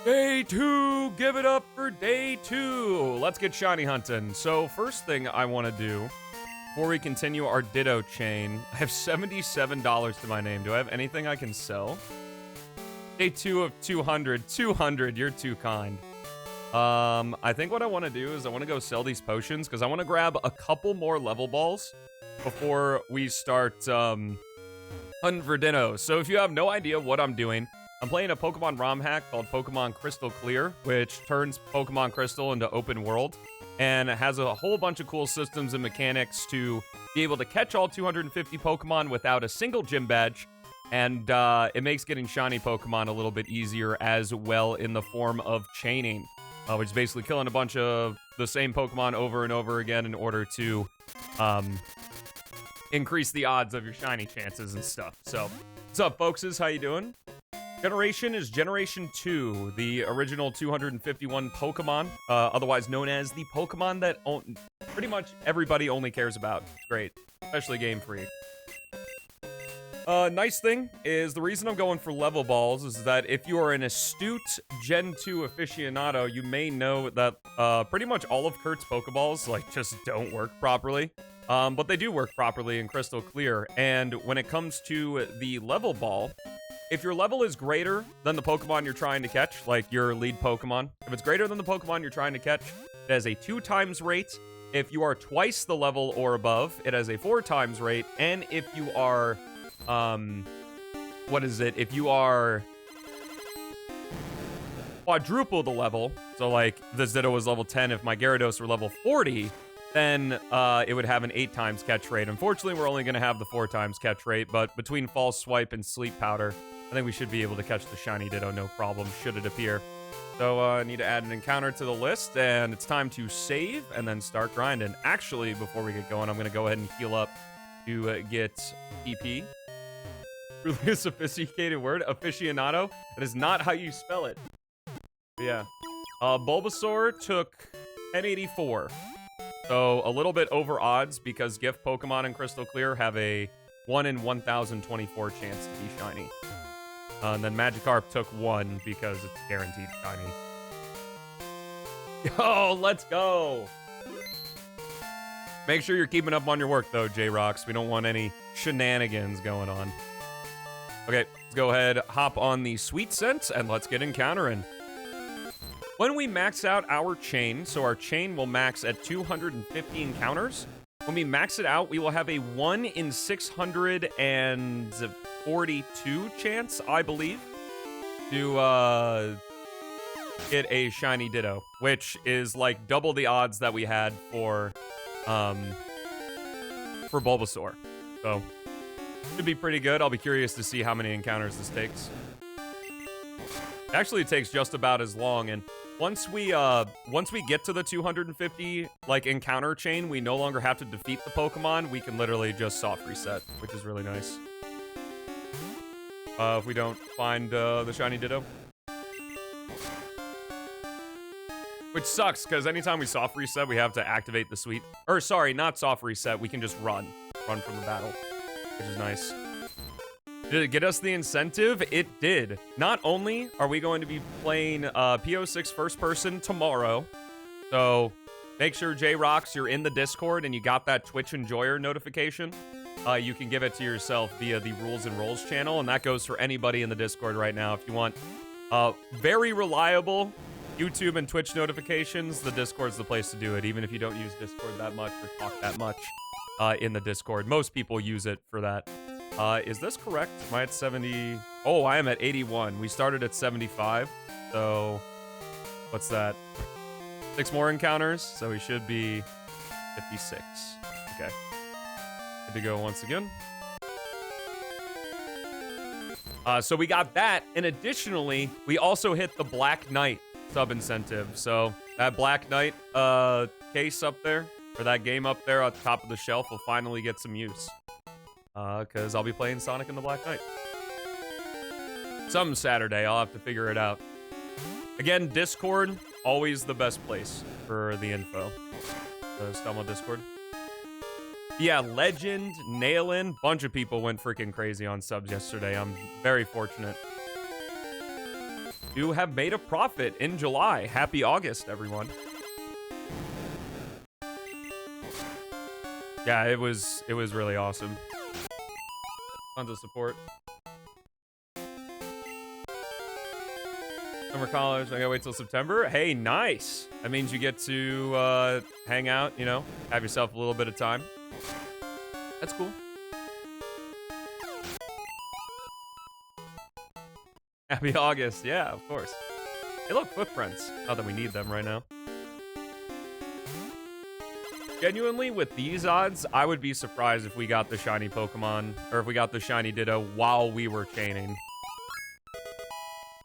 Day 2, give it up for day 2. Let's get shiny hunting. So first thing I want to do, before we continue our Ditto chain, I have $77 to my name. Do I have anything I can sell? Day 2 of 200. 200, you're too kind. I think what I want to do is I want to go sell these potions, because I want to grab a couple more level balls before we start hunting for Dittos. So if you have no idea what I'm doing, I'm playing a Pokemon ROM hack called Pokemon Crystal Clear, which turns Pokemon Crystal into open world, and it has a whole bunch of cool systems and mechanics to be able to catch all 250 Pokemon without a single gym badge, and it makes getting shiny Pokemon a little bit easier as well in the form of chaining, which is basically killing a bunch of the same Pokemon over and over again in order to increase the odds of your shiny chances and stuff. So, what's up, folkses? How you doing? Generation is Generation 2, the original 251 Pokemon, otherwise known as the Pokemon that pretty much everybody only cares about. It's great, especially Game Freak. Nice thing is, the reason I'm going for level balls is that if you are an astute Gen 2 aficionado, you may know that pretty much all of Kurt's Pokeballs just don't work properly. But they do work properly in Crystal Clear, and when it comes to the level ball, if your level is greater than the Pokemon you're trying to catch, like your lead Pokemon, if it's greater than the Pokemon you're trying to catch, it has a 2x rate. If you are twice the level or above, it has a 4x rate. And if you are, if you are quadruple the level, so like this Ditto was level 10, if my Gyarados were level 40, then it would have an 8x catch rate. Unfortunately, we're only going to have the 4x catch rate, but between False Swipe and Sleep Powder, I think we should be able to catch the shiny Ditto, no problem, should it appear. So I need to add an encounter to the list, and it's time to save and then start grinding. Actually, before we get going, I'm going to go ahead and heal up to get PP. Really a sophisticated word, aficionado. That is not how you spell it. But yeah. Bulbasaur took 1084. So a little bit over odds because gift Pokemon in Crystal Clear have a 1 in 1024 chance to be shiny. And then Magikarp took 1 because it's guaranteed shiny. Yo, let's go! Make sure you're keeping up on your work though, J-Rocks. We don't want any shenanigans going on. Okay, let's go ahead, hop on the Sweet Scent, and let's get encountering. When we max out our chain, so our chain will max at 250 encounters. When we max it out, we will have a 1 in 642 chance, I believe, to get a shiny Ditto, which is like double the odds that we had for Bulbasaur. So, should be pretty good. I'll be curious to see how many encounters this takes. Actually, it takes just about as long, and once we get to the 250 encounter chain, we no longer have to defeat the Pokemon. We can literally just soft reset, which is really nice. If we don't find the shiny Ditto, which sucks because anytime we soft reset, we have to activate the sweet. Or sorry, not soft reset. We can just run from the battle, which is nice. Did it get us the incentive? It did. Not only are we going to be playing PO6 first person tomorrow, so make sure, J-Rocks, you're in the Discord and you got that Twitch Enjoyer notification. You can give it to yourself via the Rules and Rolls channel, and that goes for anybody in the Discord right now. If you want very reliable YouTube and Twitch notifications, the Discord's the place to do it, even if you don't use Discord that much or talk that much in the Discord. Most people use it for that. Is this correct? Am I at 70? Oh, I am at 81. We started at 75. So, what's that? 6 more encounters. So we should be 56. Okay. Good to go once again. So we got that. And additionally, we also hit the Black Knight sub incentive. So that Black Knight case up there, or that game up there at the top of the shelf will finally get some use. Because I'll be playing Sonic and the Black Knight. Some Saturday, I'll have to figure it out. Again, Discord, always the best place for the info. The Stumble Discord. Yeah, Legend, Nailin, bunch of people went freaking crazy on subs yesterday. I'm very fortunate. to have made a profit in July. Happy August, everyone. Yeah, it was really awesome. Tons of support. Summer college, I gotta wait till September. Hey, nice. That means you get to hang out, you know, have yourself a little bit of time. That's cool. Happy August. Yeah, of course. Hey, look, footprints. Not that we need them right now. Genuinely, with these odds, I would be surprised if we got the shiny Pokemon, or if we got the shiny Ditto while we were chaining.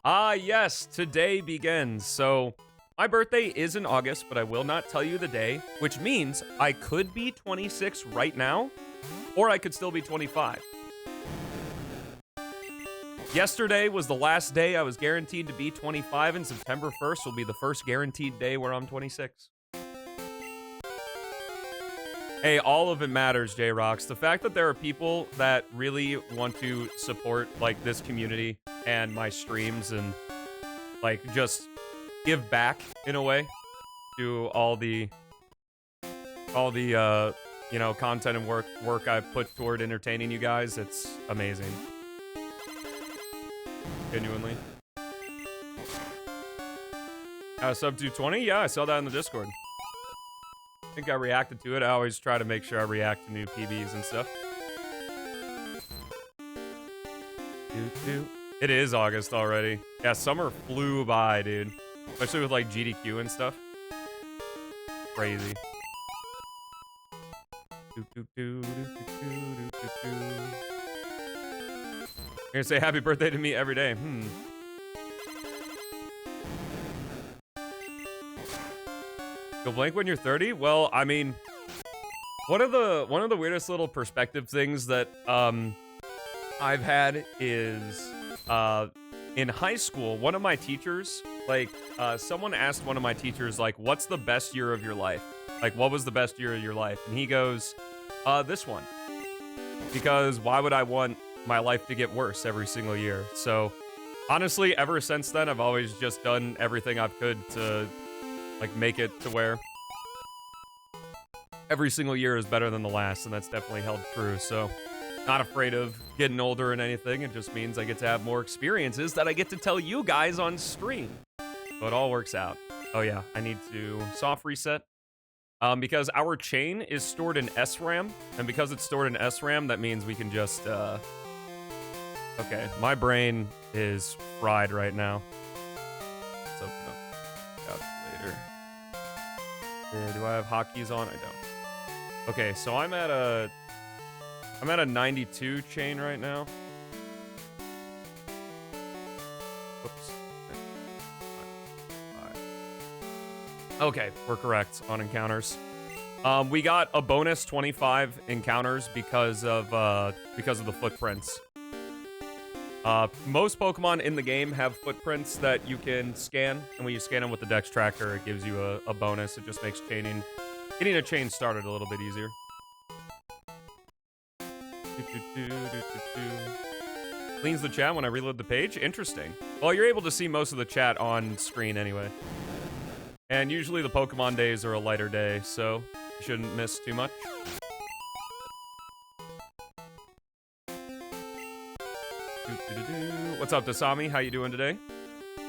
Ah, yes, today begins. So, my birthday is in August, but I will not tell you the day, which means I could be 26 right now, or I could still be 25. Yesterday was the last day I was guaranteed to be 25, and September 1st will be the first guaranteed day where I'm 26. Hey, all of it matters, J-Rocks. The fact that there are people that really want to support, like, this community and my streams and, like, just give back, in a way, to all the you know, content and work I've put toward entertaining you guys, it's amazing. Genuinely. Sub 220? Yeah, I saw that in the Discord. I think I reacted to it. I always try to make sure I react to new PBs and stuff. It is August already. Yeah, summer flew by, dude. Especially with, like, GDQ and stuff. Crazy. You're gonna say happy birthday to me every day. Go blank when you're 30? Well, I mean, one of the weirdest little perspective things that I've had is in high school, one of my teachers, like, someone asked one of my teachers, like, what's the best year of your life? Like, what was the best year of your life? And he goes, this one. Because why would I want my life to get worse every single year? So, honestly, ever since then, I've always just done everything I've could to, like, make it to where every single year is better than the last, and that's definitely held true. So, not afraid of getting older and anything. It just means I get to have more experiences that I get to tell you guys on stream. So it all works out. Oh yeah, I need to soft reset. Because our chain is stored in SRAM, and because it's stored in SRAM, that means we can just, okay, my brain is fried right now. Let's open up calculator. Do I have hotkeys on? I don't. Okay, so I'm at a 92 chain right now. Whoops. Okay, we're correct on encounters. We got a bonus 25 encounters because of the footprints. Most Pokemon in the game have footprints that you can scan, and when you scan them with the Dex tracker, it gives you a bonus. It just makes getting a chain started a little bit easier. Cleans the chat when I reload the page. Interesting. Well, you're able to see most of the chat on screen anyway. And usually the Pokemon days are a lighter day, so you shouldn't miss too much. What's up, Dasami? How you doing today?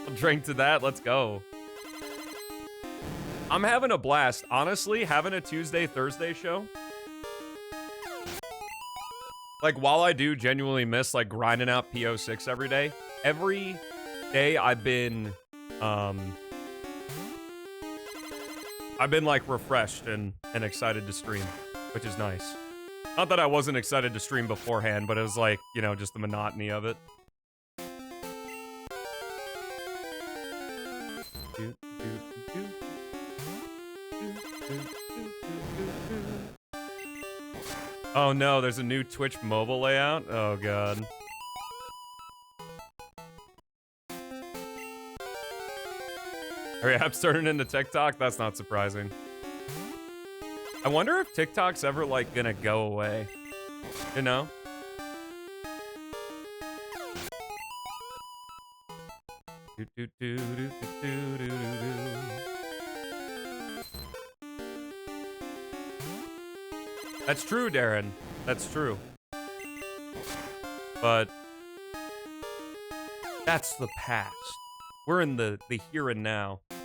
I'll drink to that. Let's go. I'm having a blast. Honestly, having a Tuesday, Thursday show. Like, while I do genuinely miss, like, grinding out PO6 every day I've been like, refreshed and excited to stream, which is nice. Not that I wasn't excited to stream beforehand, but it was like, you know, just the monotony of it. Oh no, there's a new Twitch mobile layout? Oh god. Are your apps turning into TikTok? That's not surprising. I wonder if TikTok's ever, like, gonna go away. You know? Do, do, do, do, do, do, do, do. That's true, Darren. That's true. But that's the past. We're in the here and now. I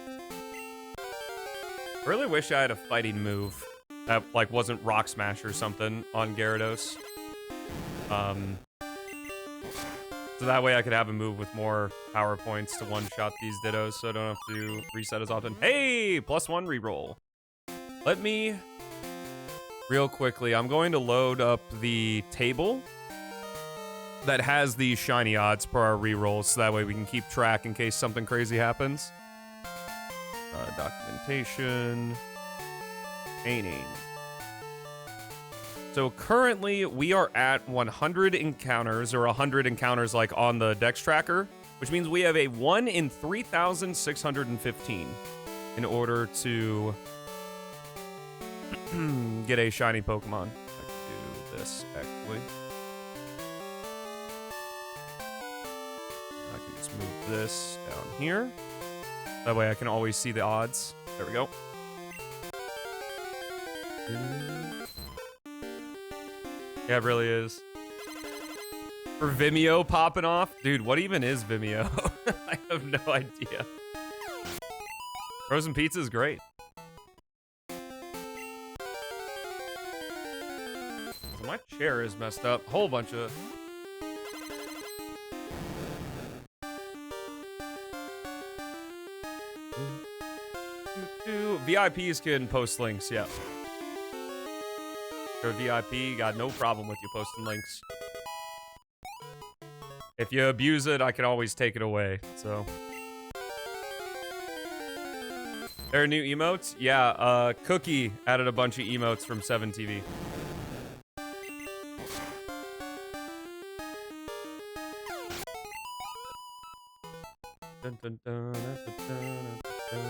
really wish I had a fighting move that like wasn't Rock Smash or something on Gyarados. So that way I could have a move with more power points to one-shot these Dittos, so I don't have to reset as often. Hey, +1 reroll. Let me, real quickly, I'm going to load up the table that has the shiny odds per our rerolls, so that way we can keep track in case something crazy happens. Documentation. Painting. So currently we are at 100 encounters, or 100 encounters like on the Dex tracker, which means we have a 1 in 3,615 in order to get a shiny Pokemon. I can do this actually. I can just move this down here. That way I can always see the odds. There we go. Yeah, it really is. For Vimeo popping off? Dude, what even is Vimeo? I have no idea. Frozen pizza is great. My chair is messed up. Whole bunch of... VIPs can post links, yeah. You're a VIP, got no problem with you posting links. If you abuse it, I can always take it away, so. There are new emotes? Yeah, Cookie added a bunch of emotes from 7TV. Dun, dun, dun, dun, dun, dun, dun.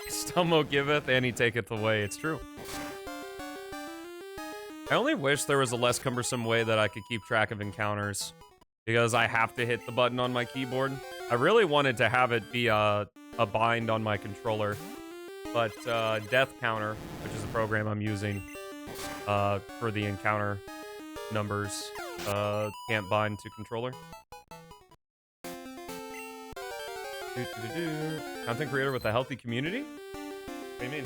Stummo giveth and he taketh away. It's true. I only wish there was a less cumbersome way that I could keep track of encounters, because I have to hit the button on my keyboard. I really wanted to have it be a bind on my controller, but Death Counter, which is a program I'm using for the encounter numbers, can't bind to controller. Content creator with a healthy community? What do you mean?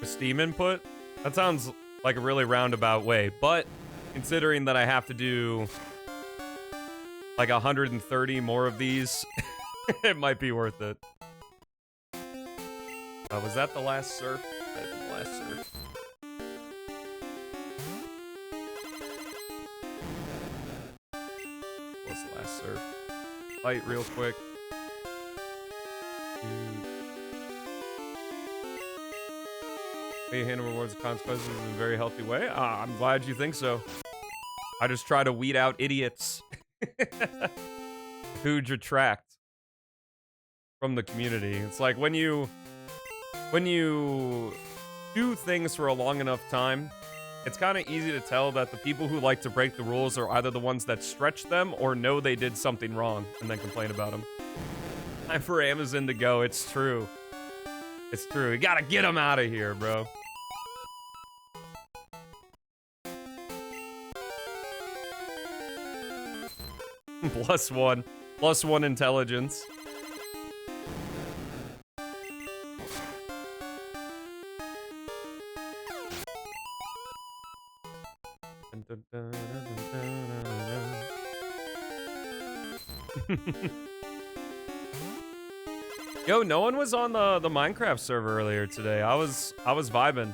Steam input? That sounds like a really roundabout way, but considering that I have to do like 130 more of these, it might be worth it. Was that the last surf? That was the last surf. What's the last surf? Fight real quick. May you handle rewards and consequences in a very healthy way? I'm glad you think so. I just try to weed out idiots who detract from the community. It's like when you do things for a long enough time, it's kind of easy to tell that the people who like to break the rules are either the ones that stretch them or know they did something wrong and then complain about them. Time for Amazon to go. It's true. It's true. You gotta get them out of here, bro. +1. +1 intelligence. Yo, no one was on the Minecraft server earlier today. I was vibing.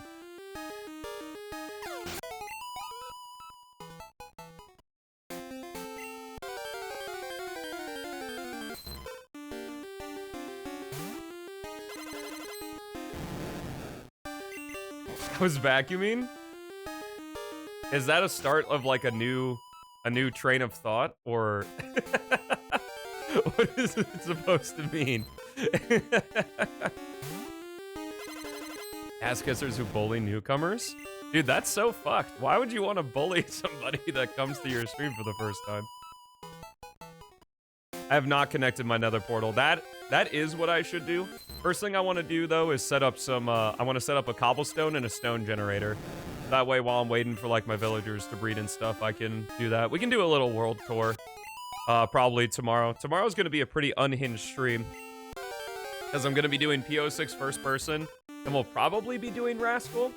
I was vacuuming? Is that a start of like a new a new train of thought, or what is it supposed to mean? Ass kissers who bully newcomers? Dude, that's so fucked. Why would you want to bully somebody that comes to your stream for the first time? I have not connected my nether portal. That is what I should do. First thing I want to do, though, is set up some, I want to set up a cobblestone and a stone generator. That way, while I'm waiting for, like, my villagers to breed and stuff, I can do that. We can do a little world tour, probably tomorrow. Tomorrow's going to be a pretty unhinged stream, because I'm going to be doing PO6 first person, and we'll probably be doing Rascal.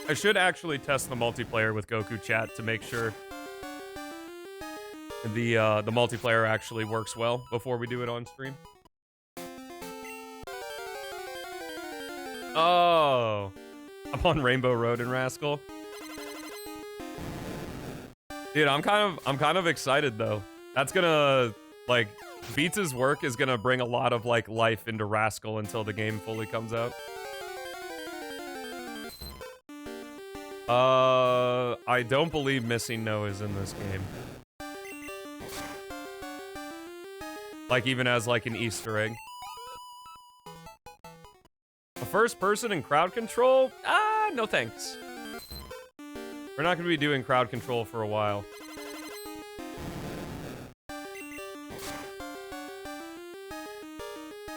I should actually test the multiplayer with Goku chat to make sure the multiplayer actually works well before we do it on stream. Oh, I'm on Rainbow Road in Rascal. Dude, I'm kind of excited though. That's gonna, like, Beats' work is gonna bring a lot of, like, life into Rascal until the game fully comes out. I don't believe Missing No is in this game. Like, even as, like, an Easter egg. A first person in crowd control? No thanks. We're not gonna be doing crowd control for a while.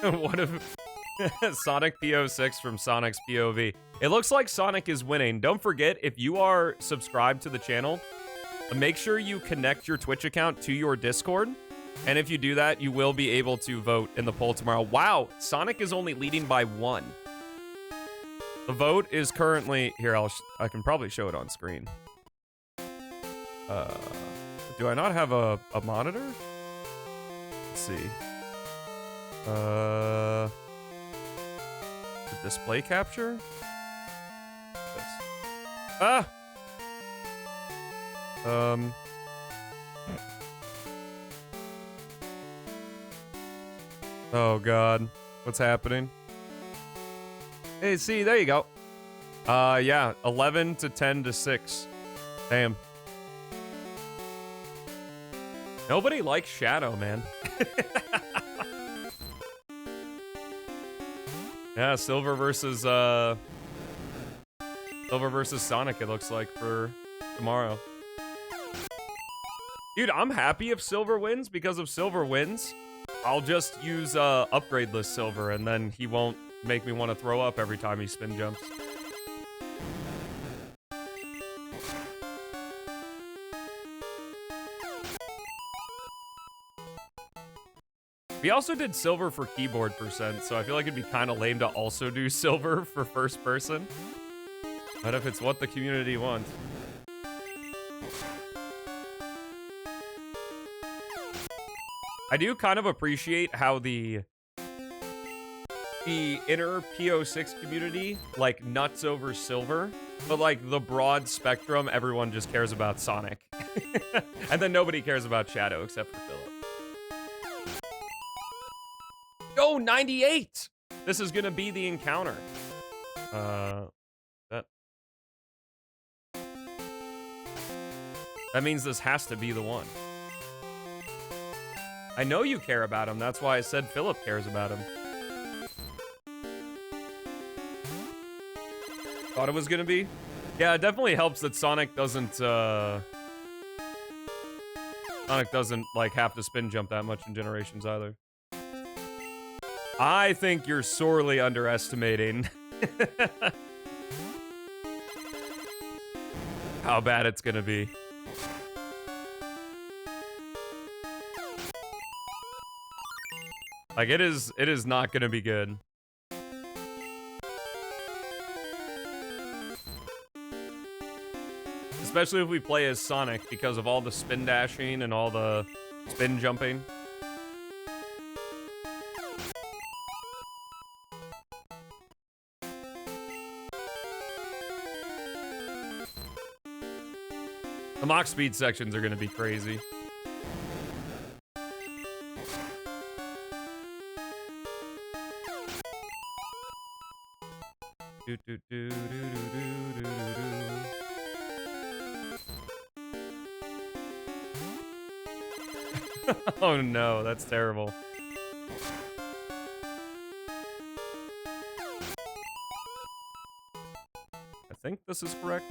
What if Sonic PO6 from Sonic's POV? It looks like Sonic is winning. Don't forget, if you are subscribed to the channel, make sure you connect your Twitch account to your Discord. And if you do that, you will be able to vote in the poll tomorrow. Wow, Sonic is only leading by 1. The vote is currently... Here, I can probably show it on screen. Do I not have a monitor? Let's see. The display capture? This. Ah! Oh god. What's happening? Hey, see, there you go. Yeah, 11 to 10 to 6. Damn. Nobody likes Shadow, man. Yeah, Silver versus Sonic, it looks like, for tomorrow. Dude, I'm happy if Silver wins, because if Silver wins, I'll just use upgradeless Silver, and then he won't make me want to throw up every time he spin jumps. We also did Silver for keyboard percent, so I feel like it'd be kind of lame to also do Silver for first person. But if it's what the community wants. I do kind of appreciate how the inner PO6 community, like, nuts over Silver, but, like, the broad spectrum, everyone just cares about Sonic. And then nobody cares about Shadow except for Philip. Oh, 98! This is gonna be the encounter. That means this has to be the one. I know you care about him, that's why I said Philip cares about him. Thought it was gonna be? Yeah, it definitely helps that Sonic doesn't, like, have to spin jump that much in Generations either. I think you're sorely underestimating how bad it's gonna be. Like, it is not gonna be good. Especially if we play as Sonic, because of all the spin dashing and all the spin jumping. The Mach speed sections are gonna be crazy. Do, do, do, do, do, do, do, do. Oh no, that's terrible. I think this is correct.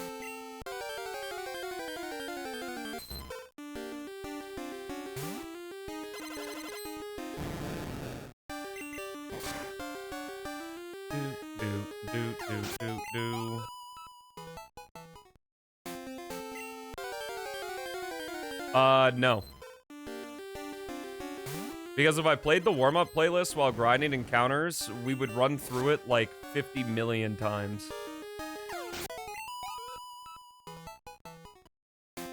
Do. No. Because if I played the warm-up playlist while grinding encounters, we would run through it like 50 million times.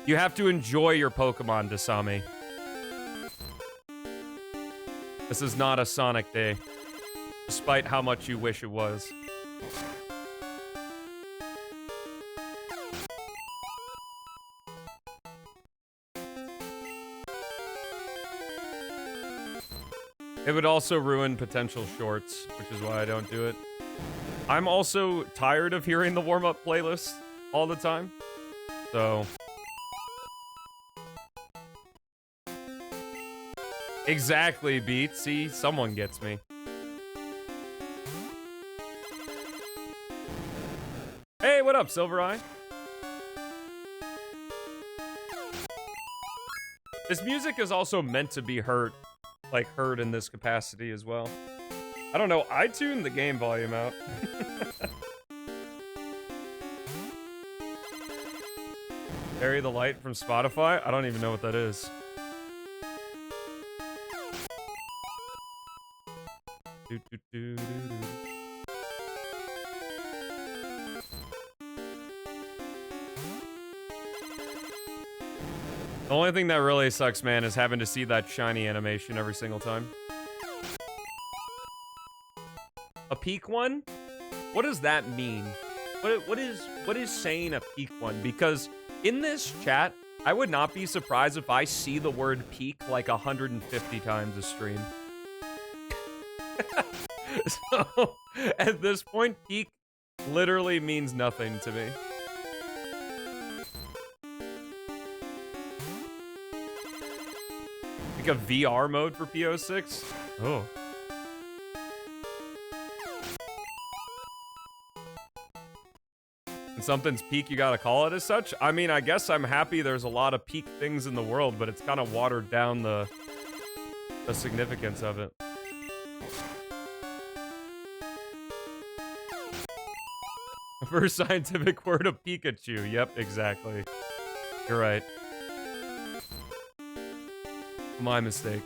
You have to enjoy your Pokemon, Dasami. This is not a Sonic day, despite how much you wish it was. It would also ruin potential shorts, which is why I don't do it. I'm also tired of hearing the warm-up playlist all the time, so... Exactly, Beat. See, someone gets me. Hey, what up, Silver Eye? This music is also meant to be heard in this capacity as well. I don't know, I tuned the game volume out. Bury the Light from Spotify? I don't even know what that is. The only thing that really sucks, man, is having to see that shiny animation every single time. A peak one? What does that mean? What is saying a peak one? Because in this chat, I would not be surprised if I see the word peak like 150 times a stream. So, at this point, peak literally means nothing to me. Like a VR mode for PO6? Oh. And something's peak, you gotta call it as such? I mean, I guess I'm happy there's a lot of peak things in the world, but it's kind of watered down the significance of it. First scientific word of Pikachu. Yep, exactly. You're right. My mistake.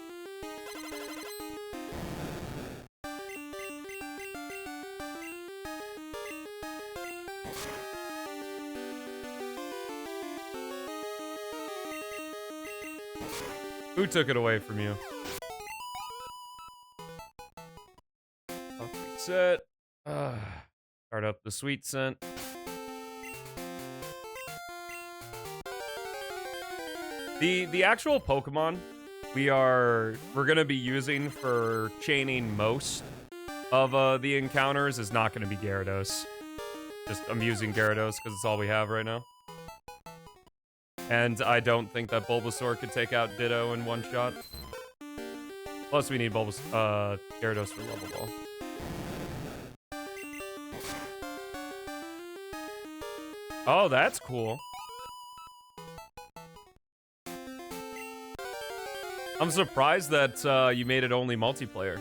Who took it away from you? Reset. Start up the sweet scent. The actual Pokemon we're gonna be using for chaining most of the encounters is not gonna be Gyarados. I'm using Gyarados because it's all we have right now. And I don't think that Bulbasaur could take out Ditto in one shot. Plus we need Gyarados for level ball. Oh, that's cool. I'm surprised that you made it only multiplayer.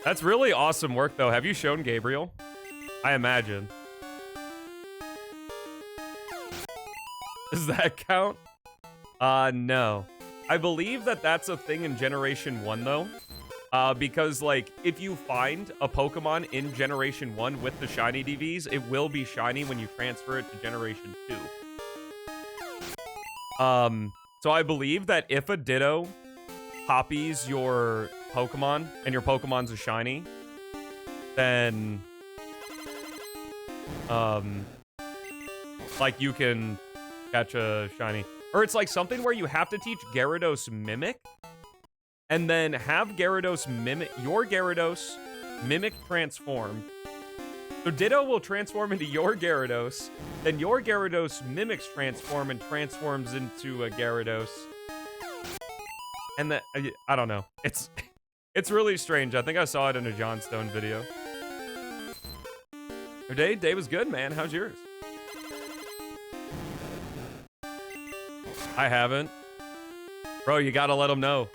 That's really awesome work, though. Have you shown Gabriel? I imagine. Does that count? No. I believe that that's a thing in Generation 1, though. Because, like, if you find a Pokemon in Generation 1 with the shiny DVs, it will be shiny when you transfer it to Generation 2. So I believe that if a Ditto copies your Pokemon, and your Pokemon's a shiny, then, like, you can catch a shiny. Or it's like something where you have to teach Gyarados Mimic, and then have Gyarados mimic your Gyarados mimic transform. So Ditto will transform into your Gyarados, then your Gyarados mimics transform and transforms into a Gyarados. And I don't know. It's really strange. I think I saw it in a John Stone video. Your day was good, man. How's yours? I haven't. Bro, you gotta let them know.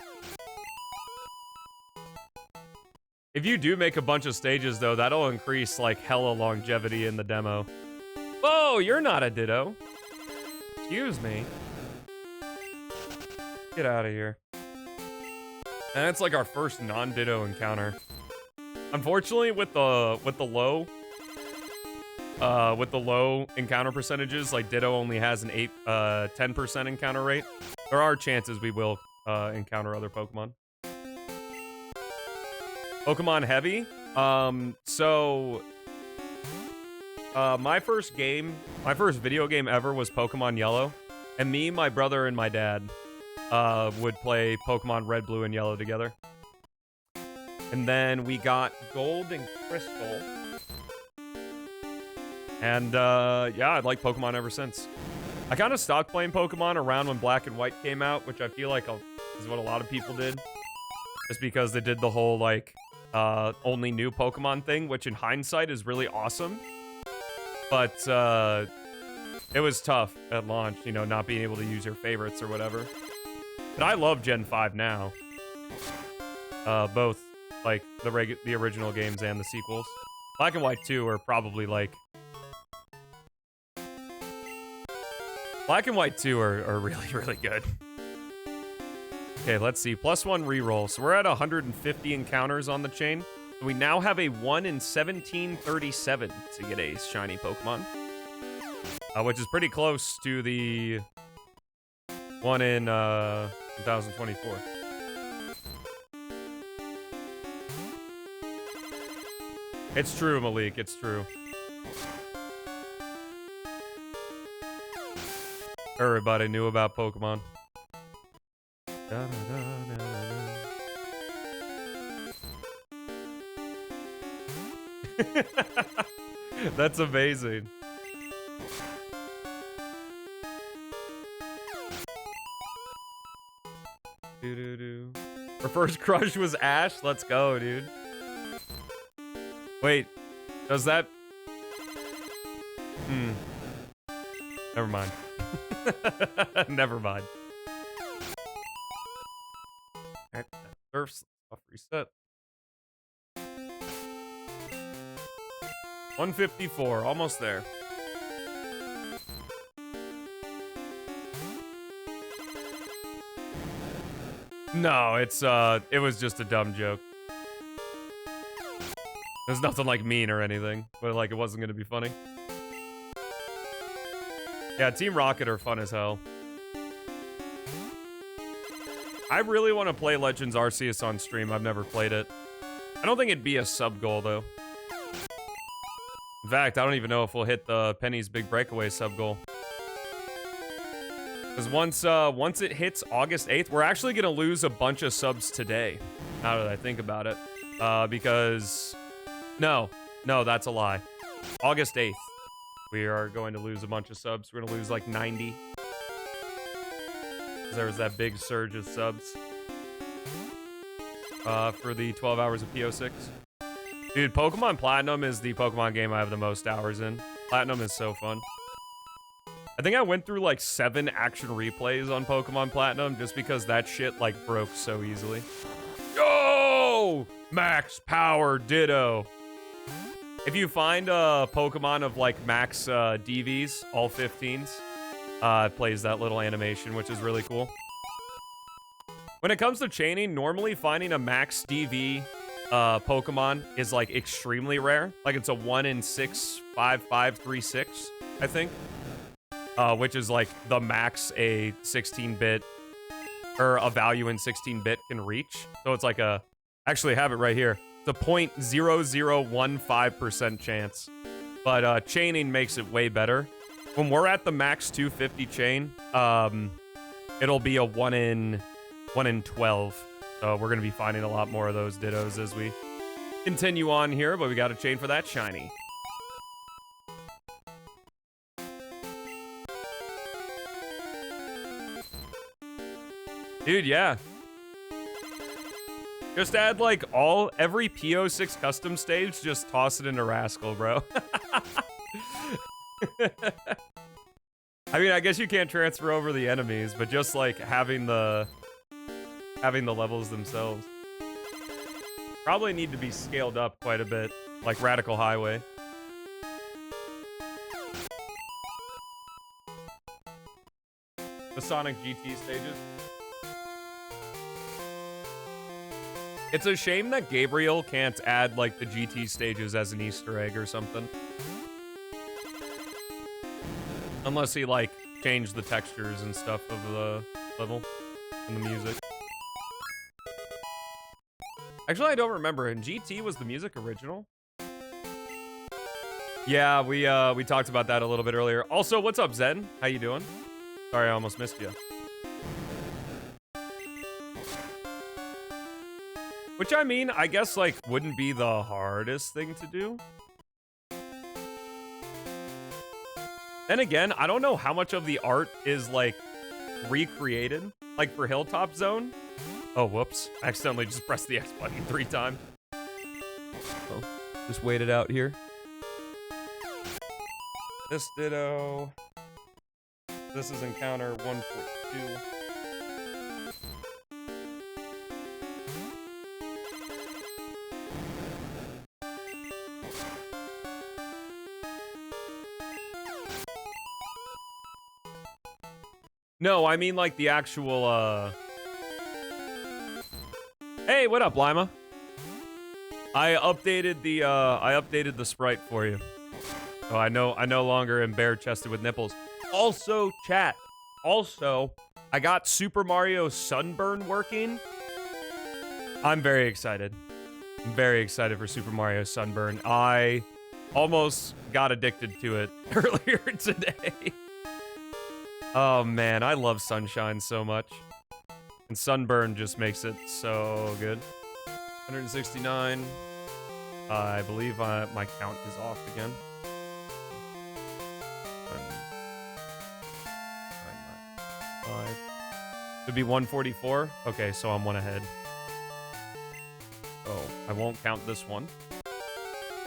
If you do make a bunch of stages, though, that'll increase, like, hella longevity in the demo. Whoa, you're not a Ditto. Excuse me. Get out of here. And that's like our first non-Ditto encounter. Unfortunately, with the low encounter percentages, like Ditto only has an 10% encounter rate. There are chances we will encounter other Pokemon. Pokemon heavy. My first video game ever was Pokemon Yellow, and me, my brother, and my dad would play Pokemon Red, Blue, and Yellow together. And then we got Gold and Crystal. And yeah, I'd like Pokemon ever since. I kind of stopped playing Pokemon around when Black and White came out, which I feel like is what a lot of people did. Just because they did the whole, like, only new Pokemon thing, which in hindsight is really awesome. But it was tough at launch, you know, not being able to use your favorites or whatever. But I love Gen 5 now. Both, like, the original games and the sequels. Black and White 2 are probably, like... Black and White 2 are really, really good. Okay, let's see. +1 reroll. So we're at 150 encounters on the chain. We now have a 1 in 1737 to get a shiny Pokemon. Which is pretty close to the 1 in 2024. It's true, Malik. It's true. Everybody knew about Pokemon. Da, da, da, da, da. That's amazing. Her first crush was Ash? Let's go, dude. Wait, does that... Never mind. Never mind. Alright, surfs off reset. 154, almost there. No, it was just a dumb joke. There's nothing like mean or anything, but like it wasn't gonna be funny. Yeah, Team Rocket are fun as hell. I really want to play Legends Arceus on stream. I've never played it. I don't think it'd be a sub goal though. In fact, I don't even know if we'll hit the Penny's Big Breakaway sub goal. Because once it hits August 8th, we're actually gonna lose a bunch of subs today. Now that I think about it, because no, that's a lie. August 8th, we are going to lose a bunch of subs. We're gonna lose like 90. There was that big surge of subs for the 12 hours of PO6. Dude, Pokemon Platinum is the Pokemon game I have the most hours in. Platinum is so fun. I think I went through like 7 action replays on Pokemon Platinum just because that shit like broke so easily. Yo! Max Power Ditto. If you find a Pokemon of like max DVs, all 15s, it plays that little animation, which is really cool. When it comes to chaining, normally finding a max DV Pokemon is like extremely rare. Like it's a 1 in 65536, I think. Which is like the max a 16-bit or a value in 16-bit can reach. So it's like a, actually have it right here. It's a 0.0015% chance. But chaining makes it way better. When we're at the max 250 chain, it'll be a 1 in 12. So we're gonna be finding a lot more of those Dittos as we continue on here, but we got a chain for that shiny. Dude, yeah. Just add like every PO6 custom stage, just toss it into Rascal, bro. I mean, I guess you can't transfer over the enemies, but just like having the levels themselves probably need to be scaled up quite a bit, like Radical Highway. The Sonic GT stages. It's a shame that Gabriel can't add like the GT stages as an Easter egg or something. Unless he like changed the textures and stuff of the level and the music. Actually, I don't remember. In GT, was the music original? Yeah, we talked about that a little bit earlier. Also, what's up, Zen? How you doing? Sorry, I almost missed you. Which, I mean, I guess, like, wouldn't be the hardest thing to do. Then again, I don't know how much of the art is, like, recreated. Like, for Hilltop Zone. Oh, whoops. I accidentally just pressed the X button 3 times. Well, just wait it out here. This ditto. This is encounter 142. No, I mean like the actual, Hey, what up, Lima? I updated the sprite for you. So I no longer am bare-chested with nipples. Also, chat. Also, I got Super Mario Sunburn working. I'm very excited. I'm very excited for Super Mario Sunburn. I almost got addicted to it earlier today. Oh man, I love Sunshine so much. And Sunburn just makes it so good. 169. I believe my count is off again. Could be 144. Okay, so I'm one ahead. Oh, I won't count this one.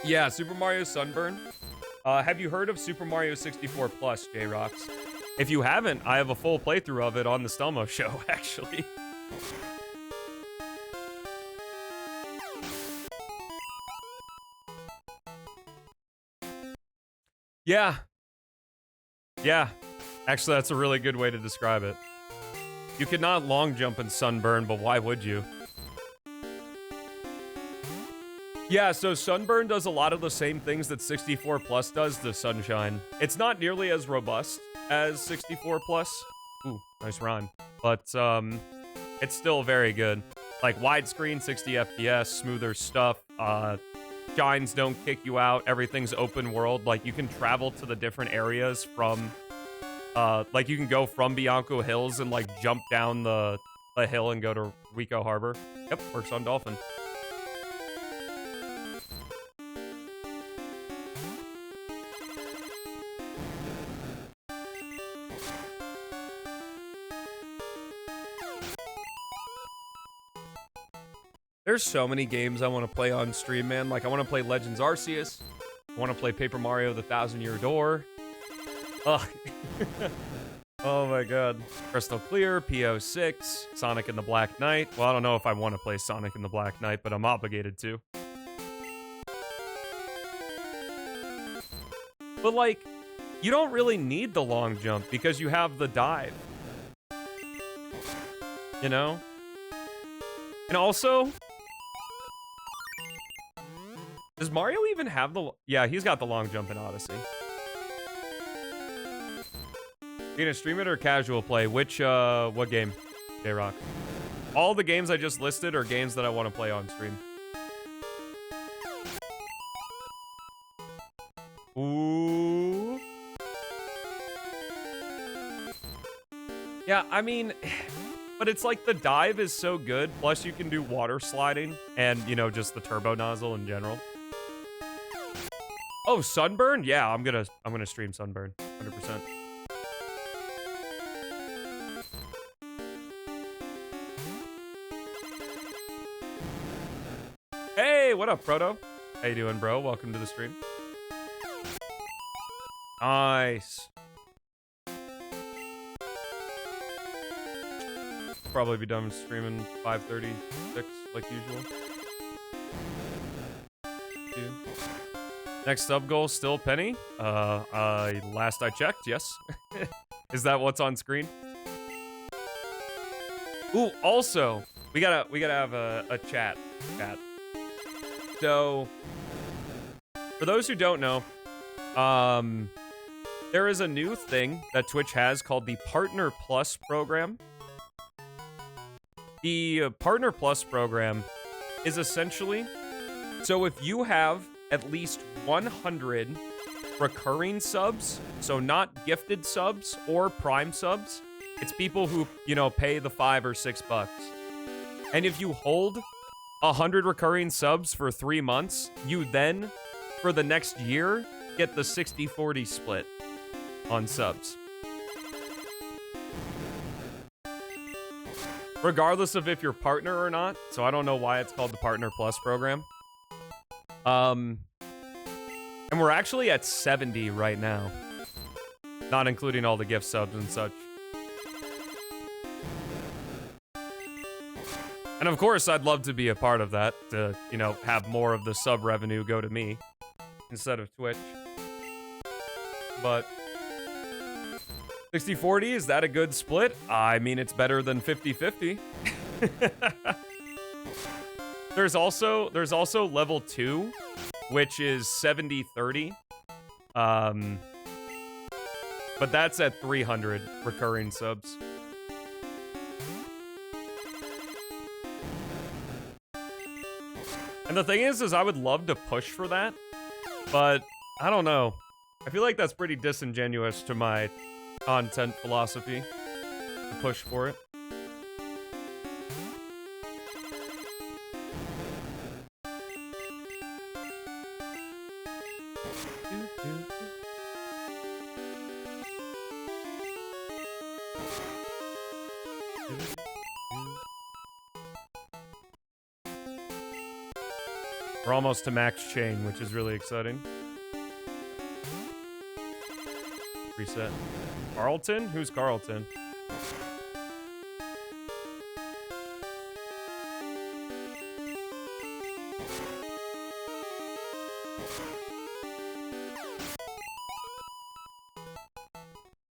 Yeah, Super Mario Sunburn. Have you heard of Super Mario 64 Plus, J-Rocks? If you haven't, I have a full playthrough of it on the Stelmo show, actually. Yeah. Yeah. Actually, that's a really good way to describe it. You could not long jump in Sunburn, but why would you? Yeah, so Sunburn does a lot of the same things that 64 Plus does to Sunshine. It's not nearly as robust as 64 Plus. Ooh, nice rhyme. But, it's still very good. Like, widescreen, 60 FPS, smoother stuff, shines don't kick you out, everything's open world. Like, you can travel to the different areas from, like, you can go from Bianco Hills and, like, jump down the hill and go to Rico Harbor. Yep, works on Dolphin. There's so many games I want to play on stream, man. Like, I want to play Legends Arceus. I want to play Paper Mario The Thousand Year Door. Ugh. Oh my god. Crystal Clear, PO6, Sonic and the Black Knight. Well, I don't know if I want to play Sonic and the Black Knight, but I'm obligated to. But, like, you don't really need the long jump because you have the dive. You know? And also... Does Mario even have the... Yeah, he's got the long jump in Odyssey. You gonna stream it or casual play? Which, what game? J-Rock. All the games I just listed are games that I want to play on stream. Ooh. Yeah, I mean... But it's like the dive is so good, plus you can do water sliding and, you know, just the turbo nozzle in general. Oh, Sunburn? Yeah, I'm gonna stream Sunburn. 100%. Hey, what up, Proto? How you doing, bro? Welcome to the stream. Nice. Probably be done streaming 5:36 like usual. Next sub goal still Penny. Last I checked, yes. Is that what's on screen? Ooh, also, we gotta have a chat. So, for those who don't know, there is a new thing that Twitch has called the Partner Plus program. The Partner Plus program is essentially, so if you have at least 100 recurring subs, so not gifted subs or prime subs, it's people who, you know, pay the $5 or $6. And if you hold 100 recurring subs for 3 months, you then, for the next year, get the 60-40 split on subs. Regardless of if you're partner or not, so I don't know why it's called the Partner Plus program. And we're actually at 70 right now, not including all the gift subs and such. And of course, I'd love to be a part of that, to, you know, have more of the sub revenue go to me instead of Twitch. But 60-40, is that a good split? I mean, it's better than 50-50. There's also level 2, which is 70-30. But that's at 300 recurring subs. And the thing is I would love to push for that, but I don't know. I feel like that's pretty disingenuous to my content philosophy to push for it. We're almost to max chain, which is really exciting. Reset. Carlton? Who's Carlton?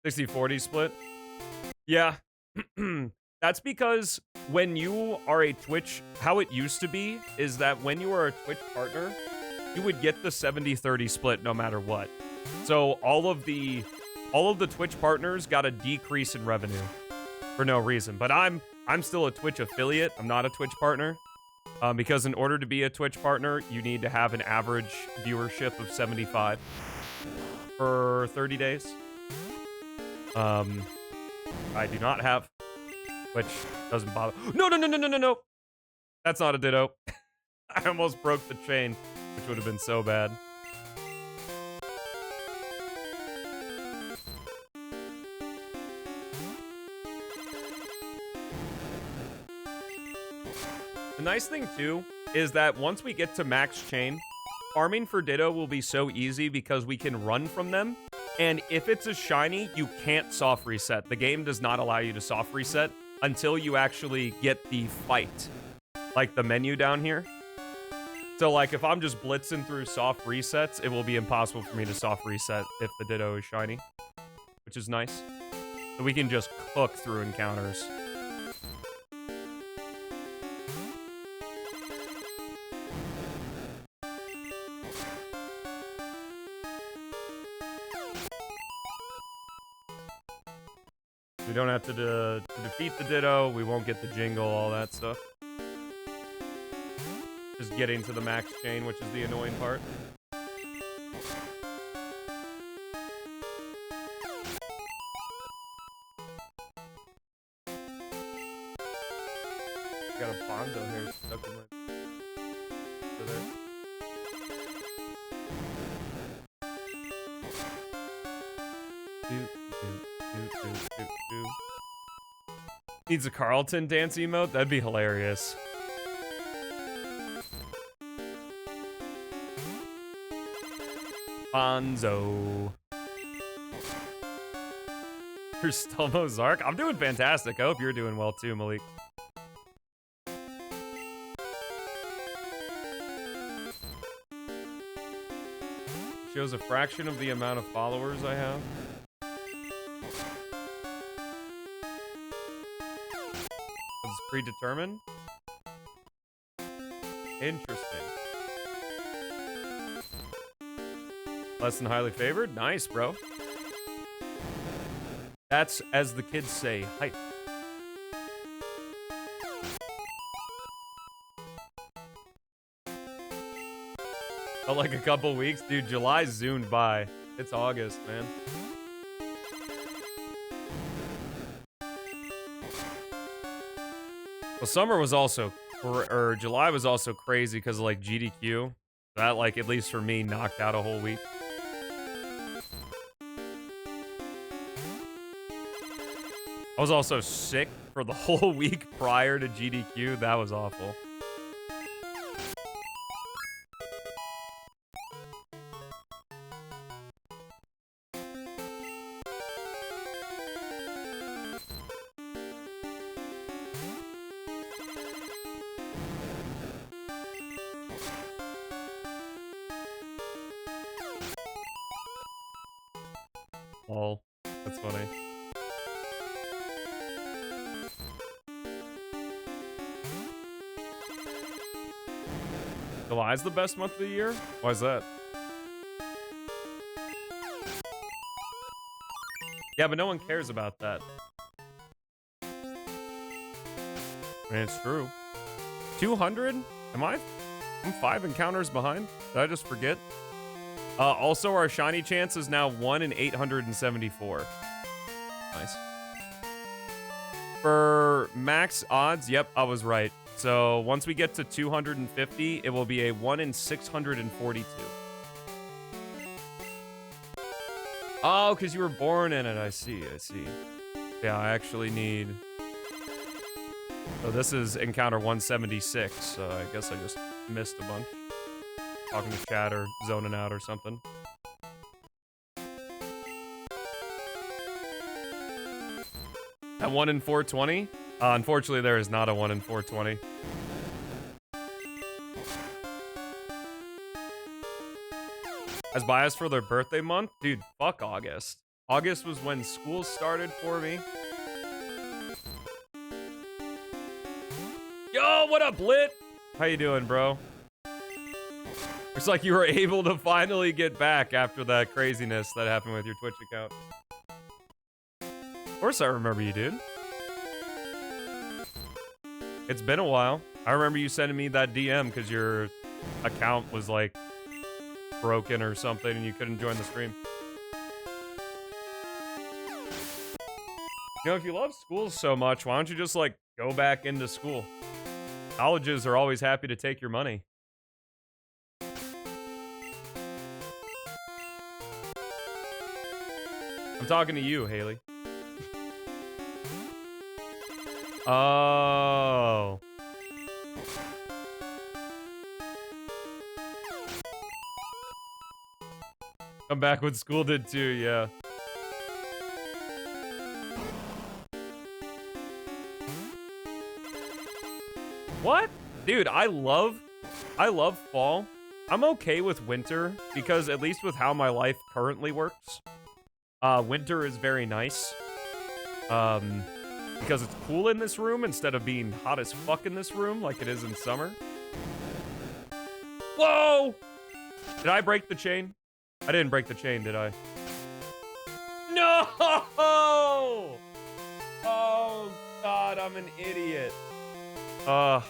$60-40 split? Yeah. That's because when you are a Twitch, how it used to be is that when you were a Twitch partner, you would get the 70-30 split no matter what. So all of the Twitch partners got a decrease in revenue for no reason. But I'm still a Twitch affiliate. I'm not a Twitch partner. Because in order to be a Twitch partner, you need to have an average viewership of 75 for 30 days. I do not have, which doesn't bother. No. That's not a ditto. I almost broke the chain, which would have been so bad. The nice thing, too, is that once we get to max chain, farming for Ditto will be so easy because we can run from them. And if it's a shiny, you can't soft reset. The game does not allow you to soft reset until you actually get the fight. Like the menu down here. So, like, if I'm just blitzing through soft resets, it will be impossible for me to soft reset if the Ditto is shiny. Which is nice. So we can just cook through encounters. We don't have to defeat the Ditto. We won't get the jingle, all that stuff. Just getting to the max chain, which is the annoying part. Got a Bonzo here stuck in my... over there. Needs a Carlton dance emote? That'd be hilarious. Bonzo. You're still Mozark? I'm doing fantastic. I hope you're doing well too, Malik. Shows a fraction of the amount of followers I have. It's predetermined? Interesting. Less than highly favored? Nice, bro. That's, as the kids say, hype. Felt like a couple weeks. Dude, July zoomed by. It's August, man. Well, summer was also, or July was also crazy because of, like, GDQ. That, like, at least for me, knocked out a whole week. I was also sick for the whole week prior to GDQ. That was awful. Oh, that's funny. July's the best month of the year? Why is that? Yeah, but no one cares about that. I mean, it's true. 200? Am I? I'm 5 encounters behind. Did I just forget? Also, our shiny chance is now 1 in 874. Nice. For max odds, yep, I was right. So once we get to 250, it will be a 1 in 642. Oh, because you were born in it. I see, I see. Yeah, I actually need... So this is encounter 176, so I guess I just missed a bunch. Talking to chat or zoning out or something. At 1 in 420? Unfortunately, there is not a 1 in 420. As biased for their birthday month? Dude, fuck August. August was when school started for me. Yo, what up, Lit? How you doing, bro? Looks like you were able to finally get back after that craziness that happened with your Twitch account. Of course I remember you, dude. It's been a while. I remember you sending me that DM because your account was, like, broken or something and you couldn't join the stream. You know, if you love school so much, why don't you just, like, go back into school? Colleges are always happy to take your money. I'm talking to you, Haley. Oh. Come back when school did too, yeah. What? Dude, I love fall. I'm okay with winter because at least with how my life currently works, winter is very nice. Because it's cool in this room instead of being hot as fuck in this room like it is in summer. Whoa! Did I break the chain? I didn't break the chain, did I? No! Oh, God, I'm an idiot. I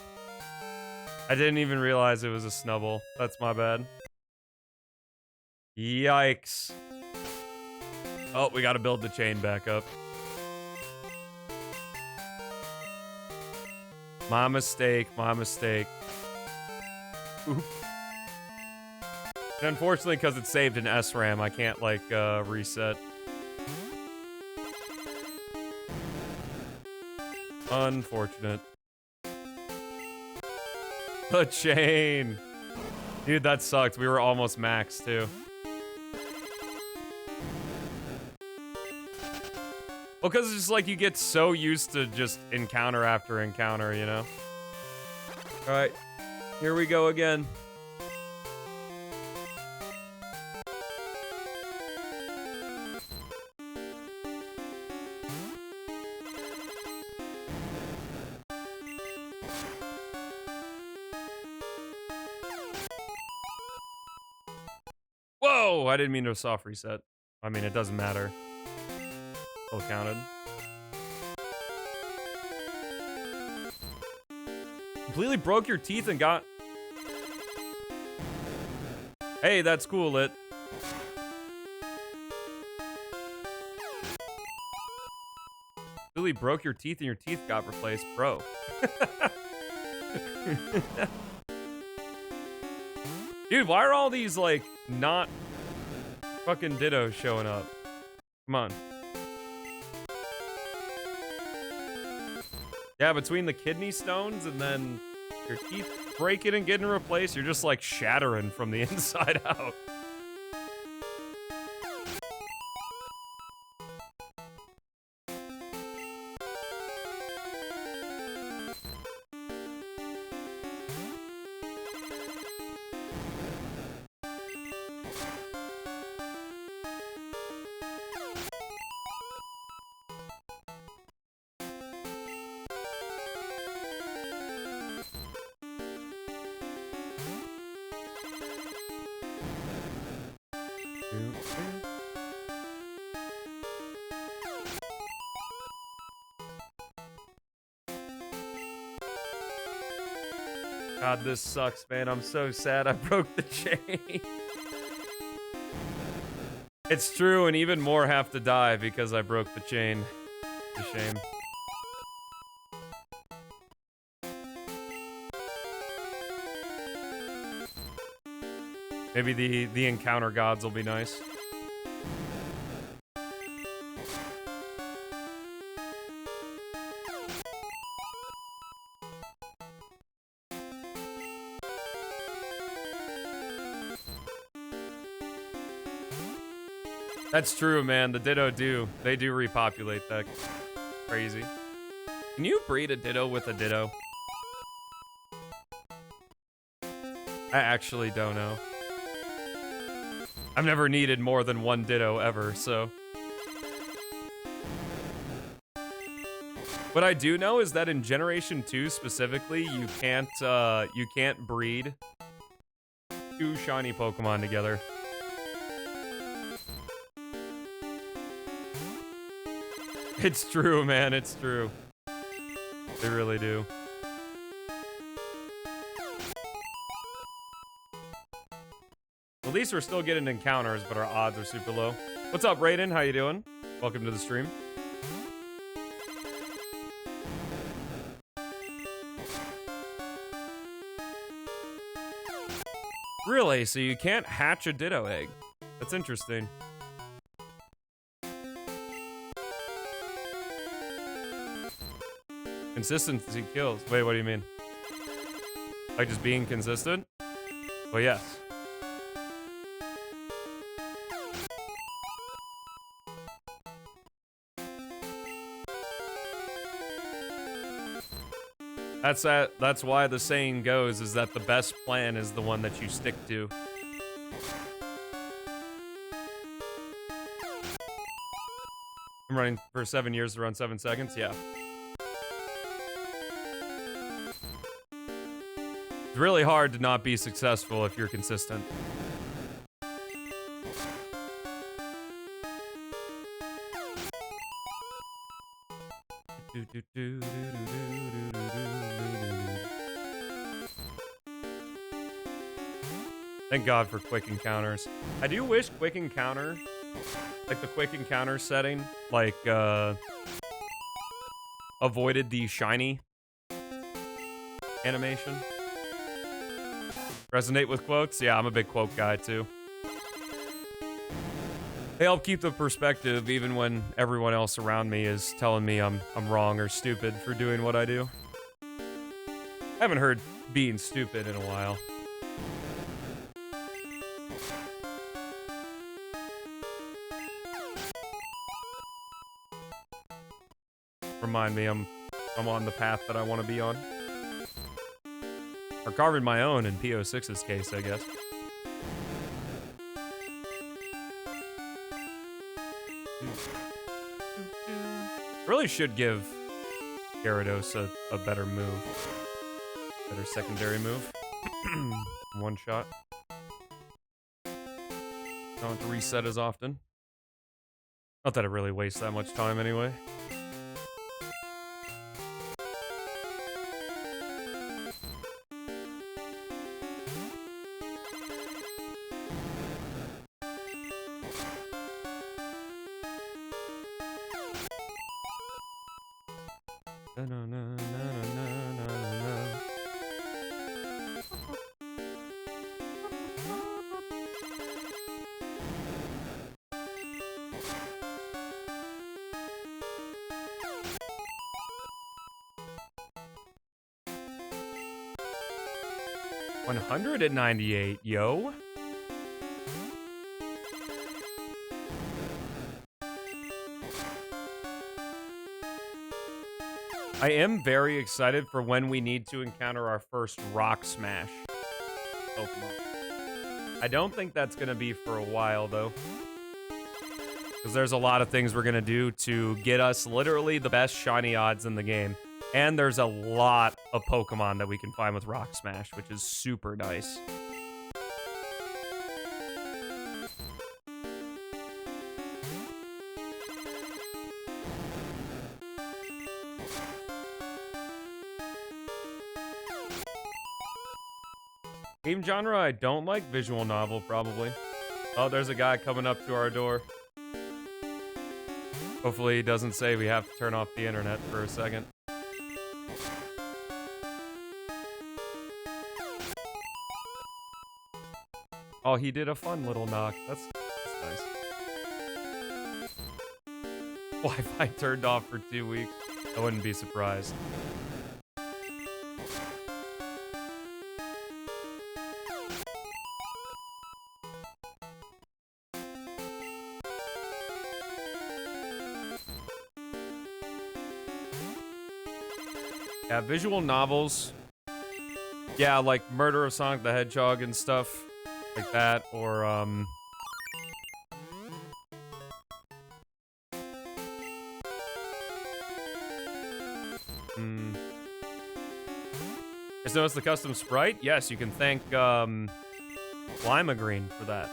didn't even realize it was a snubble. That's my bad. Yikes. Oh, we gotta build the chain back up. My mistake, my mistake. Oop. And unfortunately, because it's saved in SRAM, I can't, like, reset. Unfortunate. The chain. Dude, that sucked. We were almost max, too. Well, because it's just like you get so used to just encounter after encounter, you know? Alright, here we go again. Whoa! I didn't mean to soft reset. I mean, it doesn't matter. Still counted. Completely broke your teeth and got... Hey, that's cool, Lit. Completely broke your teeth and your teeth got replaced, bro. Dude, why are all these, like, not fucking dittos showing up? Come on. Yeah, between the kidney stones and then your teeth breaking and getting replaced, you're just, like, shattering from the inside out. God, this sucks, man. I'm so sad I broke the chain. It's true, and even more have to die because I broke the chain. It's a shame. Maybe the encounter gods will be nice. That's true, man. The Ditto do. They do repopulate that. Crazy. Can you breed a Ditto with a Ditto? I actually don't know. I've never needed more than one Ditto ever, so. What I do know is that in Generation 2 specifically, you can't breed two shiny Pokemon together. It's true, man. It's true. They really do. At least we're still getting encounters, but our odds are super low. What's up, Raiden? How you doing? Welcome to the stream. Really? So you can't hatch a Ditto egg? That's interesting. Consistency kills. Wait, what do you mean? Like just being consistent? Well, yes. That's why the saying goes is that the best plan is the one that you stick to. I'm running for 7 years to run 7 seconds, yeah. It's really hard to not be successful if you're consistent. Thank God for quick encounters. I do wish quick encounter, like the quick encounter setting, like, avoided the shiny animation. Resonate with quotes? Yeah, I'm a big quote guy too. They help keep the perspective even when everyone else around me is telling me I'm wrong or stupid for doing what I do. I haven't heard being stupid in a while. remind me I'm on the path that I want to be on. Or carving my own in PO6's case, I guess. Really should give Gyarados a better move. Better secondary move. One shot. Don't have to reset as often. Not that it really wastes that much time anyway. $198, yo. I am very excited for when we need to encounter our first Rock Smash Pokemon. I don't think that's going to be for a while, though. Because there's a lot of things we're going to do to get us literally the best shiny odds in the game. And there's a lot of Pokemon that we can find with Rock Smash, which is super nice. Game genre, I don't like visual novel, probably. Oh, there's a guy coming up to our door. Hopefully he doesn't say we have to turn off the internet for a second. Oh, he did a fun little knock. That's nice. Wi-Fi turned off for 2 weeks. I wouldn't be surprised. Yeah, visual novels. Yeah, like Murder of Sonic the Hedgehog and stuff like that, or Just notice the custom sprite? Yes, you can thank Lima Green for that.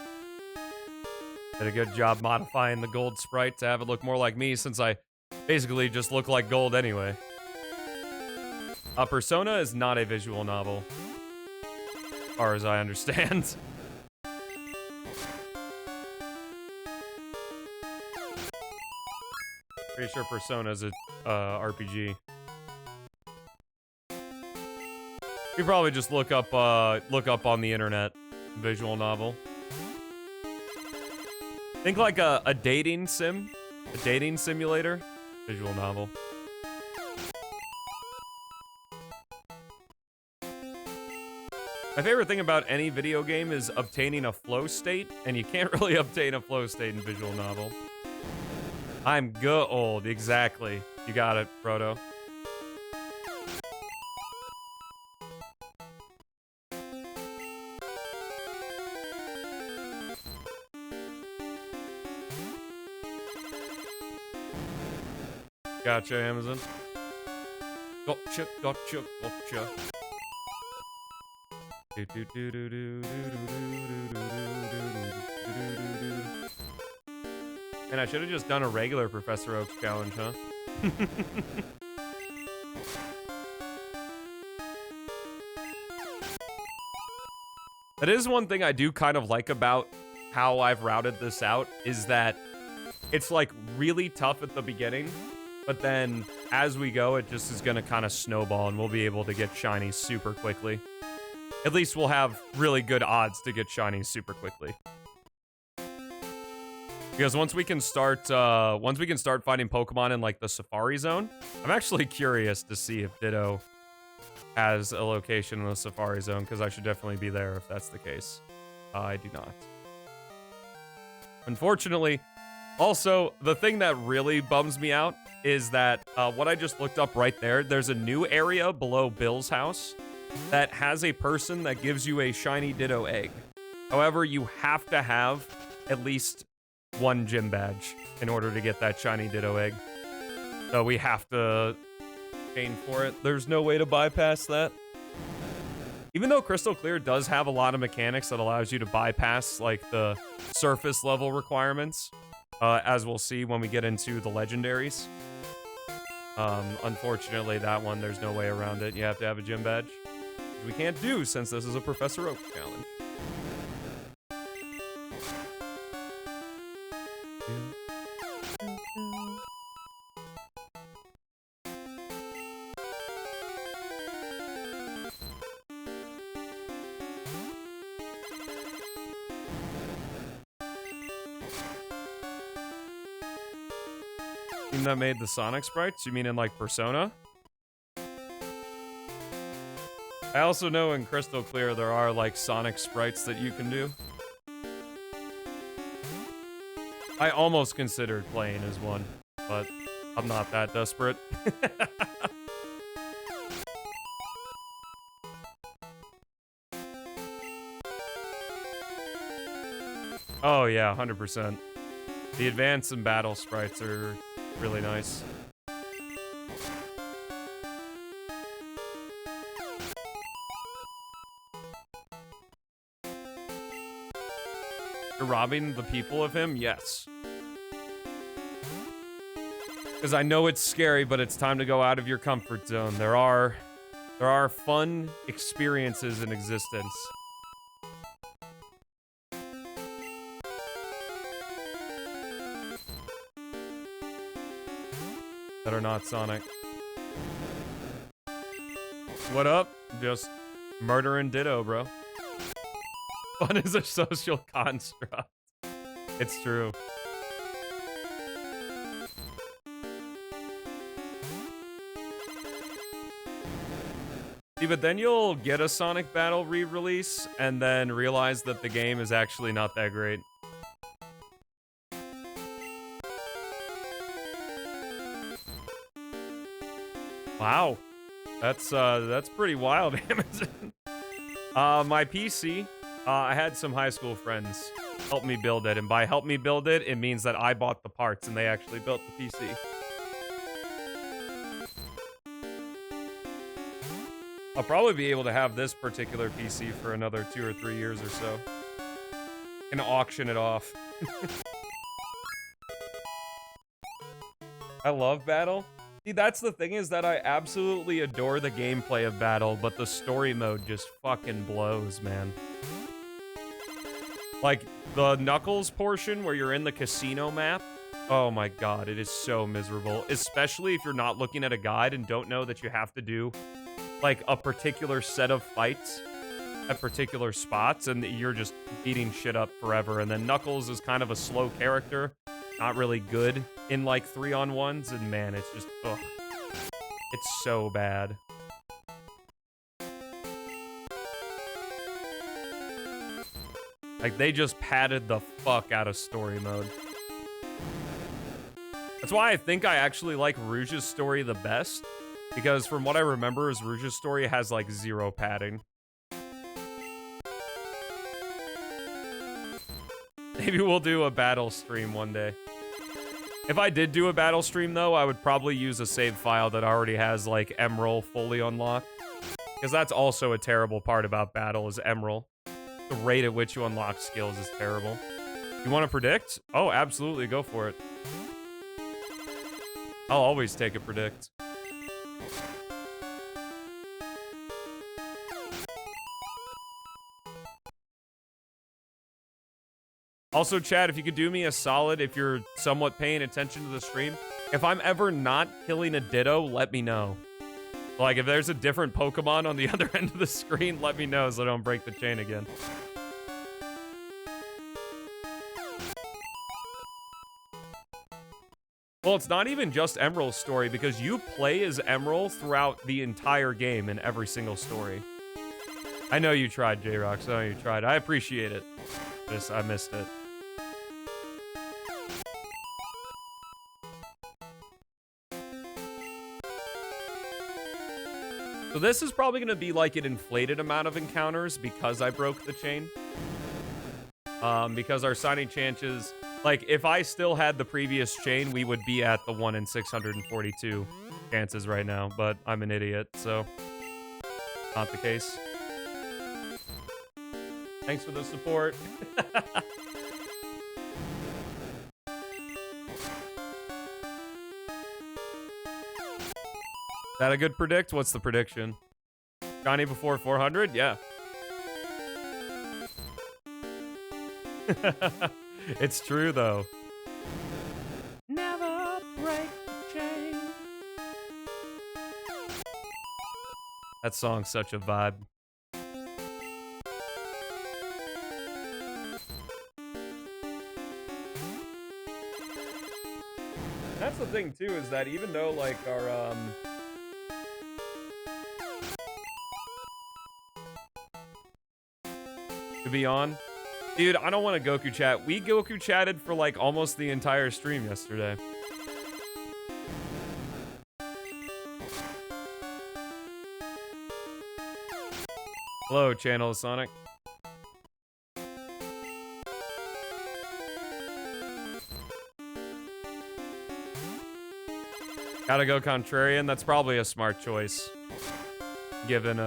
Did a good job modifying the gold sprite to have it look more like me, since I basically just look like gold anyway. Persona is not a visual novel, as far as I understand. Pretty sure Persona is a RPG. You probably just look up on the internet, visual novel. Think like a dating sim, a dating simulator, visual novel. My favorite thing about any video game is obtaining a flow state, and you can't really obtain a flow state in visual novel. I'm old, exactly. You got it, Frodo. Gotcha, Amazon. Gotcha, gotcha, gotcha. And I should have just done a regular Professor Oak's challenge, huh? That is one thing I do kind of like about how I've routed this out, is that it's like really tough at the beginning, but then as we go, it just is gonna kind of snowball and we'll be able to get shinies super quickly. At least we'll have really good odds to get shinies super quickly. Because once we can start finding Pokemon in like the Safari Zone, I'm actually curious to see if Ditto has a location in the Safari Zone, because I should definitely be there if that's the case. I do not. Unfortunately, also, the thing that really bums me out is that what I just looked up right there, there's a new area below Bill's house that has a person that gives you a shiny Ditto egg. However, you have to have at least one gym badge in order to get that shiny Ditto egg. So we have to pay for it. There's no way to bypass that. Even though Crystal Clear does have a lot of mechanics that allows you to bypass, like, the surface level requirements, as we'll see when we get into the legendaries. Unfortunately, that one, there's no way around it. You have to have a gym badge, which we can't do since this is a Professor Oak challenge. Team that made the Sonic sprites? You mean in, like, Persona? I also know in Crystal Clear there are, like, Sonic sprites that you can do. I almost considered playing as one, but I'm not that desperate. Oh yeah, 100%. The advance and battle sprites are really nice. You're robbing the people of him? Yes. Because I know it's scary, but it's time to go out of your comfort zone. There are fun experiences in existence. That are not Sonic. What up? Just murdering Ditto, bro. Fun is a social construct. It's true. See, but then you'll get a Sonic Battle re-release and then realize that the game is actually not that great. Wow. That's pretty wild, Amazon. My PC, I had some high school friends help me build it, and by help me build it, it means that I bought the parts and they actually built the PC. I'll probably be able to have this particular PC for another 2 or 3 years or so. And auction it off. I love Battle. See, that's the thing, is that I absolutely adore the gameplay of Battle, but the story mode just fucking blows, man. Like, the Knuckles portion where you're in the casino map, oh my god, it is so miserable. Especially if you're not looking at a guide and don't know that you have to do, like, a particular set of fights at particular spots, and you're just beating shit up forever. And then Knuckles is kind of a slow character, not really good in, like, 3-on-1s, and man, it's just, ugh. It's so bad. Like, they just padded the fuck out of story mode. That's why I think I actually like Rouge's story the best, because from what I remember is Rouge's story has, like, 0 padding. Maybe we'll do a battle stream one day. If I did do a battle stream, though, I would probably use a save file that already has, like, Emerald fully unlocked. Because that's also a terrible part about Battle, is Emerald. The rate at which you unlock skills is terrible. You want to predict? Oh, absolutely, go for it. I'll always take a predict. Also, Chad, if you could do me a solid, if you're somewhat paying attention to the stream, if I'm ever not killing a Ditto, let me know. Like, if there's a different Pokemon on the other end of the screen, let me know so I don't break the chain again. Well, it's not even just Emerald's story, because you play as Emerald throughout the entire game in every single story. I know you tried, J-Rox. I know you tried. I appreciate it. Just, I missed it. So this is probably going to be like an inflated amount of encounters because I broke the chain. Because our signing chances, like if I still had the previous chain, we would be at the 1 in 642 chances right now, but I'm an idiot, so not the case. Thanks for the support. Is that a good predict? What's the prediction? Johnny before 400? Yeah. It's true, though. Never break the chain. That song's such a vibe. That's the thing, too, is that even though, like, our, to be on. Dude, I don't want to Goku chat. We Goku chatted for like almost the entire stream yesterday. Hello, Channel Sonic. Gotta go contrarian. That's probably a smart choice, given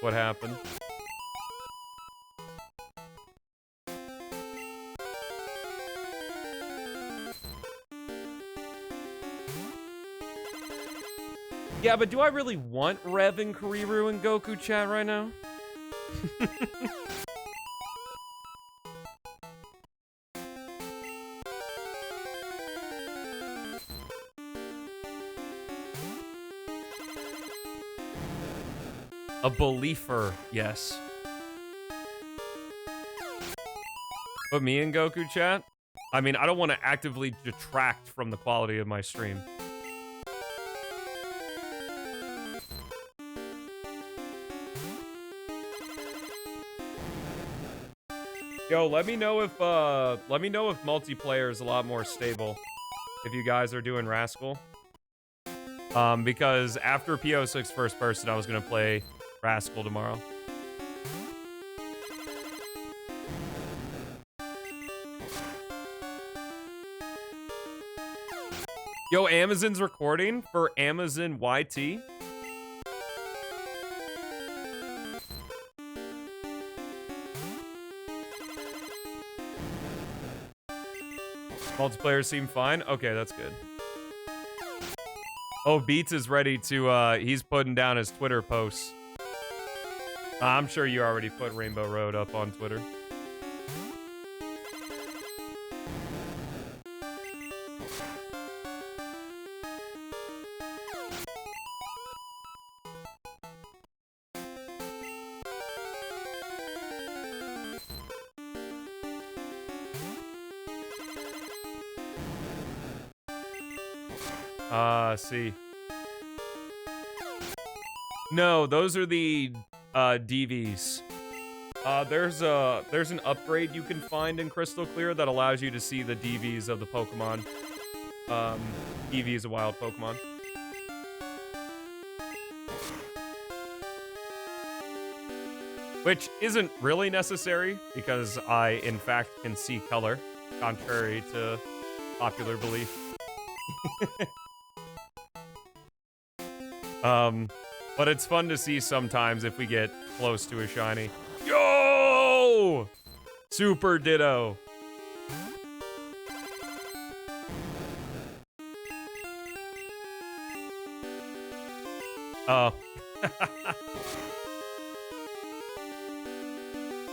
what happened. Yeah, but do I really want Rev and Kuriru and Goku chat right now? A believer, yes. Put me in Goku chat? I mean, I don't want to actively detract from the quality of my stream. Yo, let me know if multiplayer is a lot more stable if you guys are doing Rascal. Because after PO6 first person, I was gonna play Rascal tomorrow. Yo, Amazon's recording for Amazon YT. Multiplayer seem fine? Okay, that's good. Oh, Beats is ready to, he's putting down his Twitter posts. I'm sure you already put Rainbow Road up on Twitter. See. No, those are the DVs. There's an upgrade you can find in Crystal Clear that allows you to see the DVs of the Pokemon. Eevee is a wild Pokemon. Which isn't really necessary, because I, in fact, can see color, contrary to popular belief. But it's fun to see sometimes if we get close to a shiny. Yo! Super Ditto. Oh.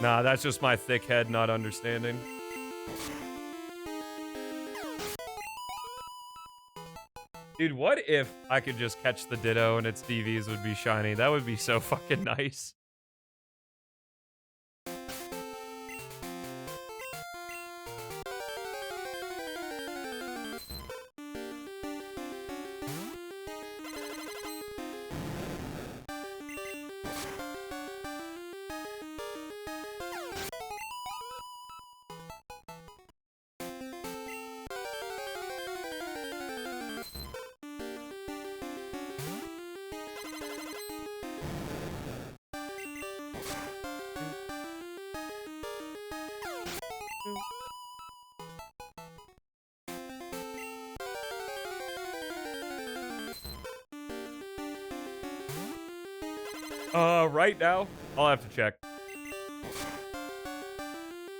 Nah, that's just my thick head not understanding. Dude, what if I could just catch the Ditto and its DVs would be shiny? That would be so fucking nice. Right now, I'll have to check.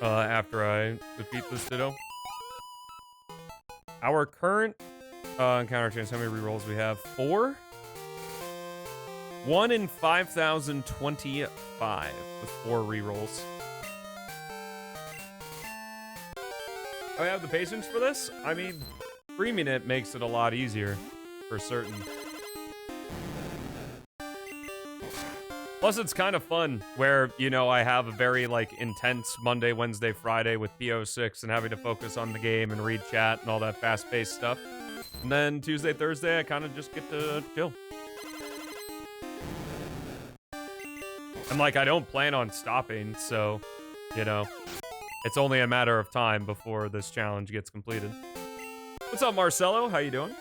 After I defeat this Ditto. Our current encounter chance, how many rerolls we have? 4? 1 in 5,025 with 4 rerolls. Do I have the patience for this? I mean, streaming it makes it a lot easier, for certain. Plus, it's kind of fun where, you know, I have a very, like, intense Monday, Wednesday, Friday with PO6 and having to focus on the game and read chat and all that fast-paced stuff. And then Tuesday, Thursday, I kind of just get to chill. And, like, I don't plan on stopping, so, you know, it's only a matter of time before this challenge gets completed. What's up, Marcelo? How you doing?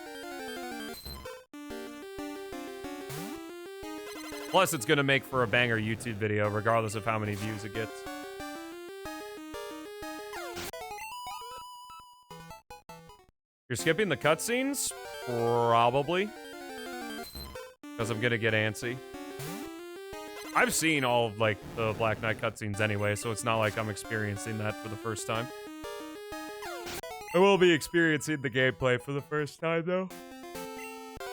Plus, it's gonna make for a banger YouTube video, regardless of how many views it gets. You're skipping the cutscenes? Probably. Because I'm gonna get antsy. I've seen all of, like, the Black Knight cutscenes anyway, so it's not like I'm experiencing that for the first time. I will be experiencing the gameplay for the first time, though.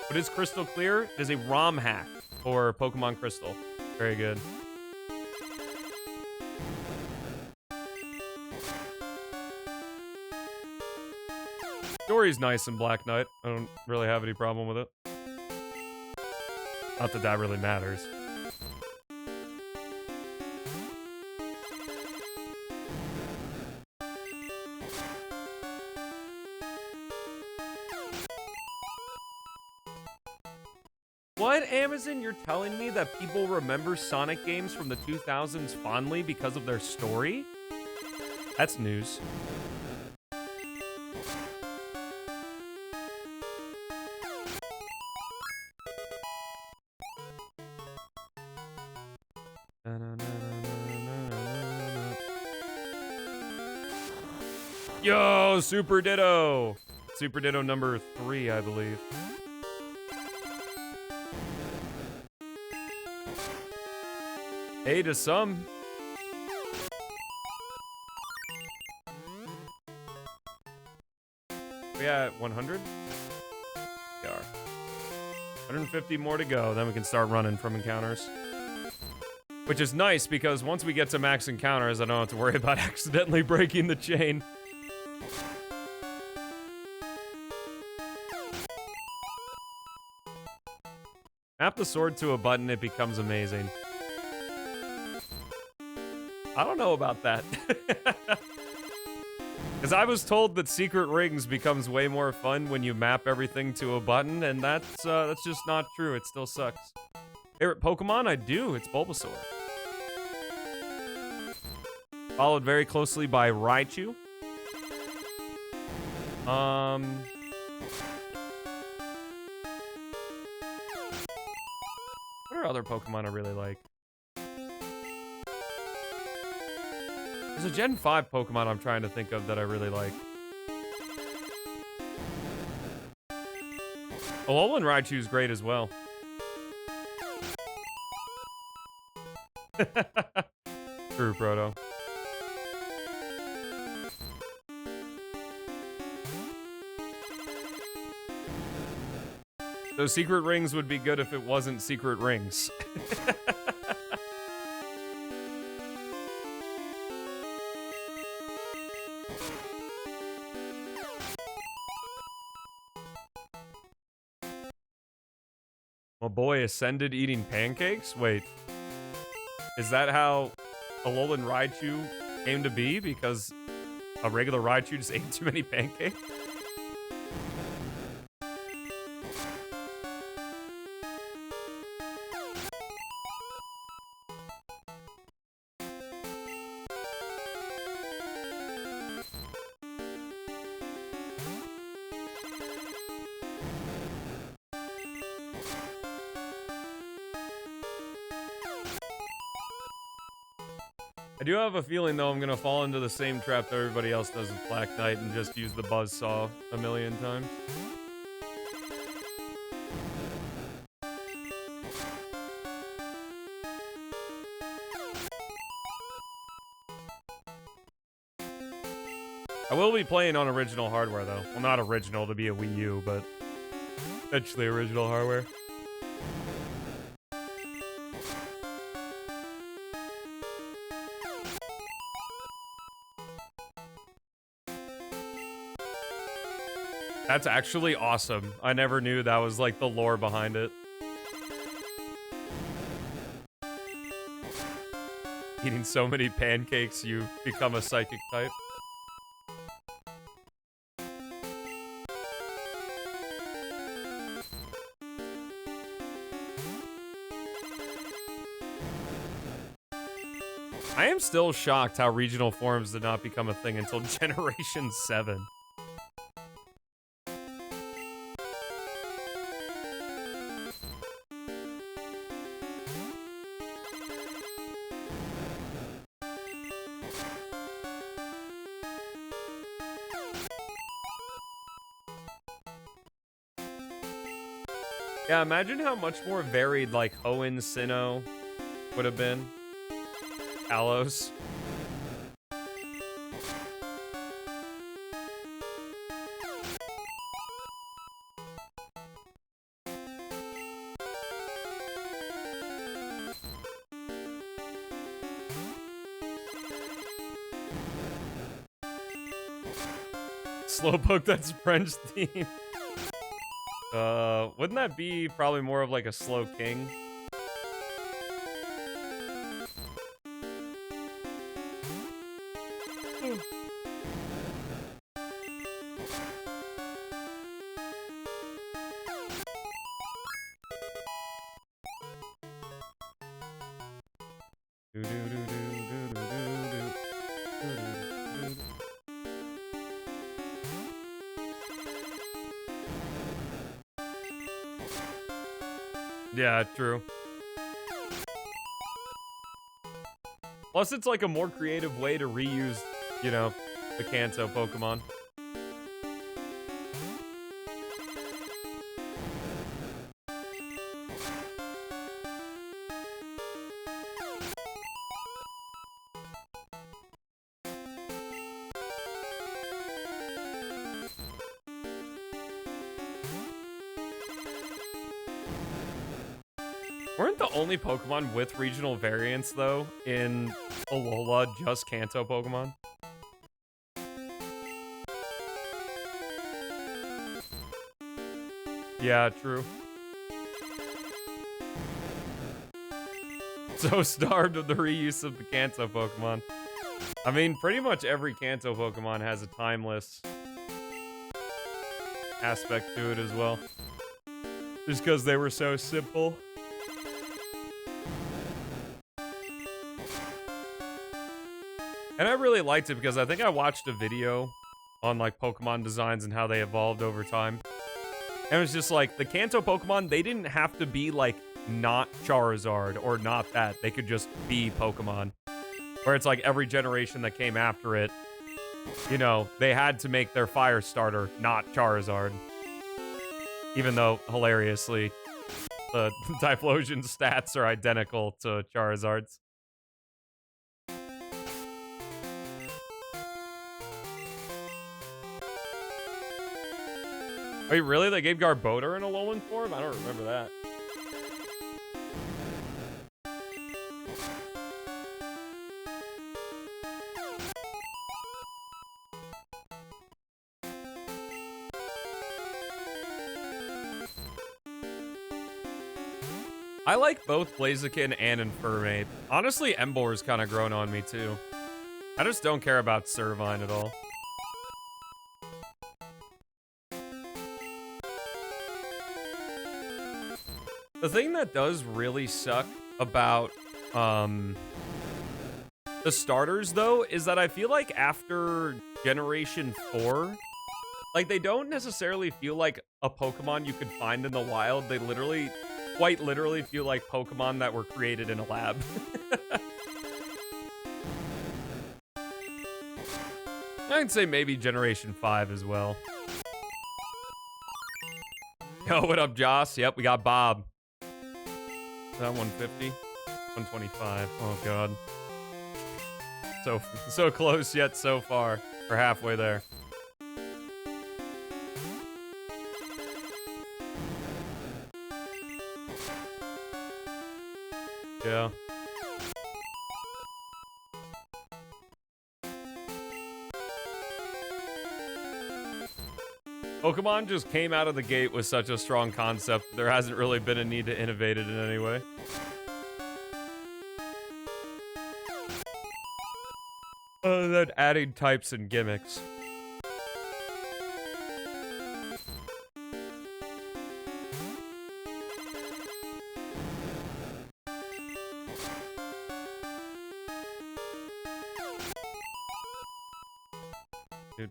What is Crystal Clear? It is a ROM hack for Pokémon Crystal. Very good. Story's nice in Black Knight. I don't really have any problem with it. Not that that really matters. What, Amazon? You're telling me that people remember Sonic games from the 2000s fondly because of their story? That's news. Yo, Super Ditto! Super Ditto number 3, I believe. Hey, to some. We at 100? We are. 150 more to go, then we can start running from encounters. Which is nice, because once we get to max encounters, I don't have to worry about accidentally breaking the chain. Map the sword to a button, it becomes amazing. I don't know about that. Because I was told that Secret Rings becomes way more fun when you map everything to a button, and that's just not true. It still sucks. Favorite Pokemon? I do. It's Bulbasaur. Followed very closely by Raichu. What are other Pokemon I really like? There's a Gen 5 Pokemon I'm trying to think of that I really like. Alolan Raichu is great as well. True, Proto. So Secret Rings would be good if it wasn't Secret Rings. My boy Ascended eating pancakes? Wait. Is that how Alolan Raichu came to be? Because a regular Raichu just ate too many pancakes? I do have a feeling, though, I'm gonna fall into the same trap that everybody else does with Black Knight and just use the buzzsaw a million times. I will be playing on original hardware, though. Well, not original to be a Wii U, but essentially original hardware. That's actually awesome. I never knew that was like the lore behind it. Eating so many pancakes, you become a psychic type. I am still shocked how regional forums did not become a thing until Generation 7. Yeah, imagine how much more varied, like, Hoenn Sinnoh would have been. Kalos. Slowpoke, that's French theme. Wouldn't that be probably more of like a slow king? Yeah, true. Plus, it's like a more creative way to reuse, you know, the Kanto Pokemon. Weren't the only Pokemon with regional variants, though, in Alola just Kanto Pokemon? Yeah, true. So starved of the reuse of the Kanto Pokemon. I mean, pretty much every Kanto Pokemon has a timeless aspect to it as well. Just because they were so simple. And I really liked it because I think I watched a video on like Pokemon designs and how they evolved over time. And it was just like the Kanto Pokemon, they didn't have to be like not Charizard or not that. They could just be Pokemon. Where it's like every generation that came after it, you know, they had to make their fire starter not Charizard. Even though, hilariously, the Typhlosion stats are identical to Charizard's. Wait, really? They gave Garbodor an Alolan form? I don't remember that. I like both Blaziken and Infernape. Honestly, Emboar's kind of grown on me, too. I just don't care about Servine at all. The thing that does really suck about, the starters, though, is that I feel like after Generation 4, like, they don't necessarily feel like a Pokemon you could find in the wild. They literally, quite literally, feel like Pokemon that were created in a lab. I'd say maybe Generation 5 as well. Yo, what up, Joss? Yep, we got Bob. Is that 150? 125. Oh, God. So close, yet so far. We're halfway there. Yeah. Pokemon just came out of the gate with such a strong concept. There hasn't really been a need to innovate it in any way. Other than adding types and gimmicks.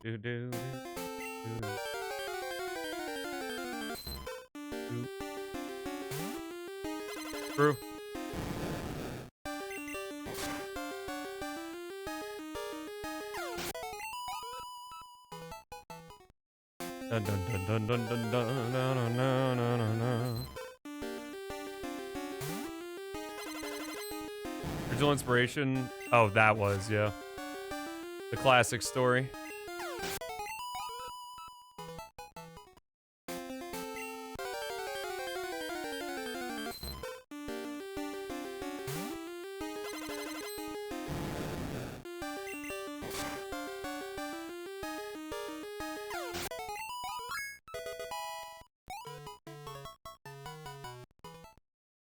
Do. True. Dun, dun, dun, dun, dun, dun, dun, dun, dun, dun, dun, dun. Original inspiration? Oh, that was, yeah. The classic story.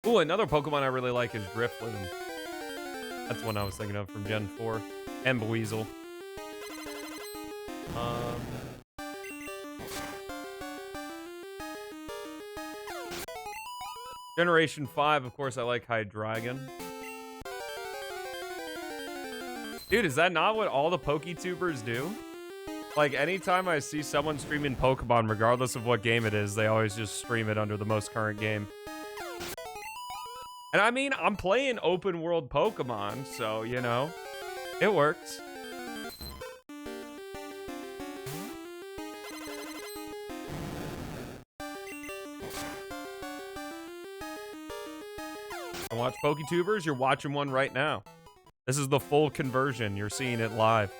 Ooh, another Pokemon I really like is Drifloon. That's one I was thinking of from Gen 4. And Buizel. Generation 5, of course, I like Hydreigon. Dude, is that not what all the PokeTubers do? Like, anytime I see someone streaming Pokemon, regardless of what game it is, they always just stream it under the most current game. And I mean, I'm playing open world Pokemon, so, you know, it works. And watch PokeTubers, you're watching one right now. This is the full conversion. You're seeing it live.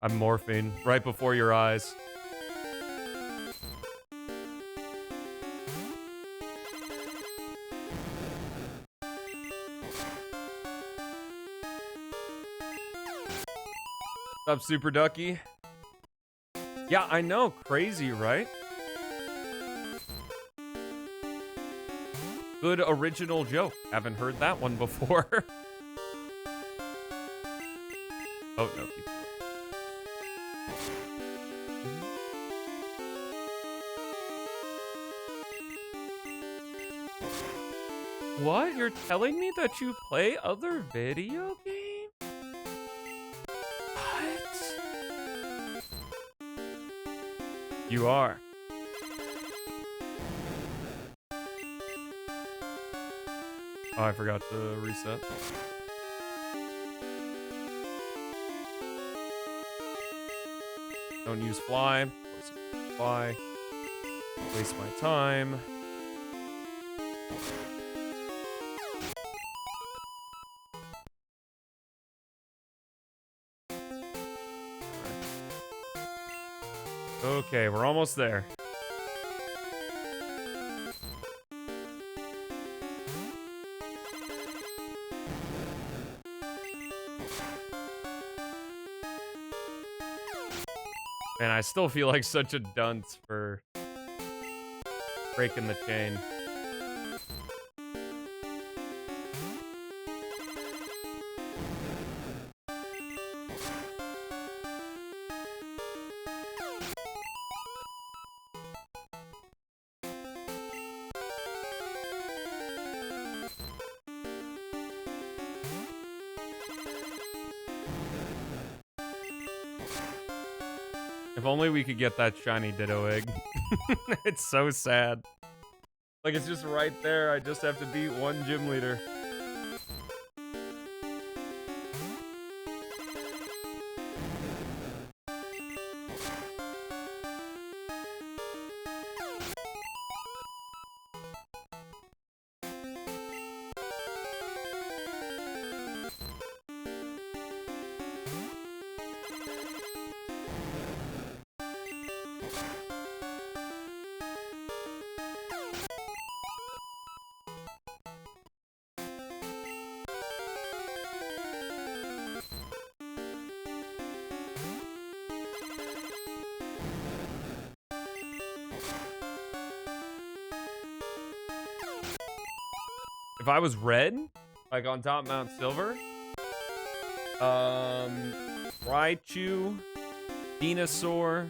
I'm morphing right before your eyes. What's up, Super Ducky? Yeah, I know. Crazy, right? Good original joke. Haven't heard that one before. Oh, no. What? You're telling me that you play other video games? What? You are. Oh, I forgot to reset. Don't use fly. Fly. Waste my time. Okay, we're almost there. Man, I still feel like such a dunce for breaking the chain. If only we could get that shiny Ditto egg. It's so sad. Like, it's just right there. I just have to beat one gym leader. I was red, like on top Mount Silver, Raichu, Venusaur,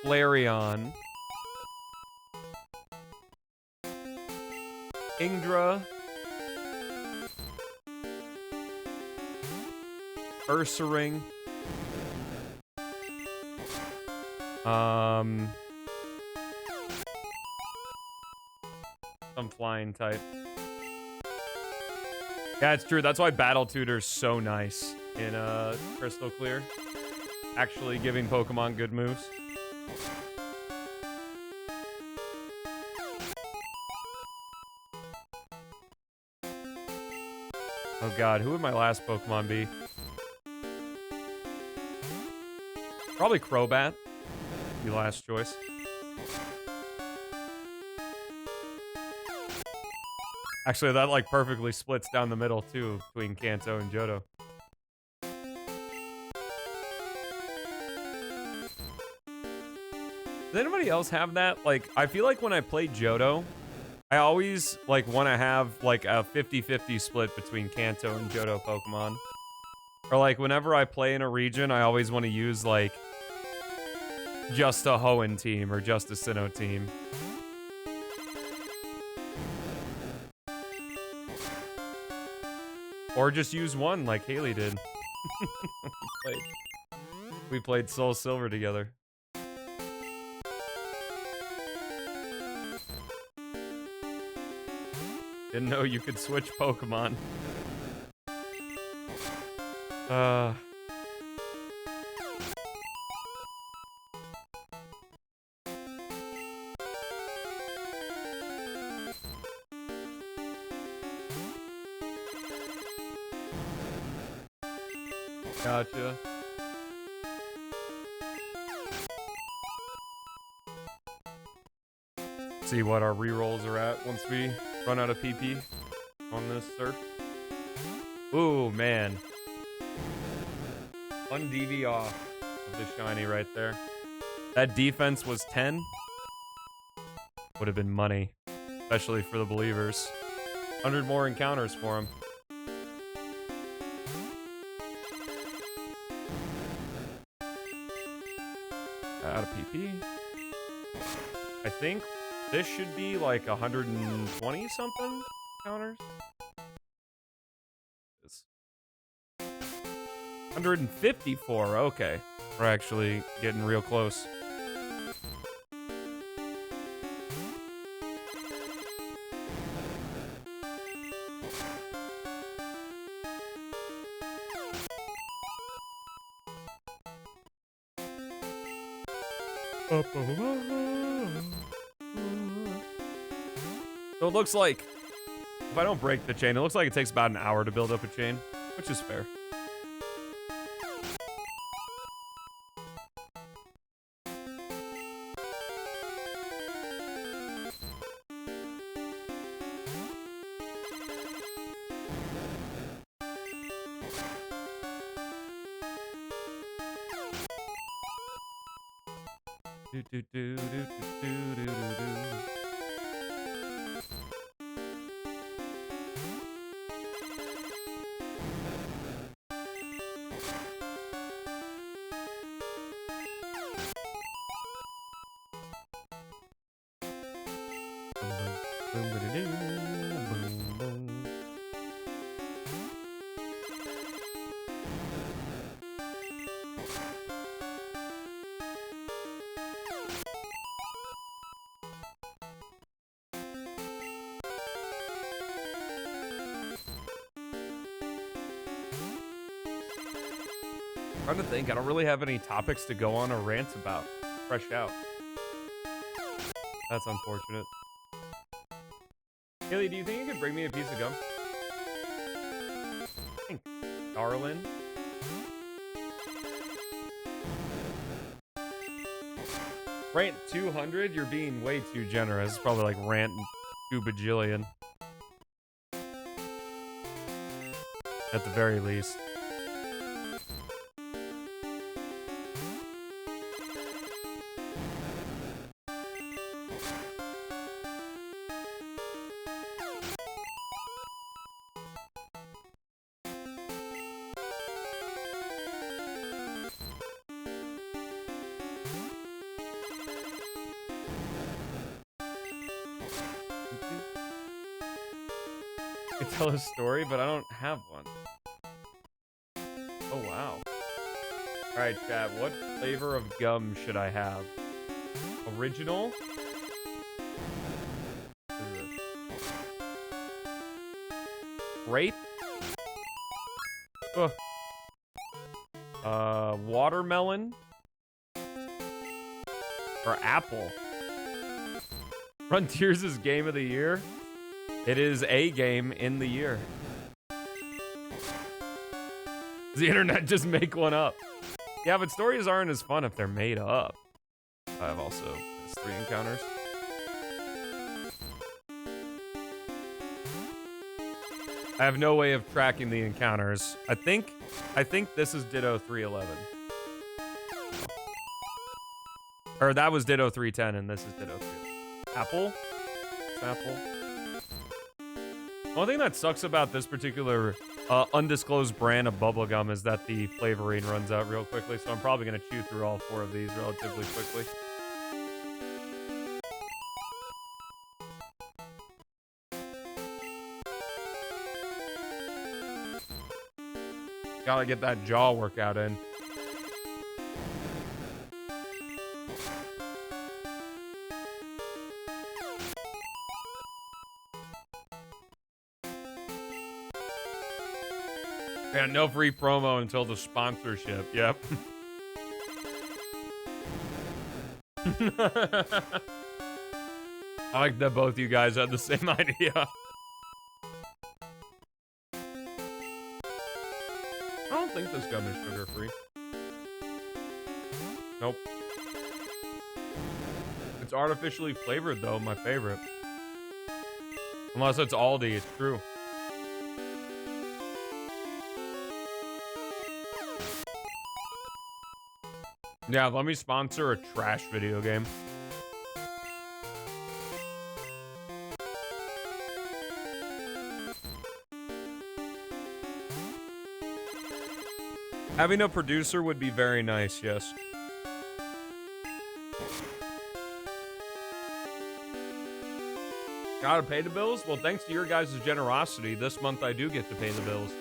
Flareon, Ingdra, Ursaring, some flying type. Yeah, it's true. That's why Battle Tutor's so nice in Crystal Clear. Actually giving Pokemon good moves. Oh god, who would my last Pokemon be? Probably Crobat. Your last choice. Actually, that like perfectly splits down the middle too between Kanto and Johto. Does anybody else have that? Like, I feel like when I play Johto, I always like want to have like a 50-50 split between Kanto and Johto Pokemon. Or like whenever I play in a region, I always want to use like just a Hoenn team or just a Sinnoh team. Or just use one like Haley did. we played Soul Silver together. Didn't know you could switch Pokemon. Gotcha. See what our rerolls are at once we run out of PP on this surf. Ooh, man. 1 DV off of the shiny right there. That defense was 10. Would have been money. Especially for the believers. 100 more encounters for him. Out of PP. I think this should be like 120 something counters. 154. Okay, we're actually getting real close. So it looks like, if I don't break the chain, it looks like it takes about an hour to build up a chain, which is fair. Trying to think, I don't really have any topics to go on or rant about. Fresh out. That's unfortunate. Haley, do you think you could bring me a piece of gum? Thanks, darling. Rant 200? You're being way too generous. It's probably like rant 2 bajillion. At the very least. I tell a story, but I don't have one. Oh, wow. All right, chat. What flavor of gum should I have? Original? What is this? Grape? Ugh. Watermelon? Or apple? Frontiers is game of the year? It is a game in the year. Does the internet just make one up? Yeah, but stories aren't as fun if they're made up. I've also missed 3 encounters. I have no way of tracking the encounters. I think this is Ditto 311. Or that was Ditto 310 and this is Ditto 311. Apple? It's apple. One thing that sucks about this particular undisclosed brand of bubblegum is that the flavoring runs out real quickly, so I'm probably going to chew through all 4 of these relatively quickly. Gotta get that jaw workout in. Yeah, no free promo until the sponsorship. Yep. I like that both you guys had the same idea. I don't think this gum is sugar-free. Nope. It's artificially flavored, though, my favorite. Unless it's Aldi, it's true. Yeah, let me sponsor a trash video game. Having a producer would be very nice, yes. Gotta pay the bills? Well, thanks to your guys' generosity, this month I do get to pay the bills.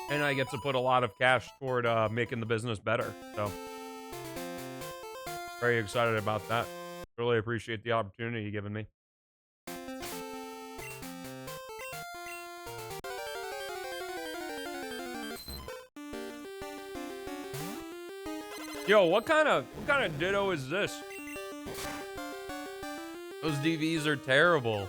And I get to put a lot of cash toward making the business better, so. Very excited about that. Really appreciate the opportunity you've given me. Yo, what kind of Ditto is this? Those DVs are terrible.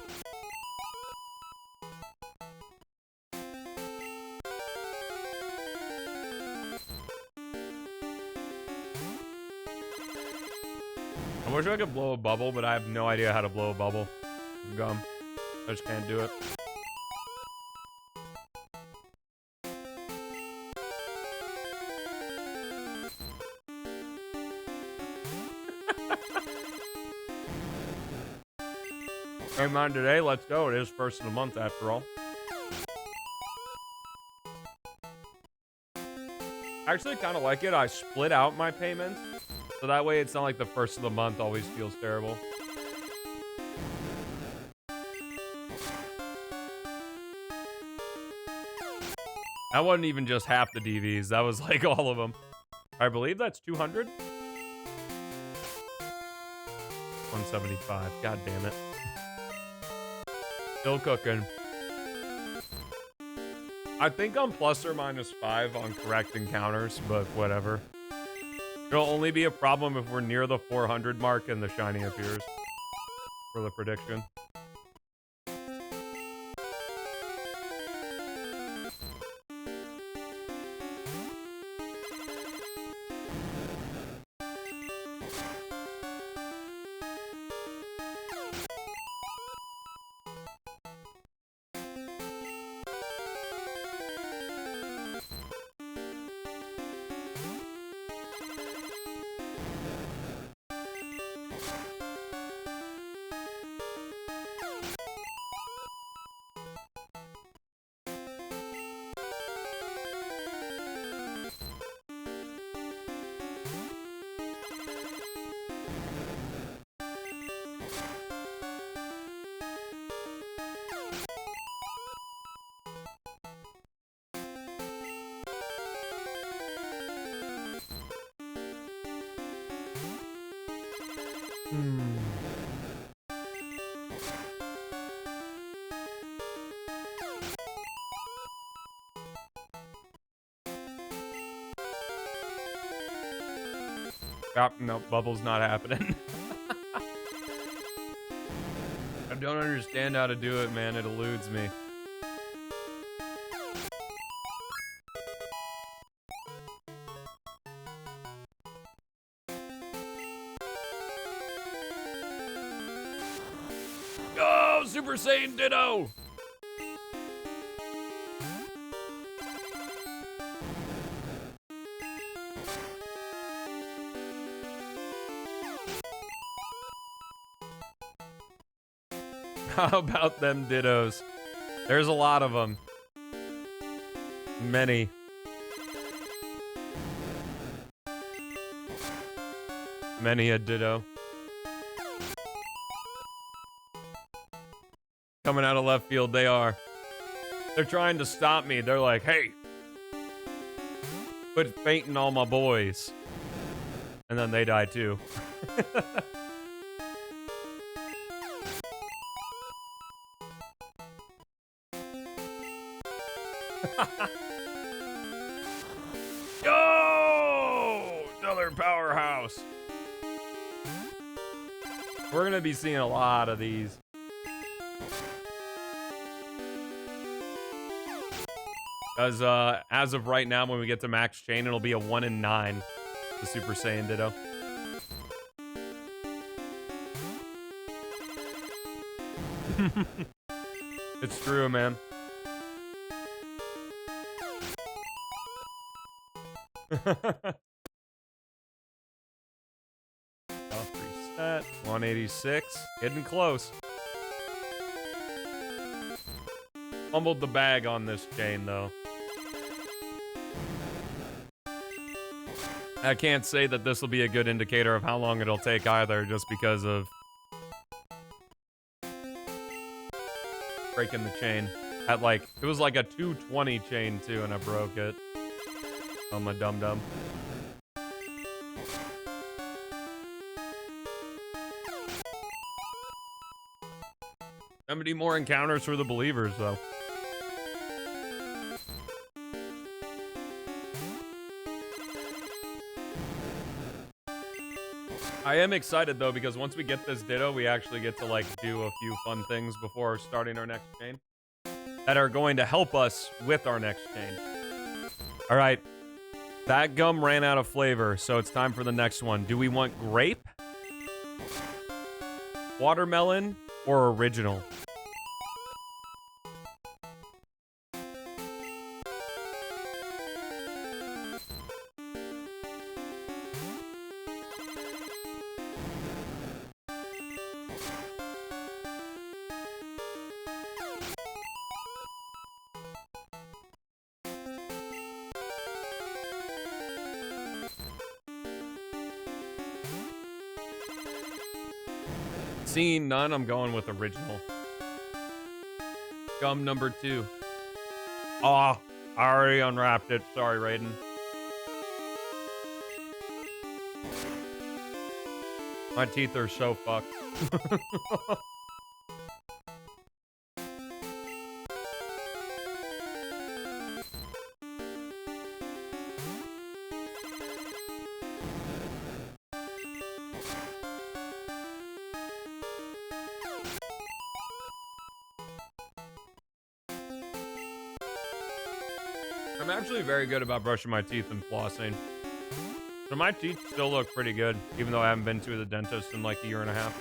I wish I could blow a bubble, but I have no idea how to blow a bubble. Gum. I just can't do it. Game on today, let's go. It is first of the month after all. I actually kind of like it. I split out my payments, so that way it's not like the first of the month always feels terrible. That wasn't even just half the DVs. That was like all of them. I believe that's 200. 175. God damn it. Still cooking. I think I'm plus or minus 5 on correct encounters, but whatever. It'll only be a problem if we're near the 400 mark and the shiny appears for the prediction. Oh, no, bubble's not happening. I don't understand how to do it, man. It eludes me. Oh, Super Saiyan Ditto! How about them Dittos? There's a lot of them. Many. Many a Ditto. Coming out of left field, they are. They're trying to stop me. They're like, hey, quit fainting all my boys. And then they die too. Yo! Another powerhouse. We're gonna be seeing a lot of these. Because as of right now, when we get to max chain, it'll be a 1 in 9. The Super Saiyan Ditto. It's true, man. Off reset. 186. Getting close. Fumbled the bag on this chain, though. I can't say that this will be a good indicator of how long it'll take either, just because of breaking the chain. At like, it was like a 220 chain too, and I broke it. Oh, my dum-dum. How many more encounters for the believers, though? I am excited, though, because once we get this Ditto, we actually get to, like, do a few fun things before starting our next chain that are going to help us with our next chain. All right. That gum ran out of flavor, so it's time for the next one. Do we want grape, watermelon, or original? Seeing none, I'm going with original. Gum number 2. Oh, I already unwrapped it. Sorry, Raiden. My teeth are so fucked. I'm actually very good about brushing my teeth and flossing. So my teeth still look pretty good, even though I haven't been to the dentist in like a year and a half.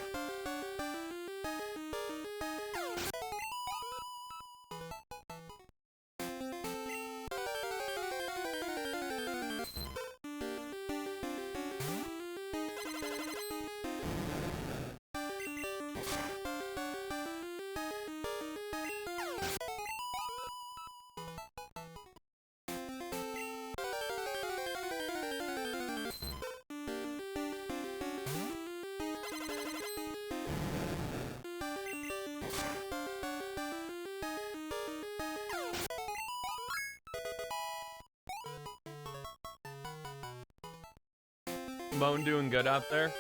Moan doing good out there?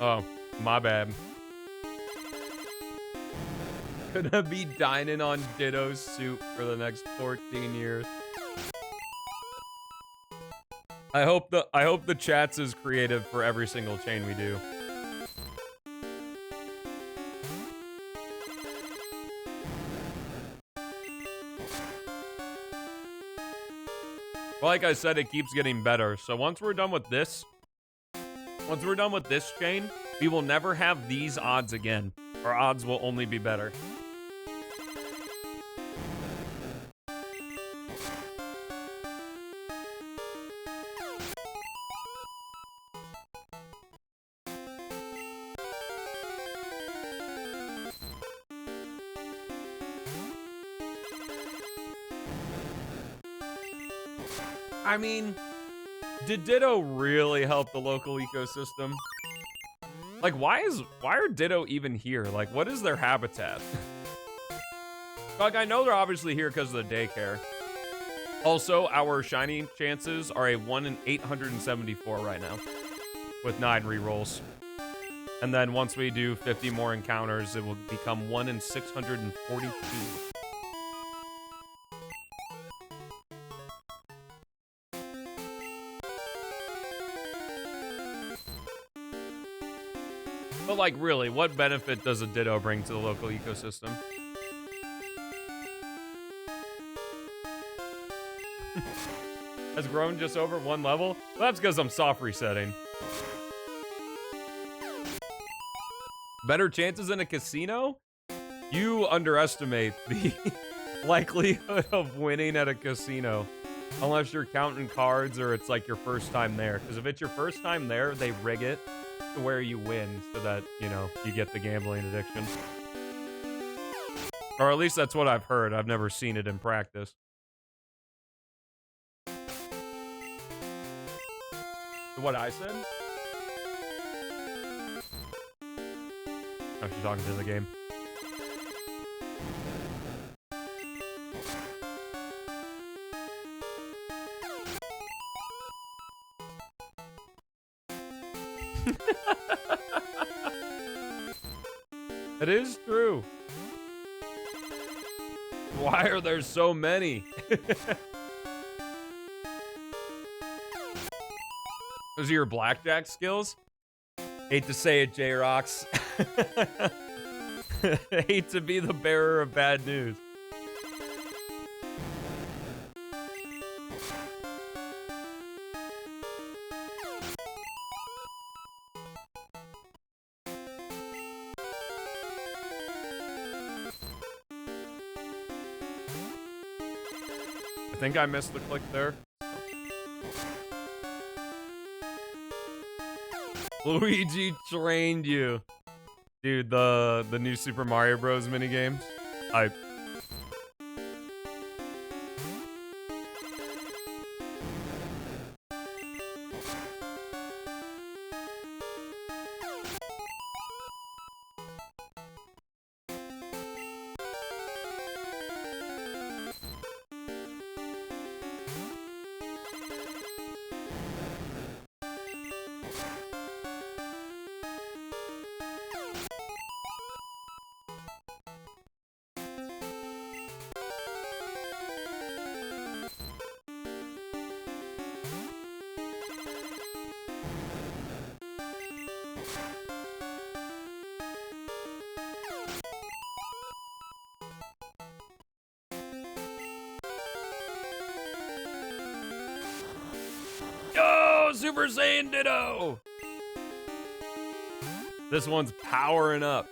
Oh, my bad. Gonna be dining on Ditto soup for the next 14 years. I hope the chat's as creative for every single chain we do. Like I said, it keeps getting better. So once we're done with this chain, we will never have these odds again. Our odds will only be better. I mean, did Ditto really help the local ecosystem? Like, why are Ditto even here? Like, what is their habitat? Like, I know they're obviously here because of the daycare. Also, our shiny chances are a 1 in 874 right now, with 9 rerolls. And then once we do 50 more encounters, it will become 1 in 642. But like, really, what benefit does a Ditto bring to the local ecosystem? Has grown just over 1 level? Well, that's because I'm soft resetting. Better chances in a casino? You underestimate the likelihood of winning at a casino. Unless you're counting cards or it's like your first time there. Because if it's your first time there, they rig it to where you win so that, you know, you get the gambling addiction. Or at least that's what I've heard. I've never seen it in practice. What I said? Oh, she's talking to the game. It is true. Why are there so many? Those are your blackjack skills? Hate to say it, J-Rocks. Hate to be the bearer of bad news. I think I missed the click there. Luigi trained you. Dude, the new Super Mario Bros. Minigames. I Super Saiyan Ditto! This one's powering up.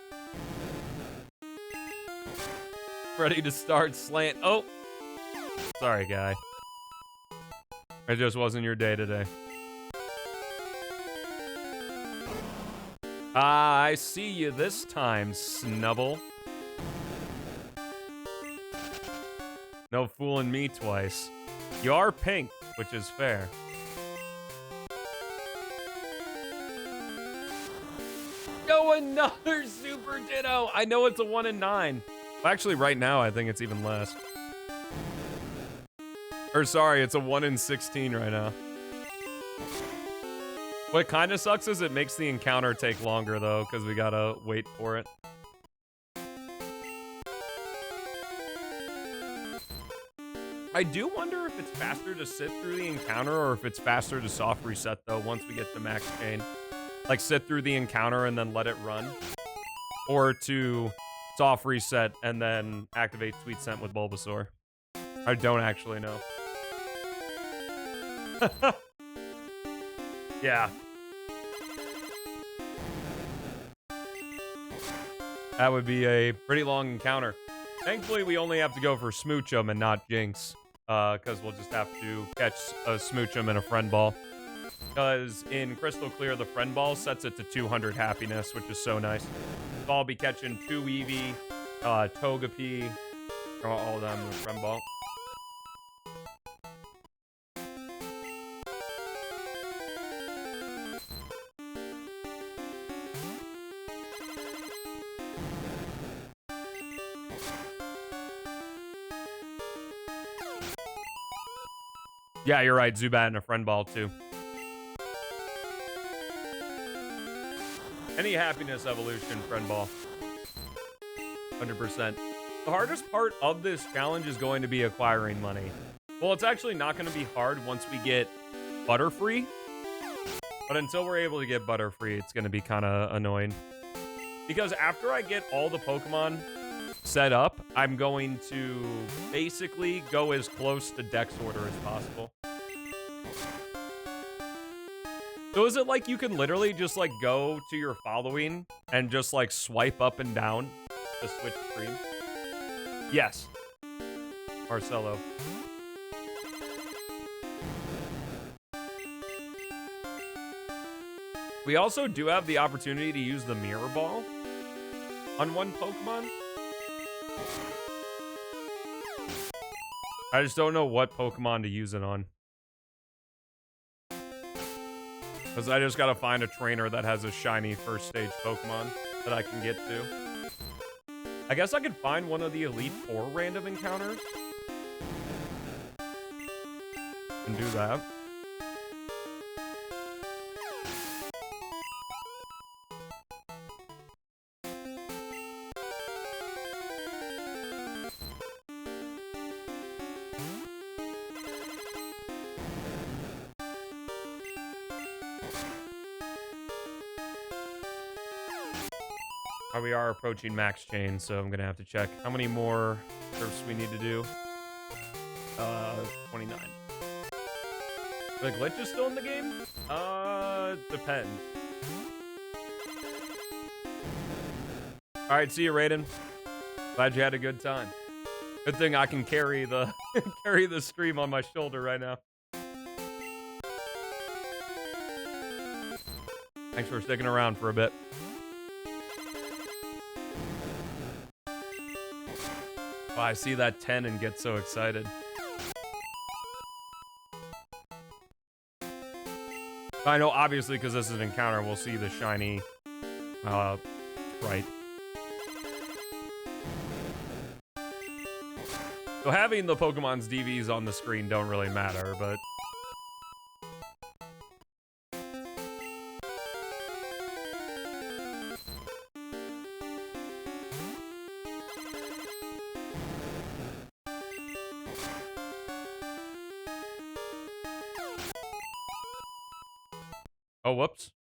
Ready to start slant. Oh! Sorry, guy. It just wasn't your day today. Ah, I see you this time, Snubble. No fooling me twice. You are pink, which is fair. Another Super Ditto. I know it's a 1 in 9. Actually, right now, I think it's even less. Or sorry, it's a 1 in 16 right now. What kind of sucks is it makes the encounter take longer, though, because we gotta wait for it. I do wonder if it's faster to sit through the encounter or if it's faster to soft reset, though, once we get to max chain. Like, sit through the encounter and then let it run. Or to soft reset and then activate Sweet Scent with Bulbasaur. I don't actually know. Yeah. That would be a pretty long encounter. Thankfully, we only have to go for Smoochum and not Jinx. Because we'll just have to catch a Smoochum and a Friend Ball. Because in Crystal Clear, the Friend Ball sets it to 200 happiness, which is so nice. So I'll be catching 2 Eevee, Togepi, all of them with Friend Ball. Yeah, you're right. Zubat and a Friend Ball, too. Any happiness evolution, Friend Ball. 100%. The hardest part of this challenge is going to be acquiring money. Well, it's actually not going to be hard once we get Butterfree. But until we're able to get Butterfree, it's going to be kind of annoying. Because after I get all the Pokemon set up, I'm going to basically go as close to Dex order as possible. So is it like you can literally just like go to your following and just like swipe up and down to switch screen? Yes. Marcelo. We also do have the opportunity to use the Mirror Ball on one Pokemon. I just don't know what Pokemon to use it on. Because I just gotta find a trainer that has a shiny first stage Pokemon that I can get to. I guess I could find one of the Elite Four random encounters. And do that. We are approaching max chain, so I'm gonna have to check how many more surfs we need to do. 29. The glitch is still in the game? Depends. Alright, see you, Raiden. Glad you had a good time. Good thing I can carry the carry the stream on my shoulder right now. Thanks for sticking around for a bit. Oh, I see that 10 and get so excited. I know, obviously, because this is an encounter, we'll see the shiny Sprite. So having the Pokemon's DVs on the screen don't really matter, but... Oh, whoops.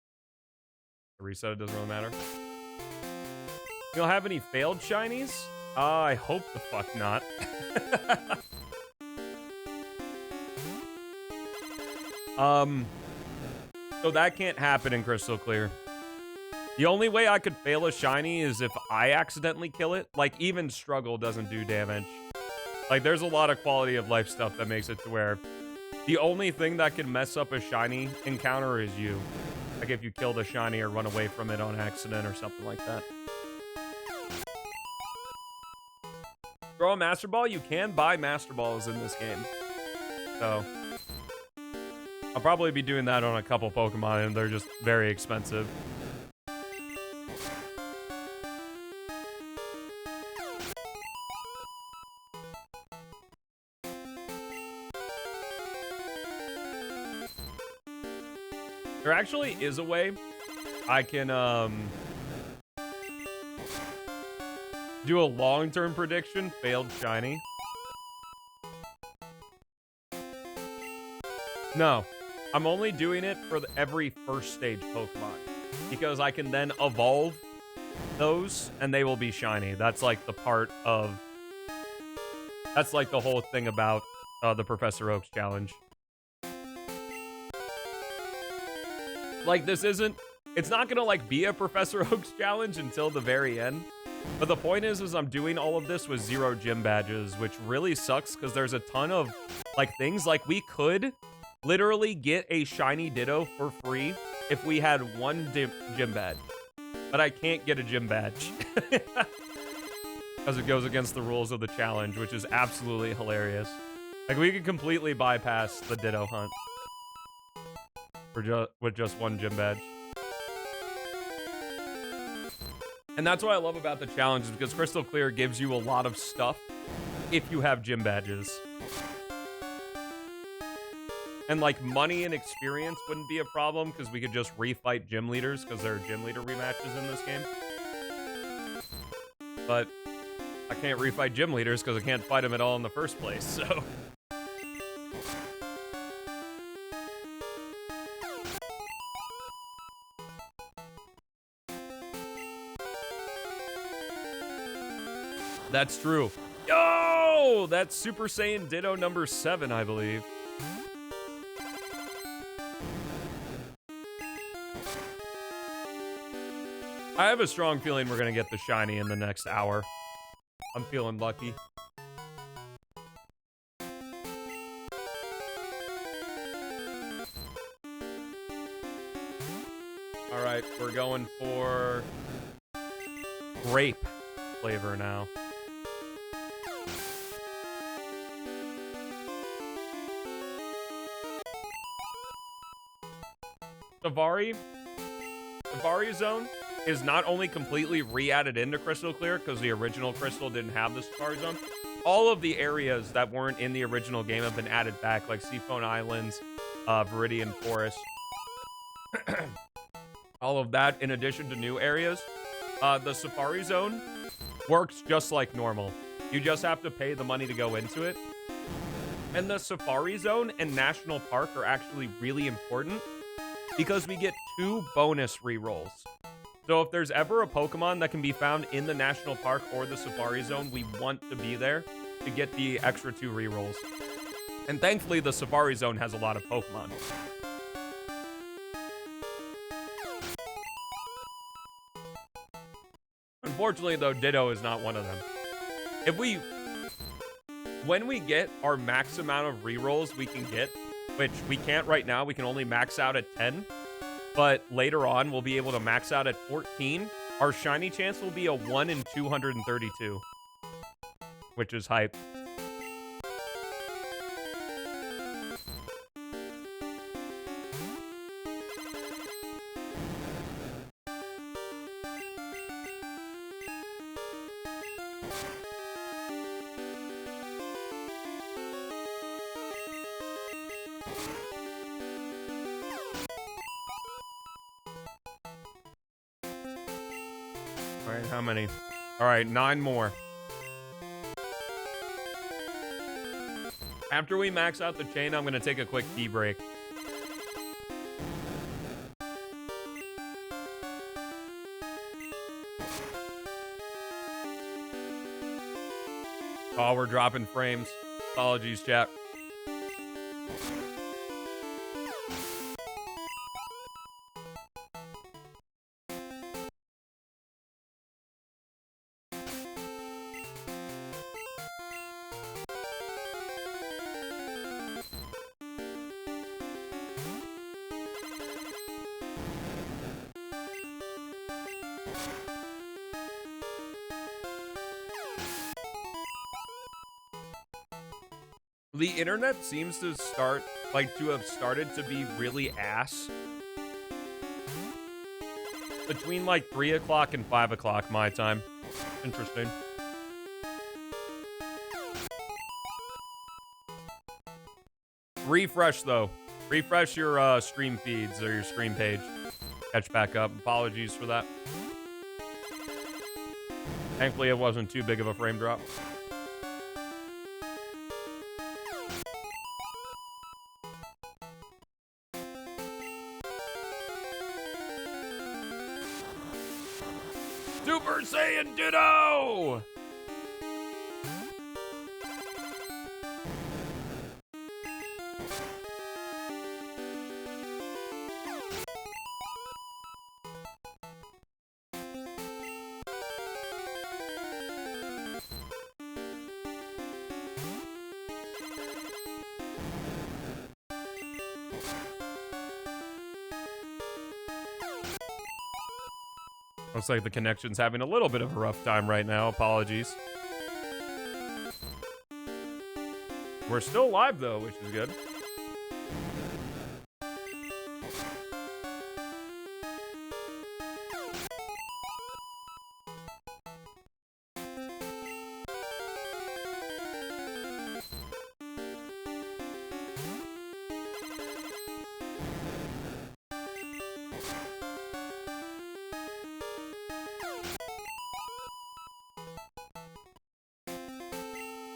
A reset, it doesn't really matter. You don't have any failed shinies? I hope the fuck not. So that can't happen in Crystal Clear. The only way I could fail a shiny is if I accidentally kill it. Like, even Struggle doesn't do damage. Like, there's a lot of quality of life stuff that makes it to where the only thing that can mess up a shiny encounter is you. Like if you kill the shiny or run away from it on accident or something like that. Throw a Master Ball? You can buy Master Balls in this game. So, I'll probably be doing that on a couple Pokemon and they're just very expensive. There actually is a way I can do a long-term prediction, failed shiny. No, I'm only doing it for every first stage Pokemon because I can then evolve those and they will be shiny. That's like the part of, that's like the whole thing about the Professor Oaks challenge. Like this isn't, it's not gonna like be a Professor Oaks challenge until the very end. But the point is I'm doing all of this with 0 gym badges, which really sucks because there's a ton of like things like we could literally get a shiny Ditto for free if we had 1 gym badge. But I can't get a gym badge because it goes against the rules of the challenge, which is absolutely hilarious. Like we could completely bypass the Ditto hunt for with just 1 gym badge. And that's what I love about the challenge is because Crystal Clear gives you a lot of stuff if you have gym badges. And like money and experience wouldn't be a problem because we could just refight gym leaders because there are gym leader rematches in this game. But I can't refight gym leaders because I can't fight them at all in the first place, so... That's true. Yo! That's Super Saiyan Ditto number 7, I believe. I have a strong feeling we're gonna get the shiny in the next hour. I'm feeling lucky. All right, we're going for grape flavor now. Safari Zone is not only completely re-added into Crystal Clear because the original Crystal didn't have the Safari Zone. All of the areas that weren't in the original game have been added back, like Seafoam Islands, Viridian Forest. All of that in addition to new areas. The Safari Zone works just like normal. You just have to pay the money to go into it. And the Safari Zone and National Park are actually really important because we get 2 bonus rerolls. So if there's ever a Pokemon that can be found in the National Park or the Safari Zone, we want to be there to get the extra 2 rerolls. And thankfully, the Safari Zone has a lot of Pokemon. Unfortunately, though, Ditto is not one of them. When we get our max amount of rerolls we can get, which we can't right now, we can only max out at 10, but later on we'll be able to max out at 14. Our shiny chance will be a 1 in 232, which is hype. All right, how many? All right, 9 more. After we max out the chain, I'm going to take a quick tea break. Oh, we're dropping frames. Apologies, chat. The internet seems to have started to be really ass between like 3 o'clock and 5 o'clock my time. Interesting. Refresh though. Refresh your stream feeds or your stream page. Catch back up. Apologies for that. Thankfully, it wasn't too big of a frame drop. Super Saiyan Ditto! Looks like the connection's having a little bit of a rough time right now. Apologies. We're still live, though, which is good.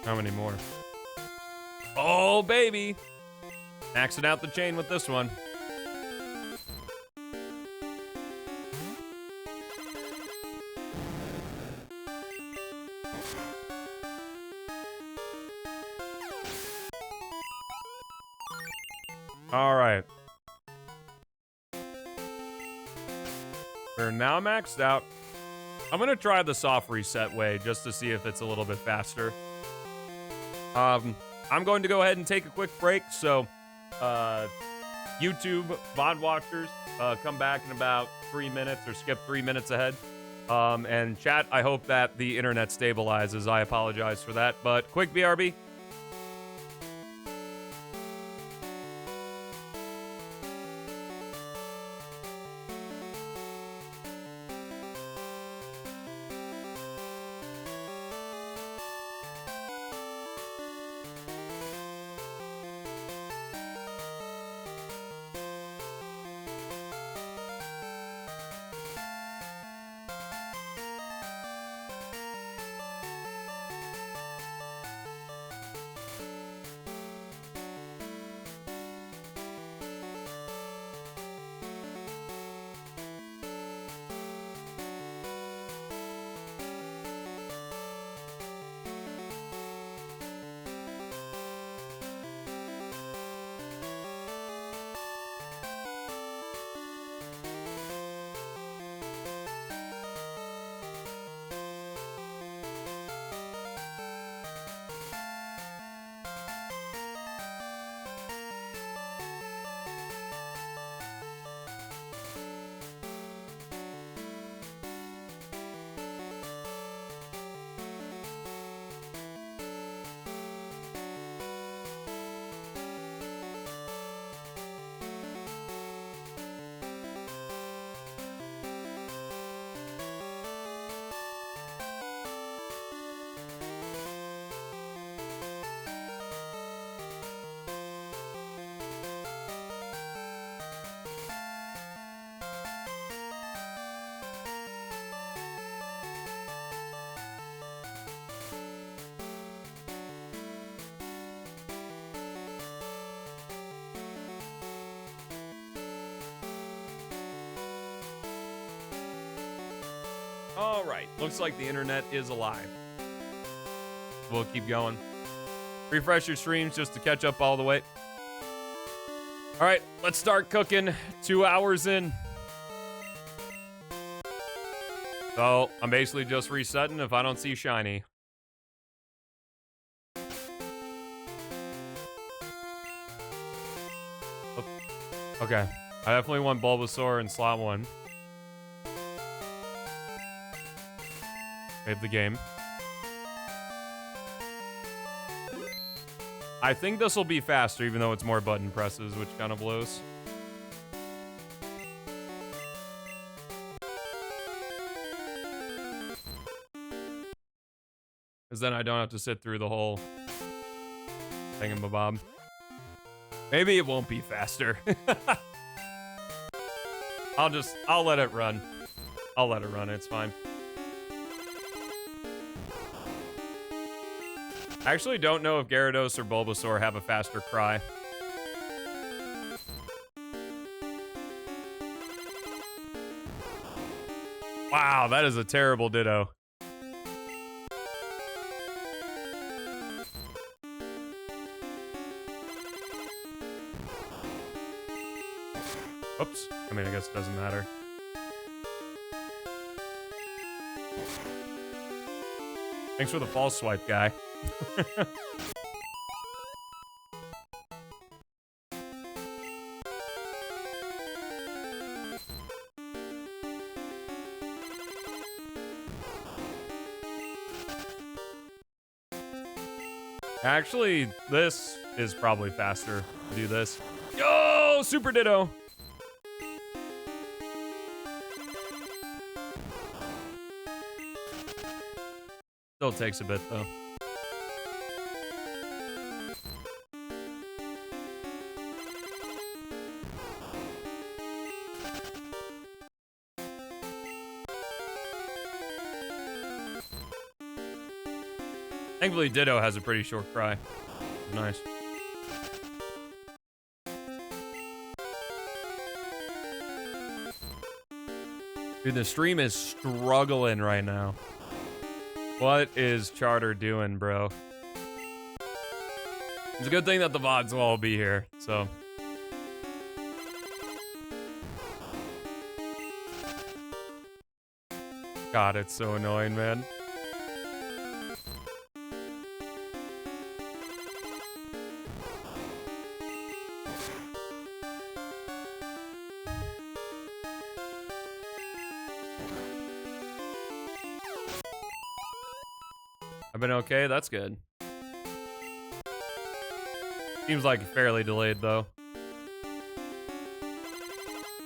How many more? Oh, baby. Maxing out the chain with this one. All right. We're now maxed out. I'm going to try the soft reset way just to see if it's a little bit faster. I'm going to go ahead and take a quick break, so YouTube VOD watchers, come back in about 3 minutes or skip 3 minutes ahead. And chat, I hope that the internet stabilizes. I apologize for that, but quick BRB. All right, looks like the internet is alive. We'll keep going. Refresh your streams just to catch up all the way. All right, let's start cooking. 2 hours in. So I'm basically just resetting if I don't see shiny. Okay, I definitely want Bulbasaur in slot 1. Save the game. I think this will be faster, even though it's more button presses, which kind of blows. Because then I don't have to sit through the whole thingamabob. Maybe it won't be faster. I'll let it run. I'll let it run, it's fine. I actually don't know if Gyarados or Bulbasaur have a faster cry. Wow, that is a terrible Ditto. Oops. I mean, I guess it doesn't matter. Thanks for the false swipe, guy. Actually, this is probably faster to do this. Yo, Super Ditto! Still takes a bit, though. Thankfully, Ditto has a pretty short cry. Nice. Dude, the stream is struggling right now. What is Charter doing, bro? It's a good thing that the VODs will all be here, so. God, it's so annoying, man. I've been okay, that's good. Seems like fairly delayed, though.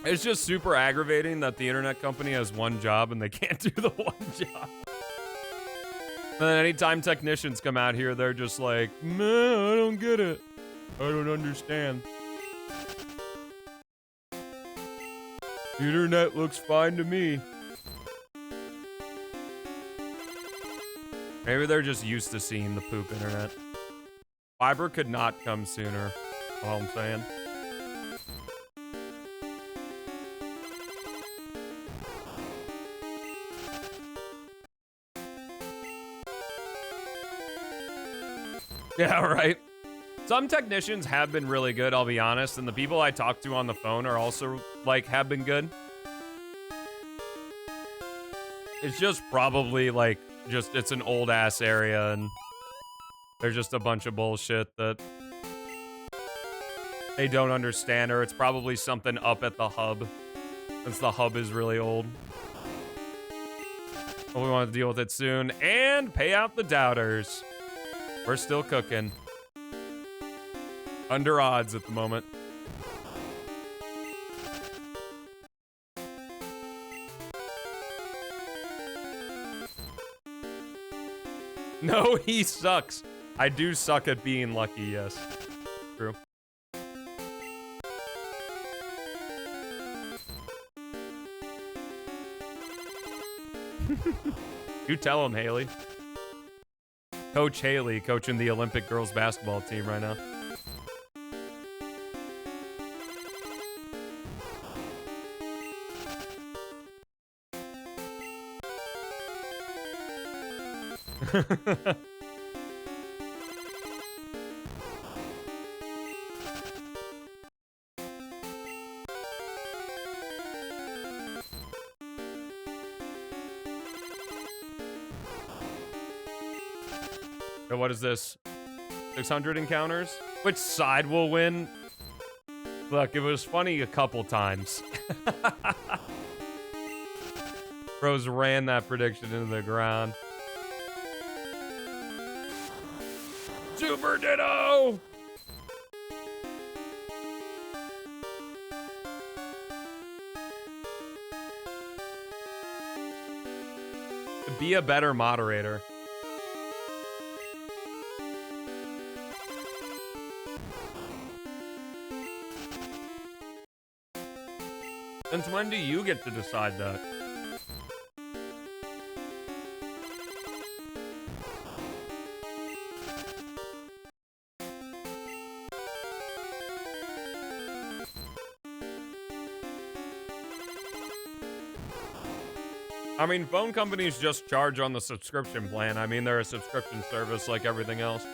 It's just super aggravating that the internet company has one job and they can't do the one job. And then anytime technicians come out here, they're just like, man, I don't get it. I don't understand. The internet looks fine to me. Maybe they're just used to seeing the poop internet. Fiber could not come sooner, all I'm saying. Yeah, right. Some technicians have been really good, I'll be honest, and the people I talk to on the phone are also, like, have been good. It's just probably, like, it's an old-ass area, and there's just a bunch of bullshit that they don't understand, or it's probably something up at the hub, since the hub is really old. But we want to deal with it soon, and pay out the doubters. We're still cooking. Under odds at the moment. No, he sucks. I do suck at being lucky, yes. True. You tell him, Haley. Coach Haley coaching the Olympic girls basketball team right now. So what is this? 600 encounters? Which side will win? Look, it was funny a couple times. Bros ran that prediction into the ground. Super Ditto! Be a better moderator. Since when do you get to decide that? I mean, phone companies just charge on the subscription plan. I mean, they're a subscription service like everything else.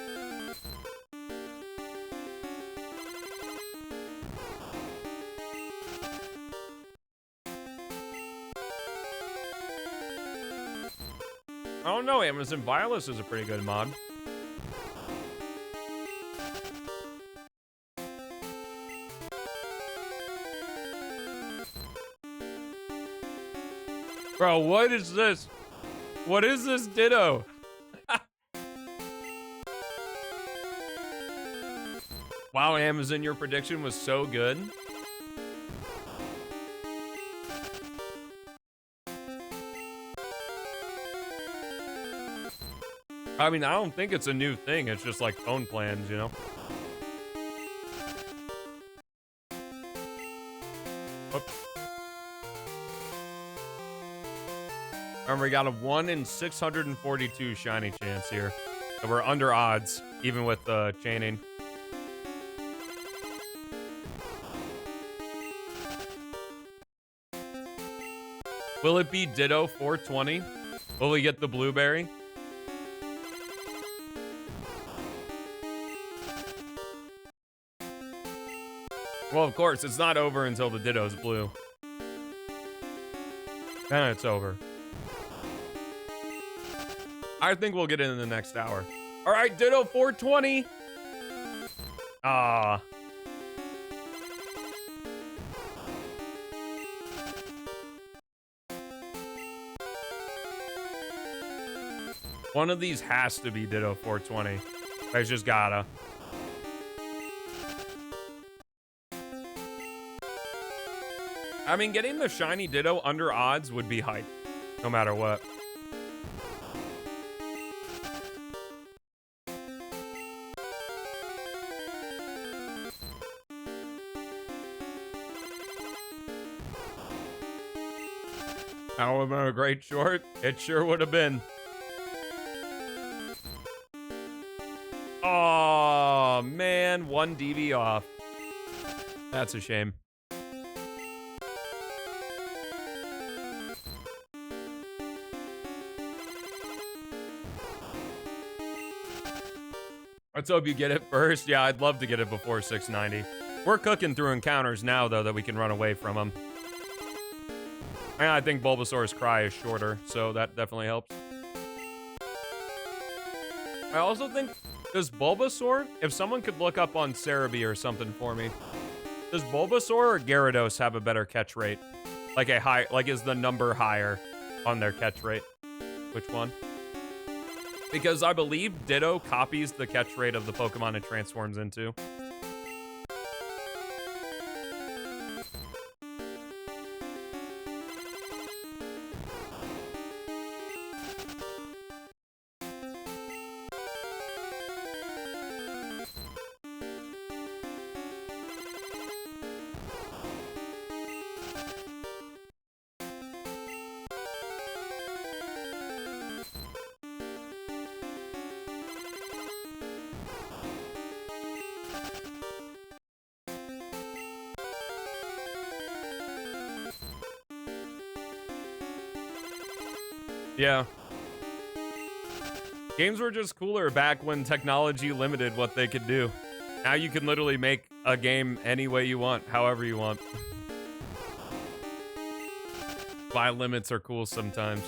I don't know, Amazon Wireless is a pretty good mod. Bro, what is this? What is this Ditto? Wow, Amazon, your prediction was so good. I mean, I don't think it's a new thing. It's just like phone plans, you know? Whoops. Remember, we got a 1 in 642 shiny chance here. So we're under odds, even with the chaining. Will it be Ditto 420? Will we get the blueberry? Well, of course, it's not over until the Ditto's blue. Then it's over. I think we'll get it in the next hour. All right, Ditto 420. Ah. One of these has to be Ditto 420. I just gotta. I mean, getting the shiny Ditto under odds would be hype, no matter what. That would have been a great short. It sure would have been. Oh, man. 1 DV off. That's a shame. Let's hope you get it first. Yeah, I'd love to get it before 690. We're cooking through encounters now, though, that we can run away from them. And I think Bulbasaur's cry is shorter, so that definitely helps. I also think, does Bulbasaur, if someone could look up on Cerebi or something for me, does Bulbasaur or Gyarados have a better catch rate? Like a high, like is the number higher on their catch rate? Which one? Because I believe Ditto copies the catch rate of the Pokemon it transforms into. Yeah. Games were just cooler back when technology limited what they could do. Now you can literally make a game any way you want, however you want. Why limits are cool sometimes.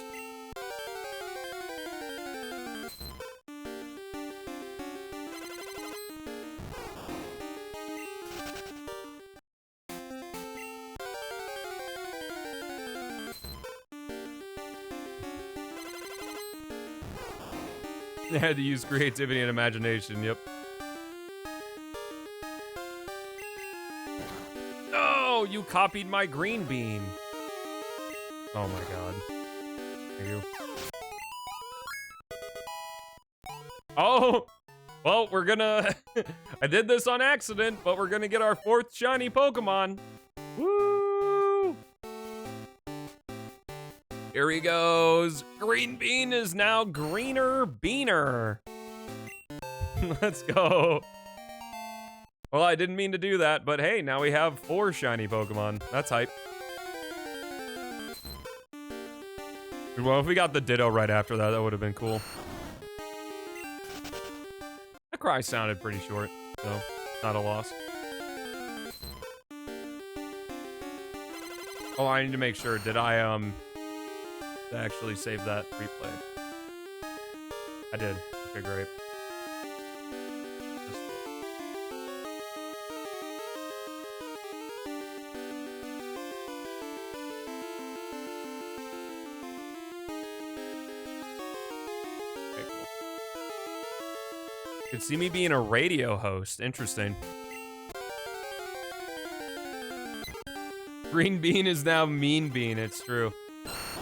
They had to use creativity and imagination, yep. No, you copied my green bean. Oh my god. Thank you. Oh, well, we're gonna... I did this on accident, but we're gonna get our 4th shiny Pokemon. Woo! Here he goes. Green bean is now greener beaner. Let's go. Well, I didn't mean to do that, but hey, now we have 4 shiny Pokemon. That's hype. Well, if we got the Ditto right after that, that would have been cool. That cry sounded pretty short, so not a loss. Oh, I need to make sure. Did I actually save that replay? I did. Okay, great. Could see me being a radio host. Interesting. Green Bean is now Mean Bean. It's true.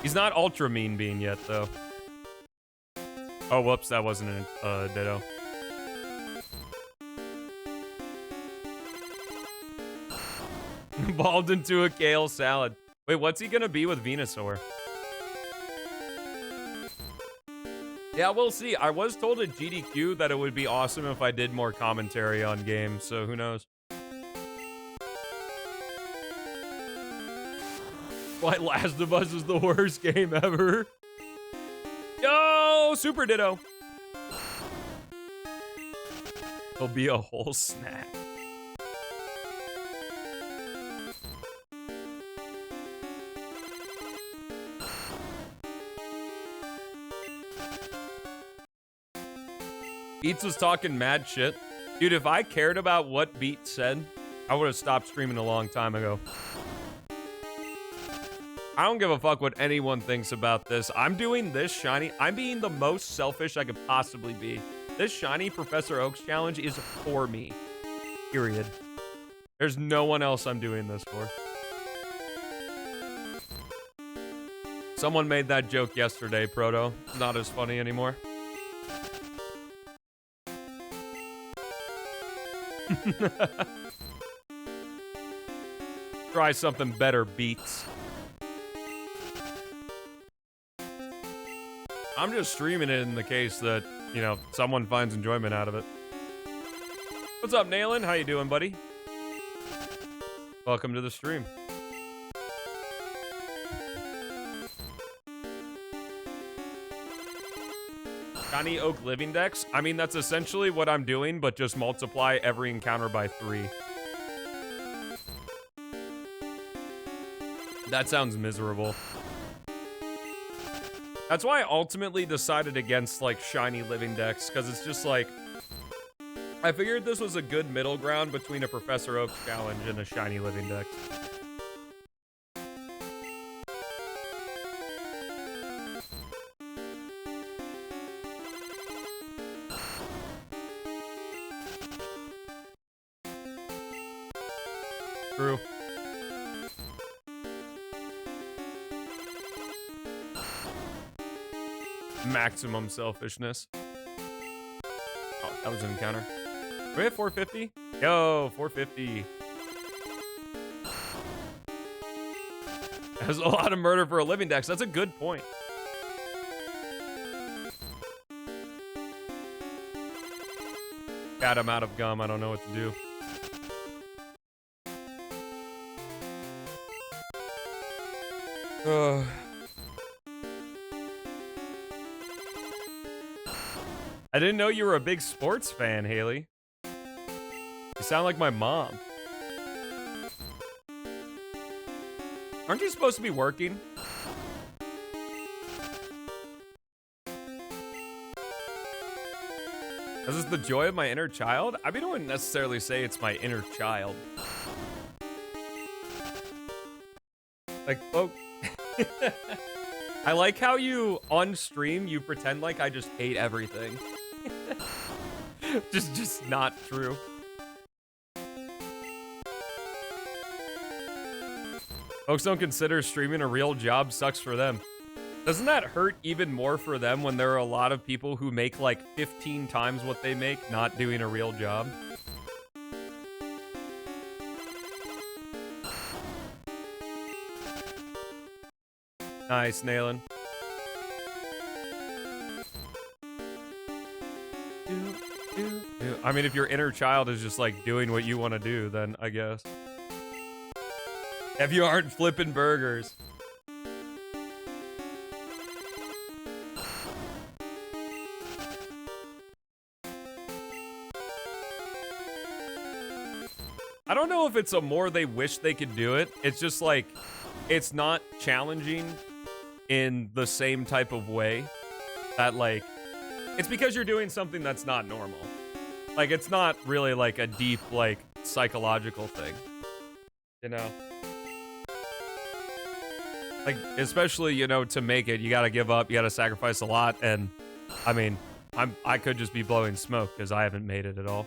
He's not Ultra Mean Bean yet, though. Oh, whoops. That wasn't a Ditto. Evolved into a kale salad. Wait, what's he gonna be with Venusaur? Yeah, we'll see. I was told at GDQ that it would be awesome if I did more commentary on games, so who knows? Why Last of Us is the worst game ever. Yo, Super Ditto. It'll be a whole snack. Beats was talking mad shit. Dude, if I cared about what Beats said, I would have stopped streaming a long time ago. I don't give a fuck what anyone thinks about this. I'm doing this shiny. I'm being the most selfish I could possibly be. This shiny Professor Oak's challenge is for me. Period. There's no one else I'm doing this for. Someone made that joke yesterday, Proto. It's not as funny anymore. Try something better, Beats. I'm just streaming it in the case that, you know, someone finds enjoyment out of it. What's up, Nailin? How you doing, buddy? Welcome to the stream. Shiny Oak Living Dex? I mean, that's essentially what I'm doing, but just multiply every encounter by 3. That sounds miserable. That's why I ultimately decided against, like, Shiny Living Dex, because it's just like... I figured this was a good middle ground between a Professor Oak challenge and a Shiny Living Dex. True. Maximum selfishness. Oh, that was an encounter. Are we at 450? Yo, 450. There's a lot of murder for a living dex. That's a good point. God, I'm out of gum. I don't know what to do. I didn't know you were a big sports fan, Haley. You sound like my mom. Aren't you supposed to be working? Is this the joy of my inner child? I mean, I wouldn't necessarily say it's my inner child. Like, oh. I like how you, on stream, you pretend like I just hate everything. just not true. Folks don't consider streaming a real job. Sucks for them. Doesn't that hurt even more for them when there are a lot of people who make like 15 times what they make not doing a real job? Nice, nailing. I mean, if your inner child is just like doing what you want to do, then I guess. If you aren't flipping burgers. I don't know if it's a more they wish they could do it. It's just like, it's not challenging in the same type of way that like, it's because you're doing something that's not normal. Like, it's not really like a deep, like, psychological thing, you know? Like, especially, you know, to make it, you gotta give up, you gotta sacrifice a lot, and, I mean, I could just be blowing smoke, because I haven't made it at all.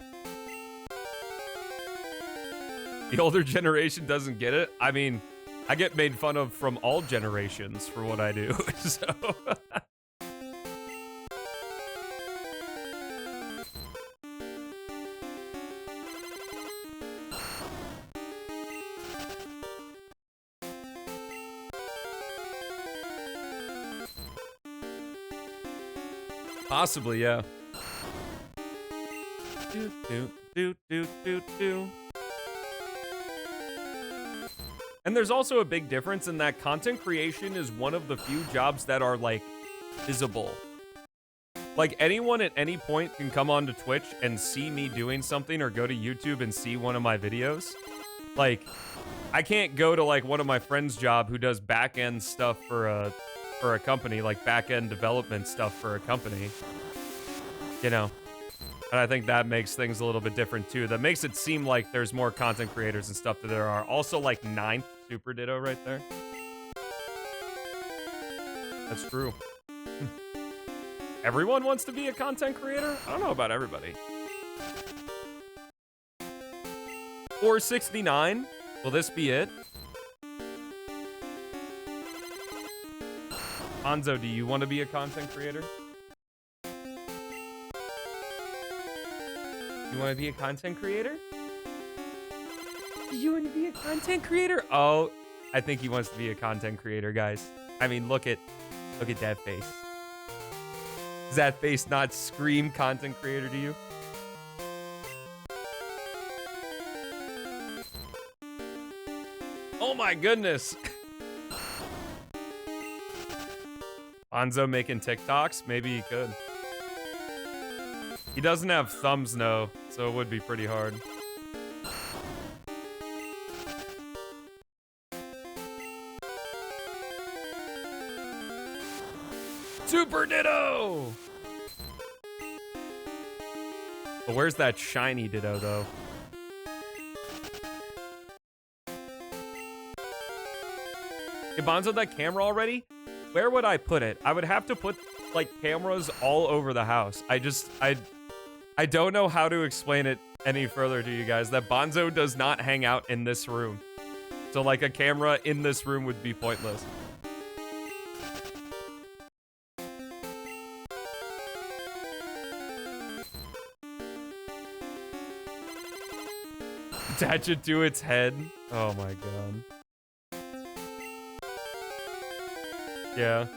The older generation doesn't get it. I mean, I get made fun of from all generations for what I do, so... Possibly, yeah. And there's also a big difference in that content creation is one of the few jobs that are, like, visible. Like, anyone at any point can come onto Twitch and see me doing something or go to YouTube and see one of my videos. Like, I can't go to, like, one of my friends' job who does back-end stuff for a company, like back-end development stuff for a company, you know. And I think that makes things a little bit different too. That makes it seem like there's more content creators and stuff that there are. Also, like, 9th Super Ditto right there. That's true. Everyone wants to be a content creator? I don't know about everybody. 469. Will this be it? Hanzo, do you want to be a content creator? You want to be a content creator? Do you want to be a content creator? Oh, I think he wants to be a content creator, guys. I mean, look at that face. Does that face not scream content creator to you? Oh my goodness. Hanzo making TikToks? Maybe he could. He doesn't have thumbs, no, so it would be pretty hard. Super Ditto! But where's that shiny Ditto, though? Hey, Bonzo, that camera already? Where would I put it? I would have to put, like, cameras all over the house. I don't know how to explain it any further to you guys. That Bonzo does not hang out in this room. So, like, a camera in this room would be pointless. Attach it to its head. Oh my god. Yeah.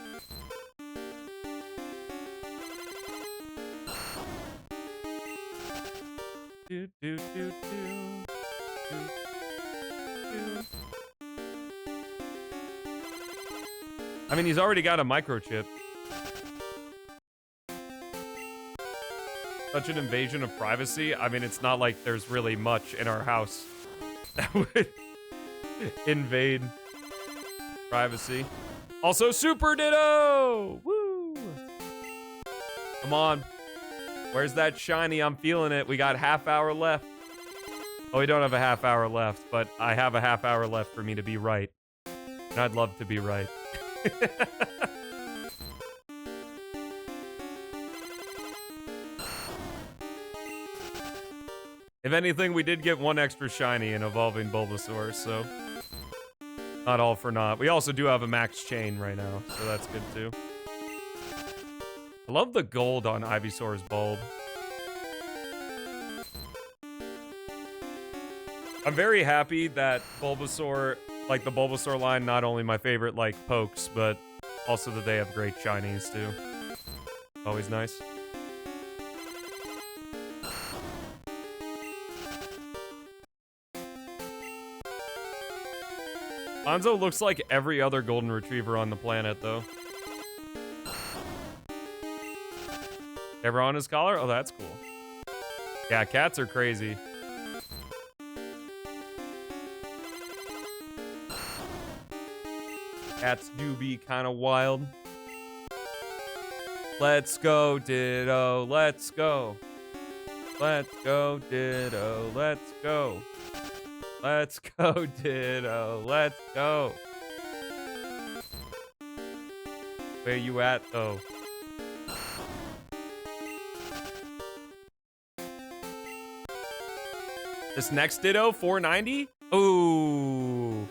I mean, he's already got a microchip. Such an invasion of privacy. I mean, it's not like there's really much in our house that would invade privacy. Also, Super Ditto! Woo! Come on. Where's that shiny? I'm feeling it. We got half hour left. Oh, we don't have a half hour left, but I have a half hour left for me to be right. And I'd love to be right. If anything, we did get one extra shiny in Evolving Bulbasaur, so... not all for naught. We also do have a max chain right now, so that's good too. I love the gold on Ivysaur's bulb. I'm very happy that Bulbasaur, like the Bulbasaur line, not only my favorite, like, pokes, but Also that they have great shinies too. Always nice. Bonzo looks like every other golden retriever on the planet, though. Ever on his collar? Oh, that's cool. Yeah, cats are crazy. Cats do be kind of wild. Let's go, Ditto. Let's go. Let's go, Ditto. Let's go. Let's go, Ditto. Let's go. Where you at, though? This next Ditto, 490? Ooh.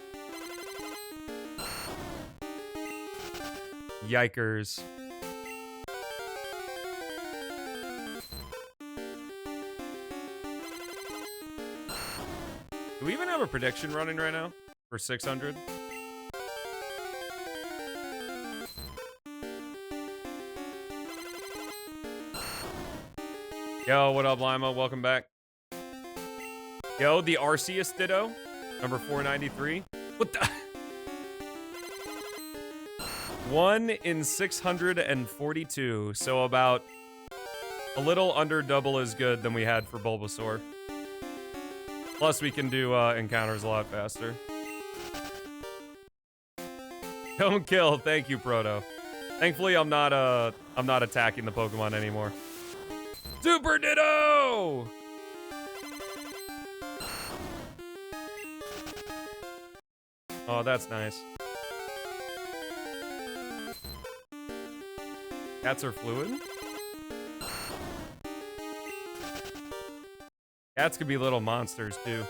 Yikers. Do we even have a prediction running right now for 600? Yo, what up, Lima? Welcome back. Yo, the Arceus Ditto, number 493. What the? 1 in 642, so about a little under double as good than we had for Bulbasaur. Plus, we can do encounters a lot faster. Don't kill. Thank you, Proto. Thankfully, I'm not attacking the Pokemon anymore. Super Ditto! Oh, that's nice. Cats are fluid? Cats could be little monsters, too.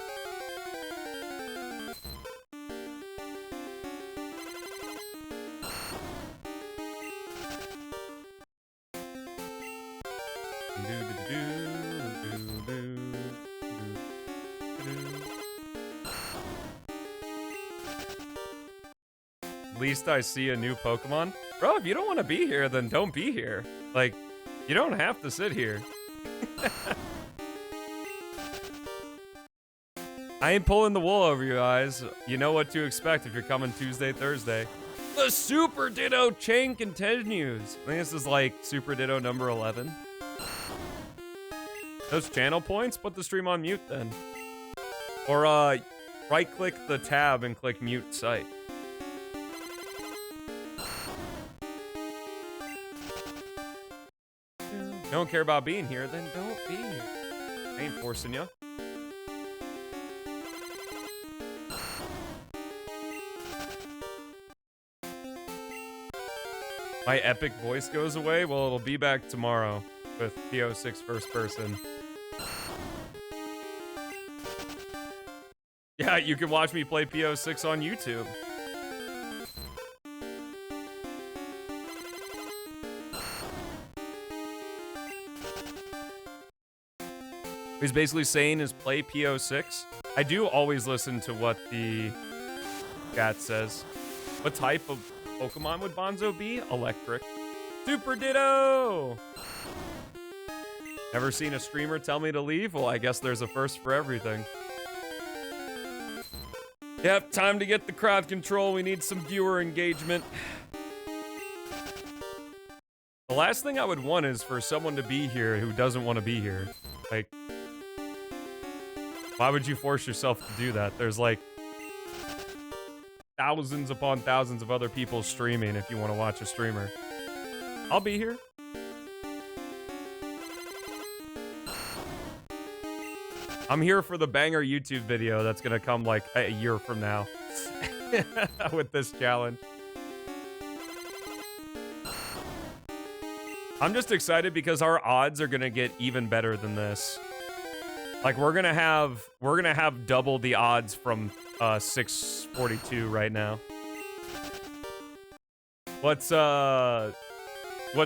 At least I see a new Pokemon. Bro, if you don't want to be here, then don't be here. Like, you don't have to sit here. I ain't pulling the wool over you guys. You know what to expect if you're coming Tuesday, Thursday. The Super Ditto chain continues. I think this is like Super Ditto number 11. Those channel points? Put the stream on mute then. Or right-click the tab and click mute site. Don't care about being here, then don't be here. I ain't forcing you. My epic voice goes away? Well, it'll be back tomorrow with PO6 first person. Yeah, you can watch me play PO6 on YouTube. He's basically saying is play PO6. I do always listen to what the chat says. What type of Pokemon would Bonzo be? Electric. Super Ditto! Never seen a streamer tell me to leave? Well, I guess there's a first for everything. Yep, time to get the crowd control. We need some viewer engagement. The last thing I would want is for someone to be here who doesn't want to be here. Like, why would you force yourself to do that? There's like thousands upon thousands of other people streaming if you want to watch a streamer. I'll be here. I'm here for the banger YouTube video that's gonna come like a year from now with this challenge. I'm just excited because our odds are gonna get even better than this. Like we're gonna have double the odds from 642 right now. What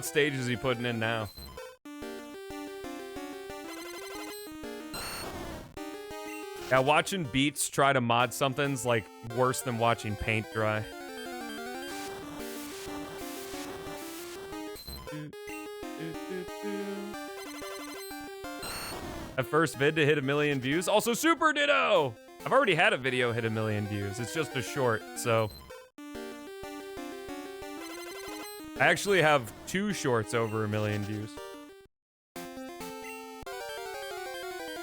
stage is he putting in now? Yeah, watching Beats try to mod something's like worse than watching paint dry. At first vid to hit 1 million views. Also, Super Ditto! I've already had a video hit 1 million views. It's just a short, so. I actually have 2 shorts over 1 million views.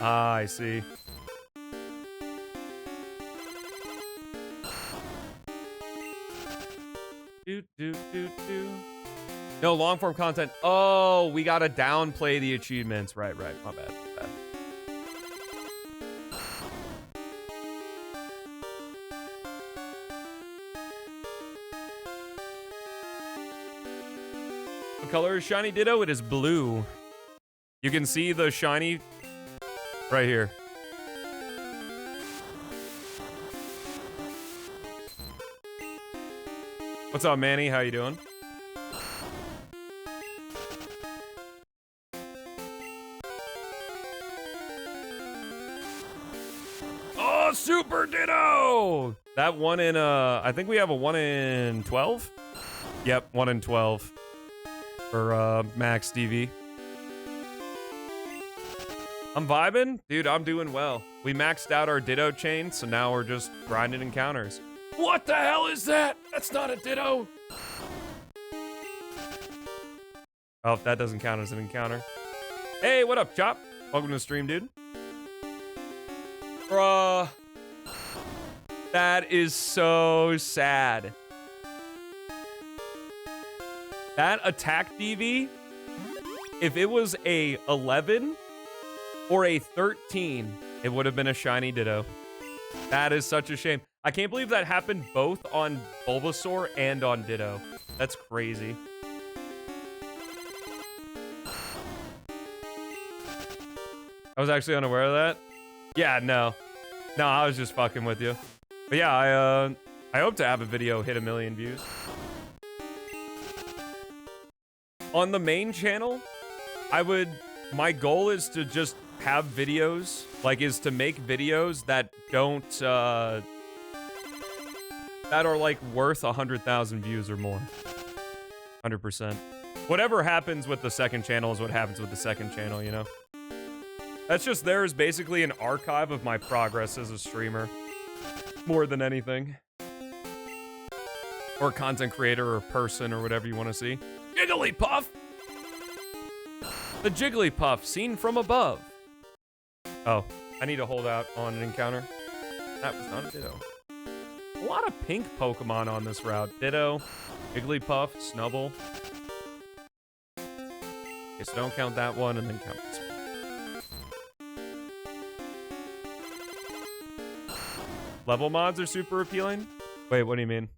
Ah, I see. No, long form content. Oh, we gotta downplay the achievements. Right, my bad. What color is Shiny Ditto? It is blue. You can see the shiny right here. What's up, Manny? How you doing? Oh, Super Ditto! That one in, I think we have a 1 in 12? Yep, 1 in 12 for, Max DV. I'm vibing? Dude, I'm doing well. We maxed out our Ditto chain, so now we're just grinding encounters. What the hell is that? That's not a Ditto. Oh, that doesn't count as an encounter. Hey, what up, Chop? Welcome to the stream, dude. Bruh. That is so sad. That attack DV, if it was a 11 or a 13, it would have been a shiny Ditto. That is such a shame. I can't believe that happened both on Bulbasaur and on Ditto. That's crazy. I was actually unaware of that. Yeah, no. No, I was just fucking with you. But yeah, I hope to have a video hit 1 million views. On the main channel, my goal is to just have videos, is to make videos that don't, that are, worth 100,000 views or more. 100%. Whatever happens with the second channel is what happens with the second channel, you know? That's just there as basically an archive of my progress as a streamer. More than anything. Or content creator or person or whatever you want to see. Jigglypuff! The Jigglypuff seen from above. Oh, I need to hold out on an encounter. That was not a Ditto. A lot of pink Pokemon on this route. Ditto, Jigglypuff, Snubble. Okay, so don't count that one and then count this one. Level mods are super appealing? Wait, what do you mean?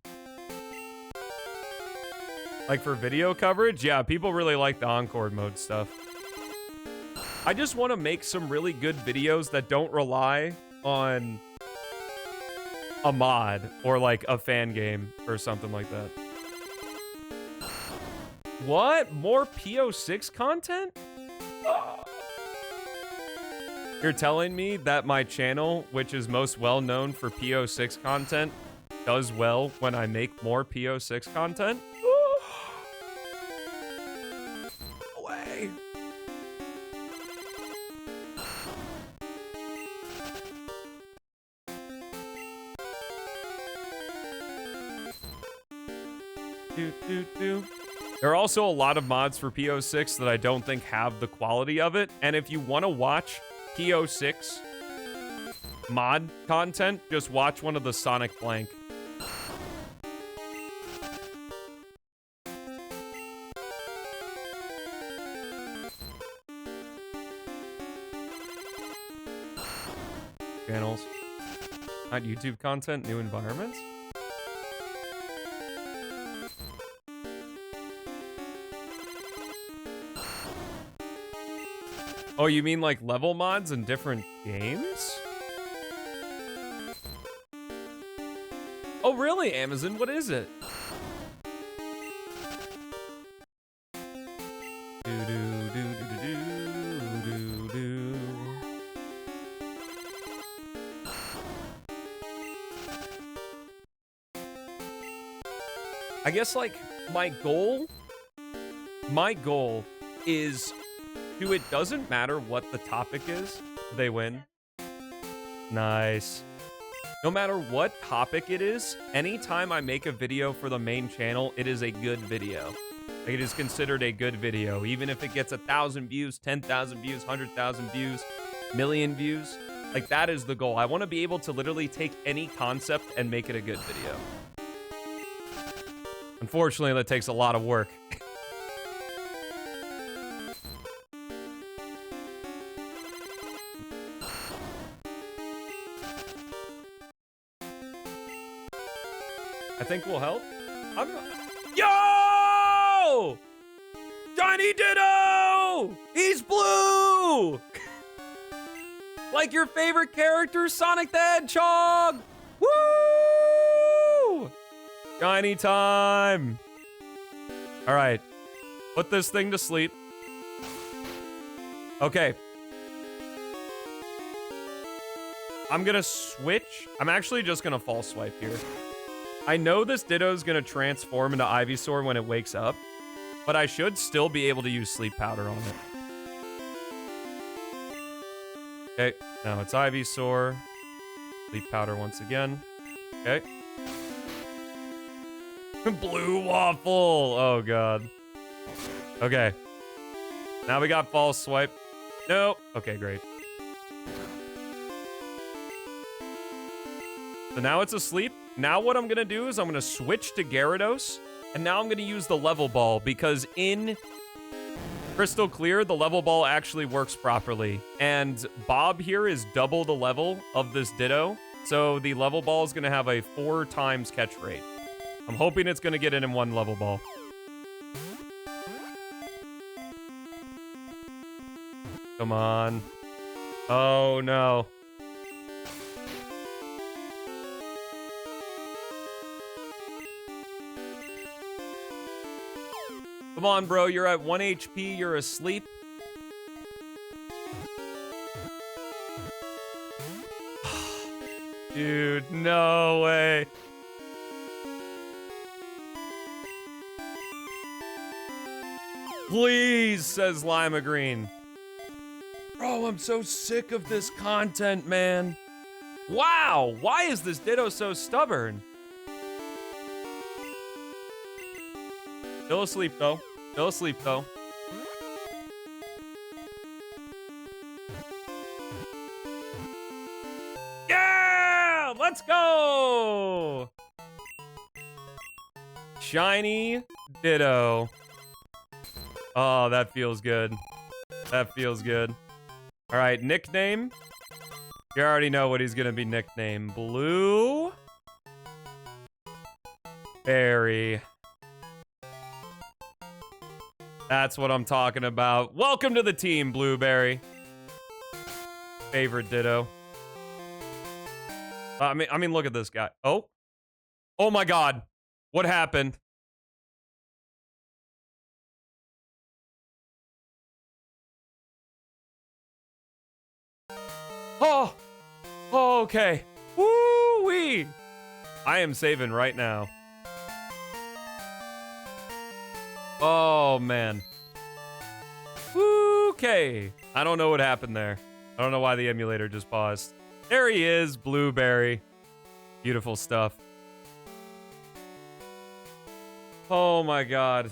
For video coverage? Yeah, people really like the Encore mode stuff. I just want to make some really good videos that don't rely on a mod or a fan game or something like that. What? More PO6 content? You're telling me that my channel, which is most well known for PO6 content, does well when I make more PO6 content? No way. There are also a lot of mods for PO6 that I don't think have the quality of it, and if you want to watch PO6 mod content, just watch one of the Sonic Blank. Channels. Not YouTube content, new environments? Oh, you mean level mods in different games? Oh, really, Amazon? What is it? I guess my goal is Dude, it doesn't matter what the topic is, they win. Nice. No matter what topic it is, anytime I make a video for the main channel, it is a good video. It is considered a good video, even if it gets 1,000 views, 10,000 views, 100,000 views, million views. Like, that is the goal. I want to be able to literally take any concept and make it a good video. Unfortunately, that takes a lot of work. I think will help. Yo! Shiny Ditto! He's blue! Like your favorite character, Sonic the Hedgehog! Woo! Shiny time! Alright. Put this thing to sleep. Okay. I'm gonna switch. I'm actually just gonna false swipe here. I know this Ditto's gonna transform into Ivysaur when it wakes up, but I should still be able to use Sleep Powder on it. Okay, now it's Ivysaur. Sleep Powder once again. Okay. Blue Waffle! Oh, God. Okay. Now we got False Swipe. Nope. Okay, great. So now it's asleep. Now what I'm going to do is I'm going to switch to Gyarados. And now I'm going to use the Level Ball because in Crystal Clear, the Level Ball actually works properly. And Bob here is double the level of this Ditto. So the Level Ball is going to have a 4 times catch rate. I'm hoping it's going to get it in one Level Ball. Come on. Oh, no. Come on, bro. You're at 1 HP. You're asleep. Dude, no way. Please, says Lima Green. Bro, I'm so sick of this content, man. Wow, why is this Ditto so stubborn? Still asleep, though. Still asleep, though. Yeah! Let's go! Shiny Ditto. Oh, that feels good. That feels good. All right, nickname. You already know what he's gonna be nicknamed. Blue Berry. That's what I'm talking about. Welcome to the team, Blueberry. Favorite Ditto. I mean, look at this guy. Oh. Oh my God. What happened? Oh. Oh, okay. Woo-wee. I am saving right now. Oh, man. Okay. I don't know what happened there. I don't know why the emulator just paused. There he is, Blueberry. Beautiful stuff. Oh, my God.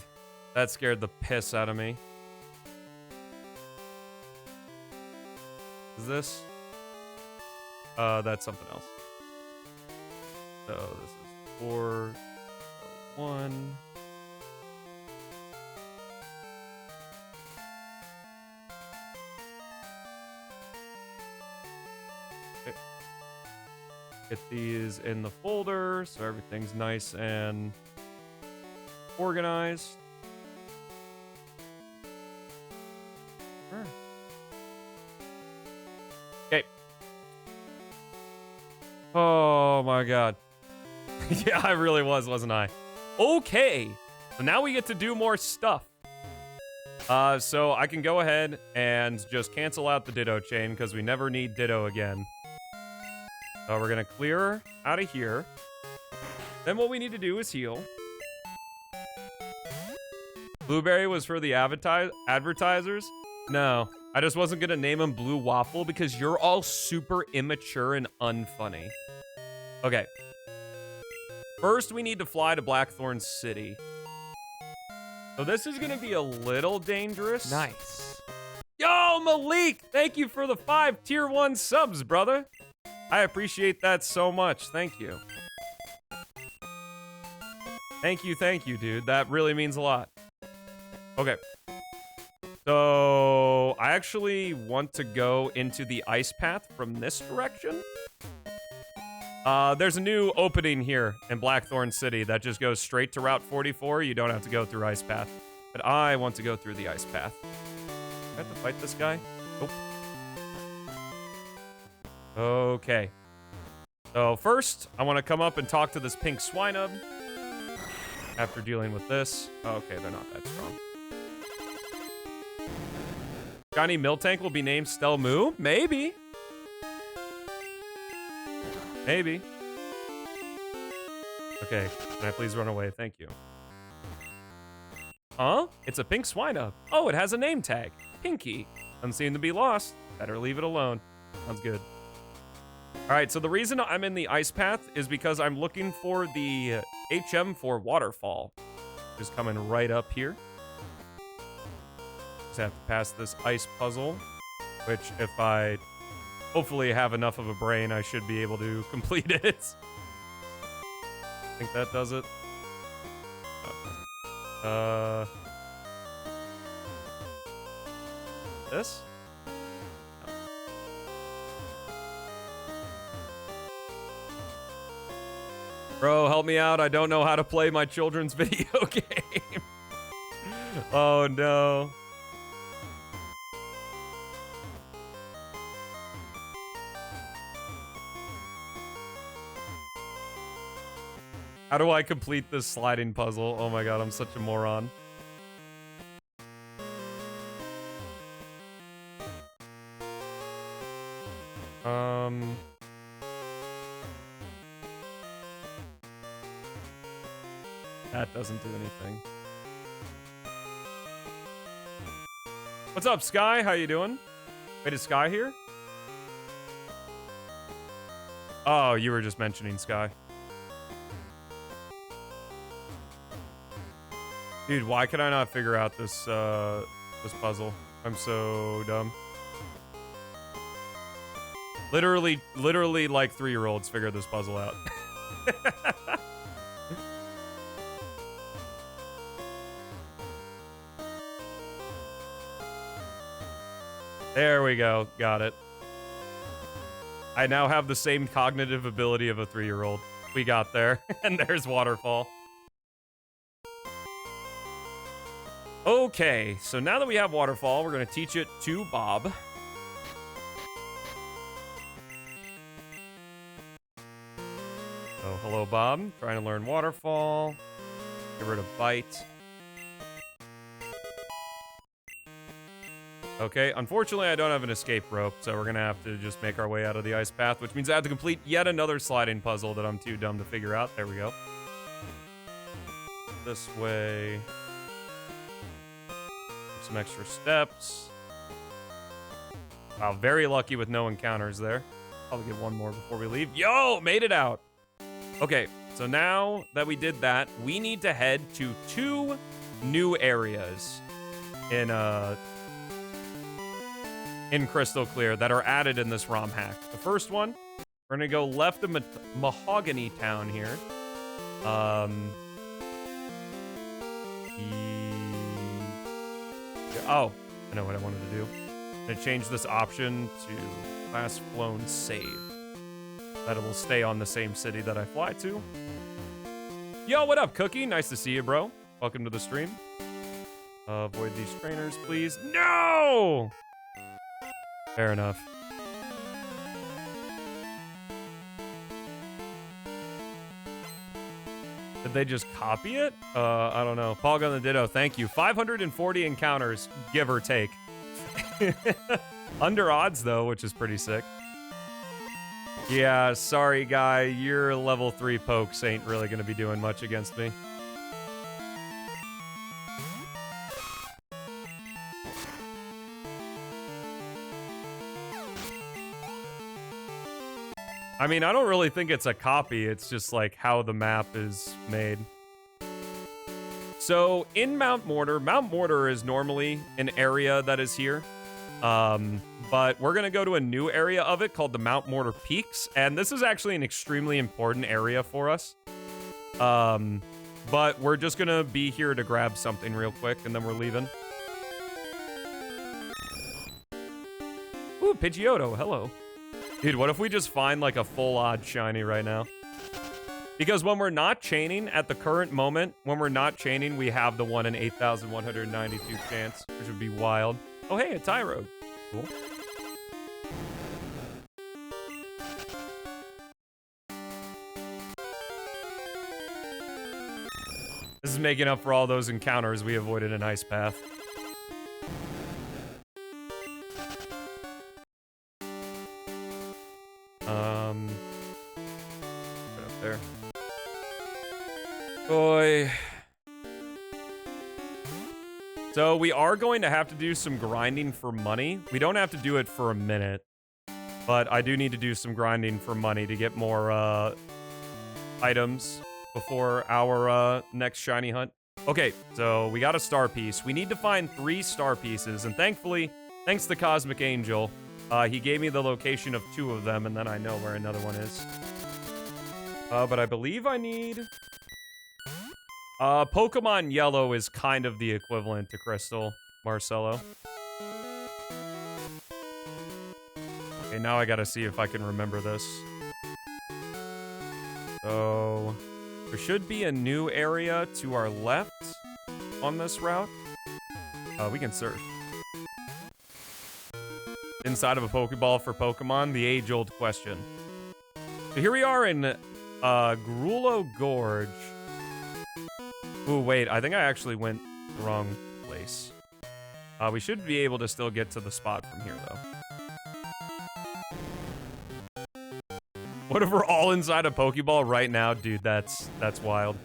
That scared the piss out of me. Is this? That's something else. So this is 4, 1. Okay. Get these in the folder so everything's nice and organized. Sure. Okay. Oh my God. Yeah, I really was, wasn't I? Okay. So now we get to do more stuff. So I can go ahead and just cancel out the Ditto chain because we never need Ditto again. So we're gonna clear out of here. Then what we need to do is heal. Blueberry was for the advertisers. No. I just wasn't gonna name him Blue Waffle because you're all super immature and unfunny. Okay. First, we need to fly to Blackthorn City. So this is gonna be a little dangerous. Nice. Yo, Malik! Thank you for the 5 tier 1 subs, brother. I appreciate that so much. Thank you. Thank you, dude. That really means a lot. Okay. So, I actually want to go into the ice path from this direction. There's a new opening here in Blackthorn City that just goes straight to Route 44. You don't have to go through Ice Path. But I want to go through the Ice Path. Do I have to fight this guy? Nope. Okay. So first, I want to come up and talk to this pink swinub. After dealing with this. Okay, they're not that strong. Shiny Miltank will be named Stelmoo? Maybe. Maybe. Okay, can I please run away? Thank you. Huh? It's a pink swinub. Oh, it has a name tag. Pinky. Doesn't seem to be lost. Better leave it alone. Sounds good. Alright, so the reason I'm in the ice path is because I'm looking for the HM for Waterfall. Just coming right up here. Just have to pass this ice puzzle, which if I hopefully have enough of a brain, I should be able to complete it. I think that does it. This? No. Bro, help me out. I don't know how to play my children's video game. Oh, no. How do I complete this sliding puzzle? Oh my god, I'm such a moron. That doesn't do anything. What's up, Sky? How you doing? Wait, is Sky here? Oh, you were just mentioning Sky. Dude, why can I not figure out this this puzzle? I'm so dumb. Literally like 3-year-olds figure this puzzle out. There we go. Got it. I now have the same cognitive ability of a 3-year-old. We got there. And there's Waterfall. Okay, so now that we have Waterfall, we're going to teach it to Bob. Oh, hello, Bob. Trying to learn Waterfall. Get rid of Bite. Okay, unfortunately, I don't have an escape rope, so we're going to have to just make our way out of the ice path, which means I have to complete yet another sliding puzzle that I'm too dumb to figure out. There we go. This way. Some extra steps. Wow, very lucky with no encounters there. Probably get one more before we leave. Yo, made it out. Okay, so now that we did that, we need to head to 2 new areas in Crystal Clear that are added in this ROM hack. The first one, we're gonna go left of Mahogany Town here. Oh, I know what I wanted to do. I'm gonna change this option to class flown save. That it will stay on the same city that I fly to. Yo, what up, Cookie? Nice to see you, bro. Welcome to the stream. Avoid these trainers, please. No! Fair enough. Did they just copy it? I don't know. Polygon the Ditto, thank you. 540 encounters, give or take. Under odds, though, which is pretty sick. Yeah, sorry, guy. Your level 3 pokes ain't really going to be doing much against me. I mean, I don't really think it's a copy. It's just like how the map is made. So in Mount Mortar is normally an area that is here. But we're gonna go to a new area of it called the Mount Mortar Peaks. And this is actually an extremely important area for us. But we're just gonna be here to grab something real quick and then we're leaving. Ooh, Pidgeotto, hello. Dude, what if we just find like a full odd shiny right now? Because when we're not chaining, at the current moment, when we're not chaining, we have the 1 in 8,192 chance, which would be wild. Oh, hey, a Tyro. Cool. This is making up for all those encounters we avoided in Ice Path. Put up there. Boy. So we are going to have to do some grinding for money. We don't have to do it for a minute, but I do need to do some grinding for money to get more items before our next shiny hunt. Okay, so we got a star piece. We need to find 3 star pieces, and thankfully, thanks to Cosmic Angel, he gave me the location of 2 of them, and then I know where another one is. But I believe I need... Pokemon Yellow is kind of the equivalent to Crystal, Marcelo. Okay, now I gotta see if I can remember this. So... there should be a new area to our left on this route. We can surf. Inside of a Pokeball for Pokemon, the age-old question. So here we are in Grulo Gorge. Ooh, wait, I think I actually went the wrong place. We should be able to still get to the spot from here, though. What if we're all inside a Pokeball right now? Dude, that's wild.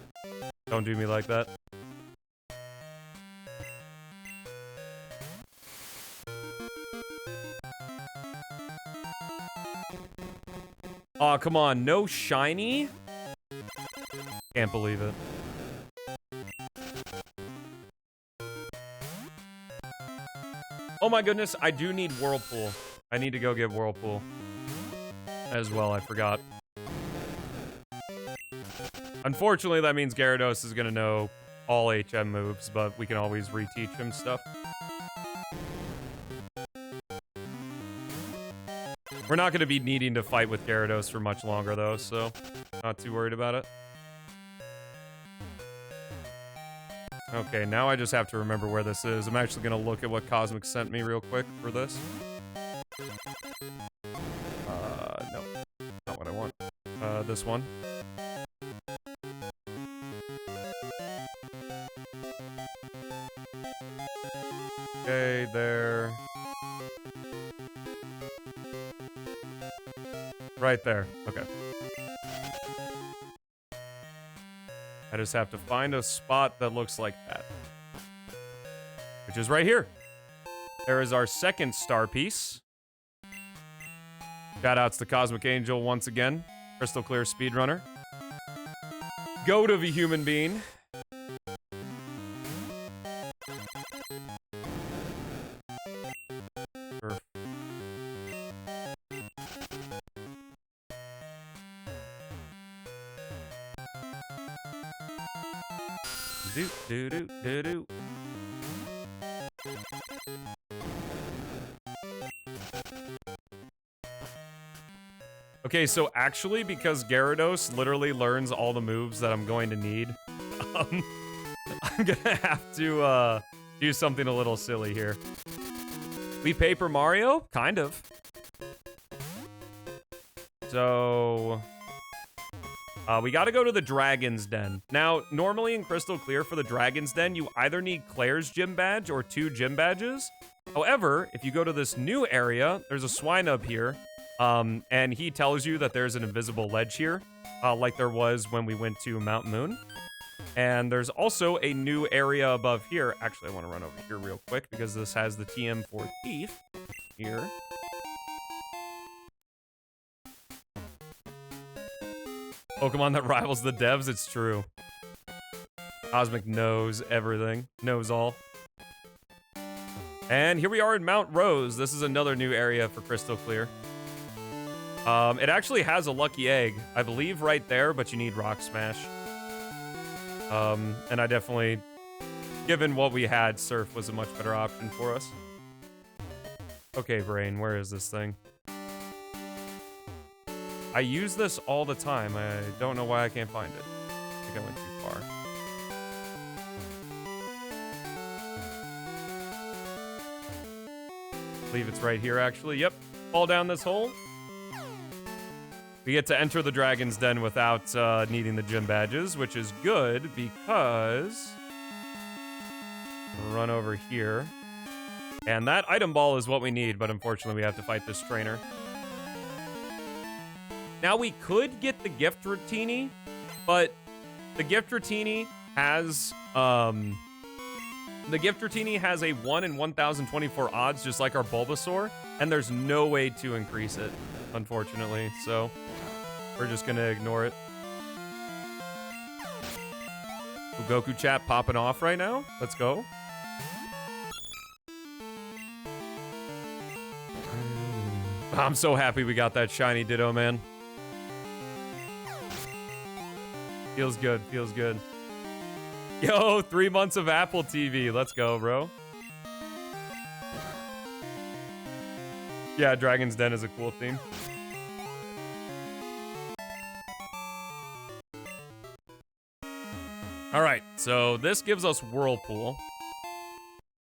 Don't do me like that. Aw, come on, no shiny? Can't believe it. Oh my goodness, I do need Whirlpool. I need to go get Whirlpool as well, I forgot. Unfortunately, that means Gyarados is gonna know all HM moves, but we can always reteach him stuff. We're not gonna be needing to fight with Gyarados for much longer though, so not too worried about it. Okay, now I just have to remember where this is. I'm actually gonna look at what Cosmic sent me real quick for this. No. Not what I want. This one. Okay, there. Right there. Okay. I just have to find a spot that looks like that. Which is right here. There is our second star piece. Shoutouts to Cosmic Angel once again. Crystal Clear speedrunner. Goat of a human being. Do. Okay, so actually, because Gyarados literally learns all the moves that I'm going to need, I'm gonna have to do something a little silly here. We Paper Mario? Kind of. So... we gotta go to the Dragon's Den. Now, normally in Crystal Clear for the Dragon's Den, you either need Claire's gym badge or 2 gym badges. However, if you go to this new area, there's a Swinub here, and he tells you that there's an invisible ledge here, like there was when we went to Mount Moon. And there's also a new area above here. Actually, I want to run over here real quick because this has the TM for Thief here. Pokemon that rivals the devs, it's true. Cosmic knows everything. Knows all. And here we are in Mount Rose. This is another new area for Crystal Clear. It actually has a lucky egg, I believe, right there, but you need Rock Smash. And I definitely, given what we had, Surf was a much better option for us. Okay, Brain, where is this thing? I use this all the time. I don't know why I can't find it. I think I went too far. I believe it's right here, actually. Yep. Fall down this hole. We get to enter the Dragon's Den without needing the gym badges, which is good because... Run over here. And that item ball is what we need, but unfortunately we have to fight this trainer. Now we could get the Gift Rotini, but the Gift Rotini has... The Gift Rotini has a 1 in 1,024 odds, just like our Bulbasaur, and there's no way to increase it, unfortunately, so we're just gonna ignore it. Goku chat popping off right now. Let's go. I'm so happy we got that shiny Ditto, man. Feels good, feels good. Yo, 3 months of Apple TV. Let's go, bro. Yeah, Dragon's Den is a cool theme. All right, so this gives us Whirlpool.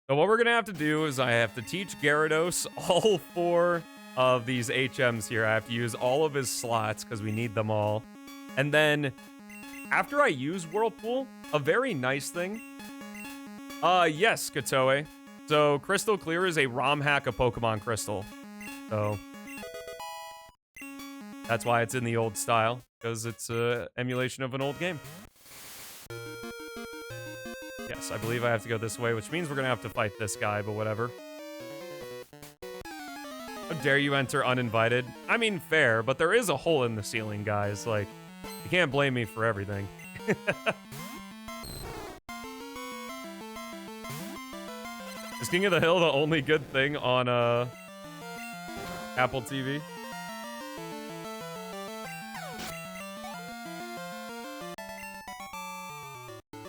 So what we're gonna have to do is I have to teach Gyarados all 4 of these HMs here. I have to use all of his slots because we need them all. And then after I use Whirlpool, a very nice thing. Yes, Katoe. So Crystal Clear is a ROM hack of Pokemon Crystal. So that's why it's in the old style, because it's an emulation of an old game. Yes, I believe I have to go this way, which means we're gonna have to fight this guy, but whatever. How dare you enter uninvited? I mean, fair, but there is a hole in the ceiling, guys. Like, you can't blame me for everything. Is King of the Hill the only good thing on Apple TV?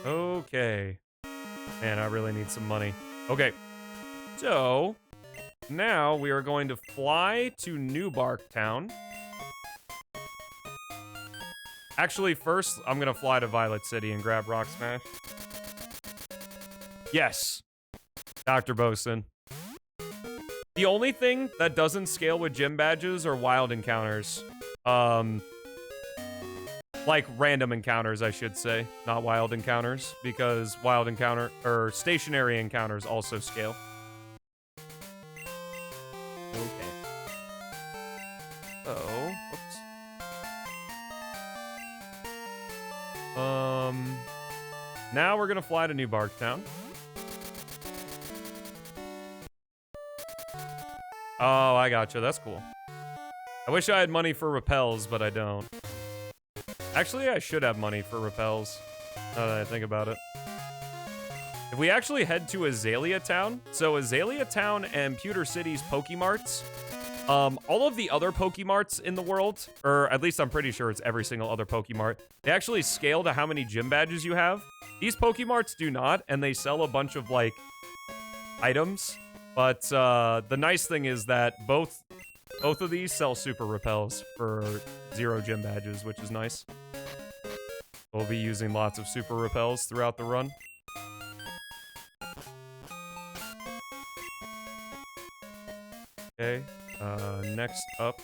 Okay. Man, I really need some money. Okay. So, now we are going to fly to New Bark Town. Actually, first, I'm gonna fly to Violet City and grab Rock Smash. Yes. Dr. Bosun. The only thing that doesn't scale with gym badges are wild encounters. Like random encounters, I should say. Not wild encounters, because wild encounter, or stationary encounters also scale. Okay. Oh, whoops. Now we're gonna fly to New Bark Town. Oh, I gotcha. That's cool. I wish I had money for repels, but I don't. Actually, I should have money for repels, now that I think about it. If we actually head to Azalea Town, so Azalea Town and Pewter City's Pokemarts, all of the other Pokemarts in the world, or at least I'm pretty sure it's every single other Pokemart, they actually scale to how many gym badges you have. These Pokemarts do not, and they sell a bunch of, like, items. But the nice thing is that both of these sell super repels for 0 gym badges, which is nice. We'll be using lots of super repels throughout the run. Okay, next up,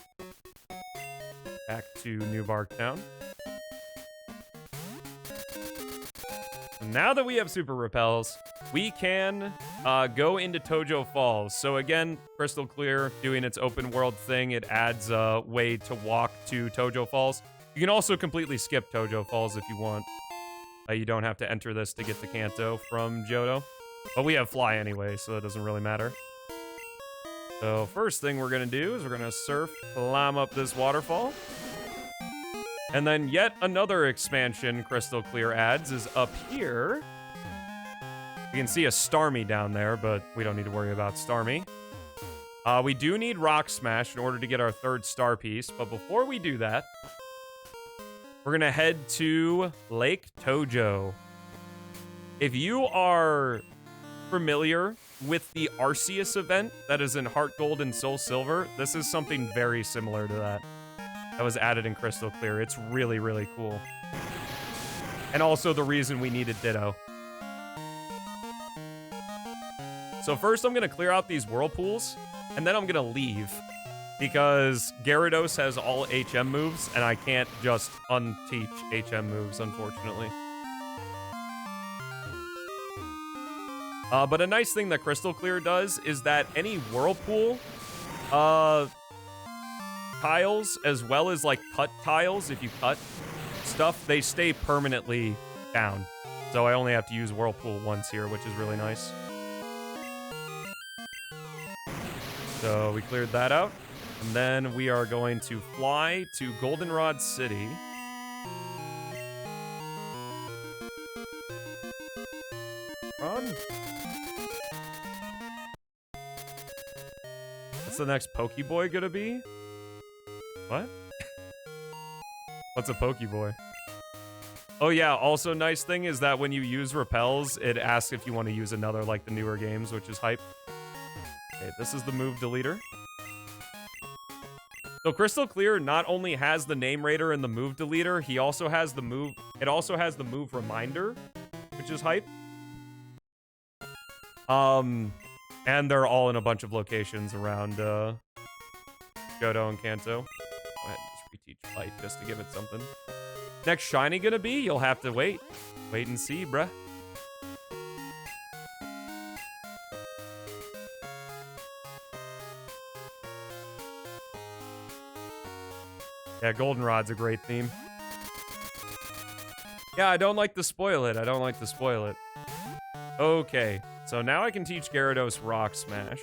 back to New Bark Town. Now that we have super repels, we can go into Tojo Falls. So again, Crystal Clear doing its open world thing. It adds a way to walk to Tojo Falls. You can also completely skip Tojo Falls if you want. You don't have to enter this to get to Kanto from Johto. But we have Fly anyway, so that doesn't really matter. So first thing we're gonna do is we're gonna surf, climb up this waterfall. And then yet another expansion Crystal Clear adds is up here. You can see a Starmie down there, but we don't need to worry about Starmie. We do need Rock Smash in order to get our third star piece, but before we do that, we're gonna head to Lake Tojo. If you are familiar with the Arceus event that is in Heart Gold and Soul Silver, this is something very similar to that. That was added in Crystal Clear. It's really, really cool. And also the reason we needed Ditto. So first I'm going to clear out these whirlpools, and then I'm going to leave. Because Gyarados has all HM moves, and I can't just unteach HM moves, unfortunately. But a nice thing that Crystal Clear does is that any whirlpool tiles, as well as like cut tiles, if you cut stuff, they stay permanently down. So I only have to use whirlpool once here, which is really nice. So we cleared that out. And then we are going to fly to Goldenrod City. Run. What's the next Pokeboy gonna be? What? What's a Pokeboy? Oh yeah, also nice thing is that when you use repels, it asks if you want to use another like the newer games, which is hype. Okay, this is the move deleter. So Crystal Clear not only has the name raider and the move deleter, he also has the move, it also has the move reminder, which is hype. And they're all in a bunch of locations around Johto and Kanto. Go ahead and just reteach Light just to give it something. Next shiny gonna be? You'll have to wait. Wait and see, bruh. Yeah, Goldenrod's a great theme. Yeah, I don't like to spoil it. I don't like to spoil it. Okay, so now I can teach Gyarados Rock Smash.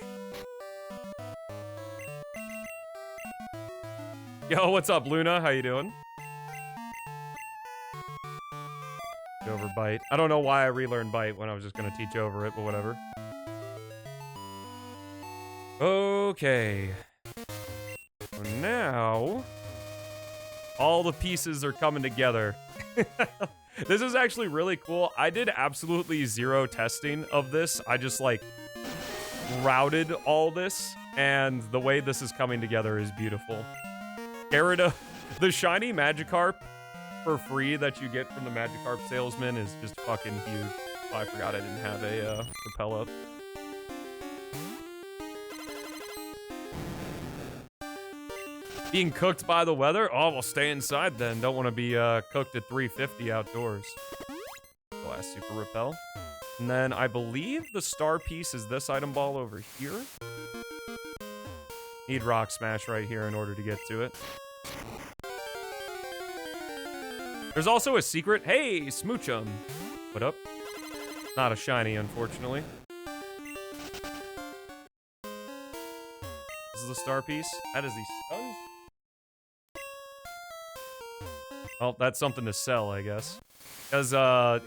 Yo, what's up, Luna? How you doing? Over Bite. I don't know why I relearned Bite when I was just gonna teach over it, but whatever. Okay. So now all the pieces are coming together. This is actually really cool. I did absolutely zero testing of this. I just like routed all this, and the way this is coming together is beautiful. Gyarados, the shiny Magikarp for free that you get from the Magikarp salesman is just fucking huge. Oh, I forgot I didn't have a repel up. Being cooked by the weather? Oh, we'll stay inside then. Don't want to be cooked at 350 outdoors. Last super repel. And then I believe the star piece is this item ball over here. Need Rock Smash right here in order to get to it. There's also a secret. Hey, Smoochum. What up? Not a shiny, unfortunately. This is the star piece. That is the stuns. Well, that's something to sell, I guess. Because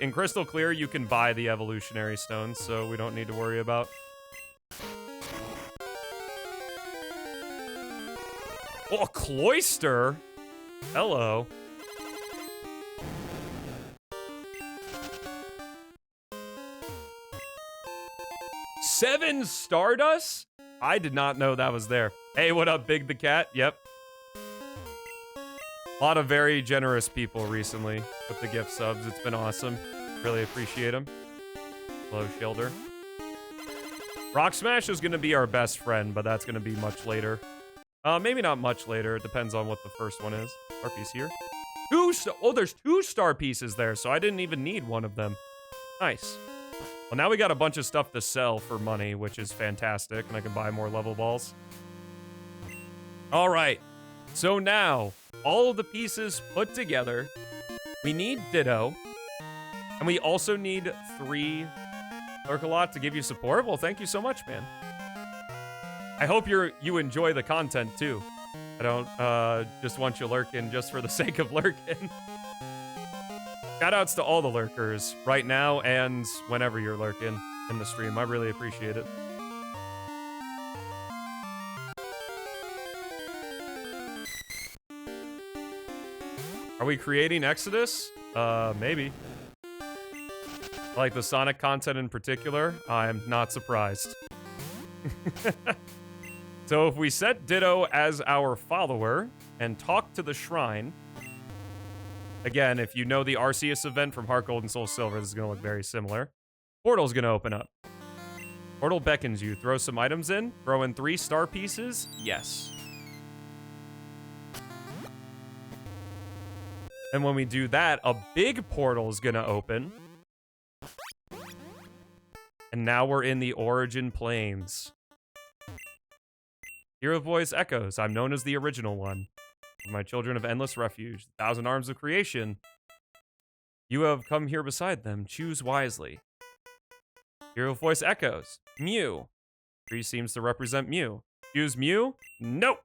in Crystal Clear, you can buy the evolutionary stones, so we don't need to worry about. Oh, a Cloyster? Hello. Seven Stardust? I did not know that was there. Hey, what up, Big the Cat? Yep. A lot of very generous people recently with the gift subs. It's been awesome. Really appreciate them. Hello, Shielder. Rock Smash is going to be our best friend, but that's going to be much later. Maybe not much later. It depends on what the first one is. Star piece here. Oh, there's 2 star pieces there, so I didn't even need one of them. Nice. Well, now we got a bunch of stuff to sell for money, which is fantastic, and I can buy more level balls. All right. So now, all of the pieces put together, we need Ditto, and we also need 3 Lurkalot to give you support. Well, thank you so much, man. I hope you enjoy the content, too. I don't just want you lurking just for the sake of lurking. Shoutouts to all the lurkers right now and whenever you're lurking in the stream. I really appreciate it. Are we creating Exodus? Maybe. Like the Sonic content in particular, I'm not surprised. So if we set Ditto as our follower and talk to the shrine, again, if you know the Arceus event from Heart Gold and Soul Silver, this is going to look very similar. Portal's going to open up. Portal beckons you. Throw some items in. Throw in 3 star pieces. Yes. And when we do that, a big portal is going to open. And now we're in the Origin Plains. Hero voice echoes. I'm known as the original one. For my children of endless refuge, 1,000 arms of creation. You have come here beside them. Choose wisely. Hero voice echoes. Mew. Tree seems to represent Mew. Choose Mew? Nope.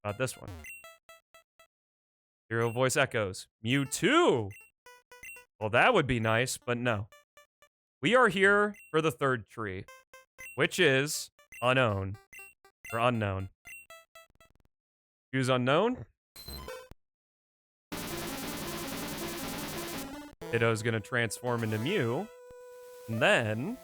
Not this one. Hero voice echoes. Mewtwo. Well, that would be nice, but no. We are here for the third tree, which is unknown. Or unknown. Choose unknown. Ditto's gonna transform into Mew. And then...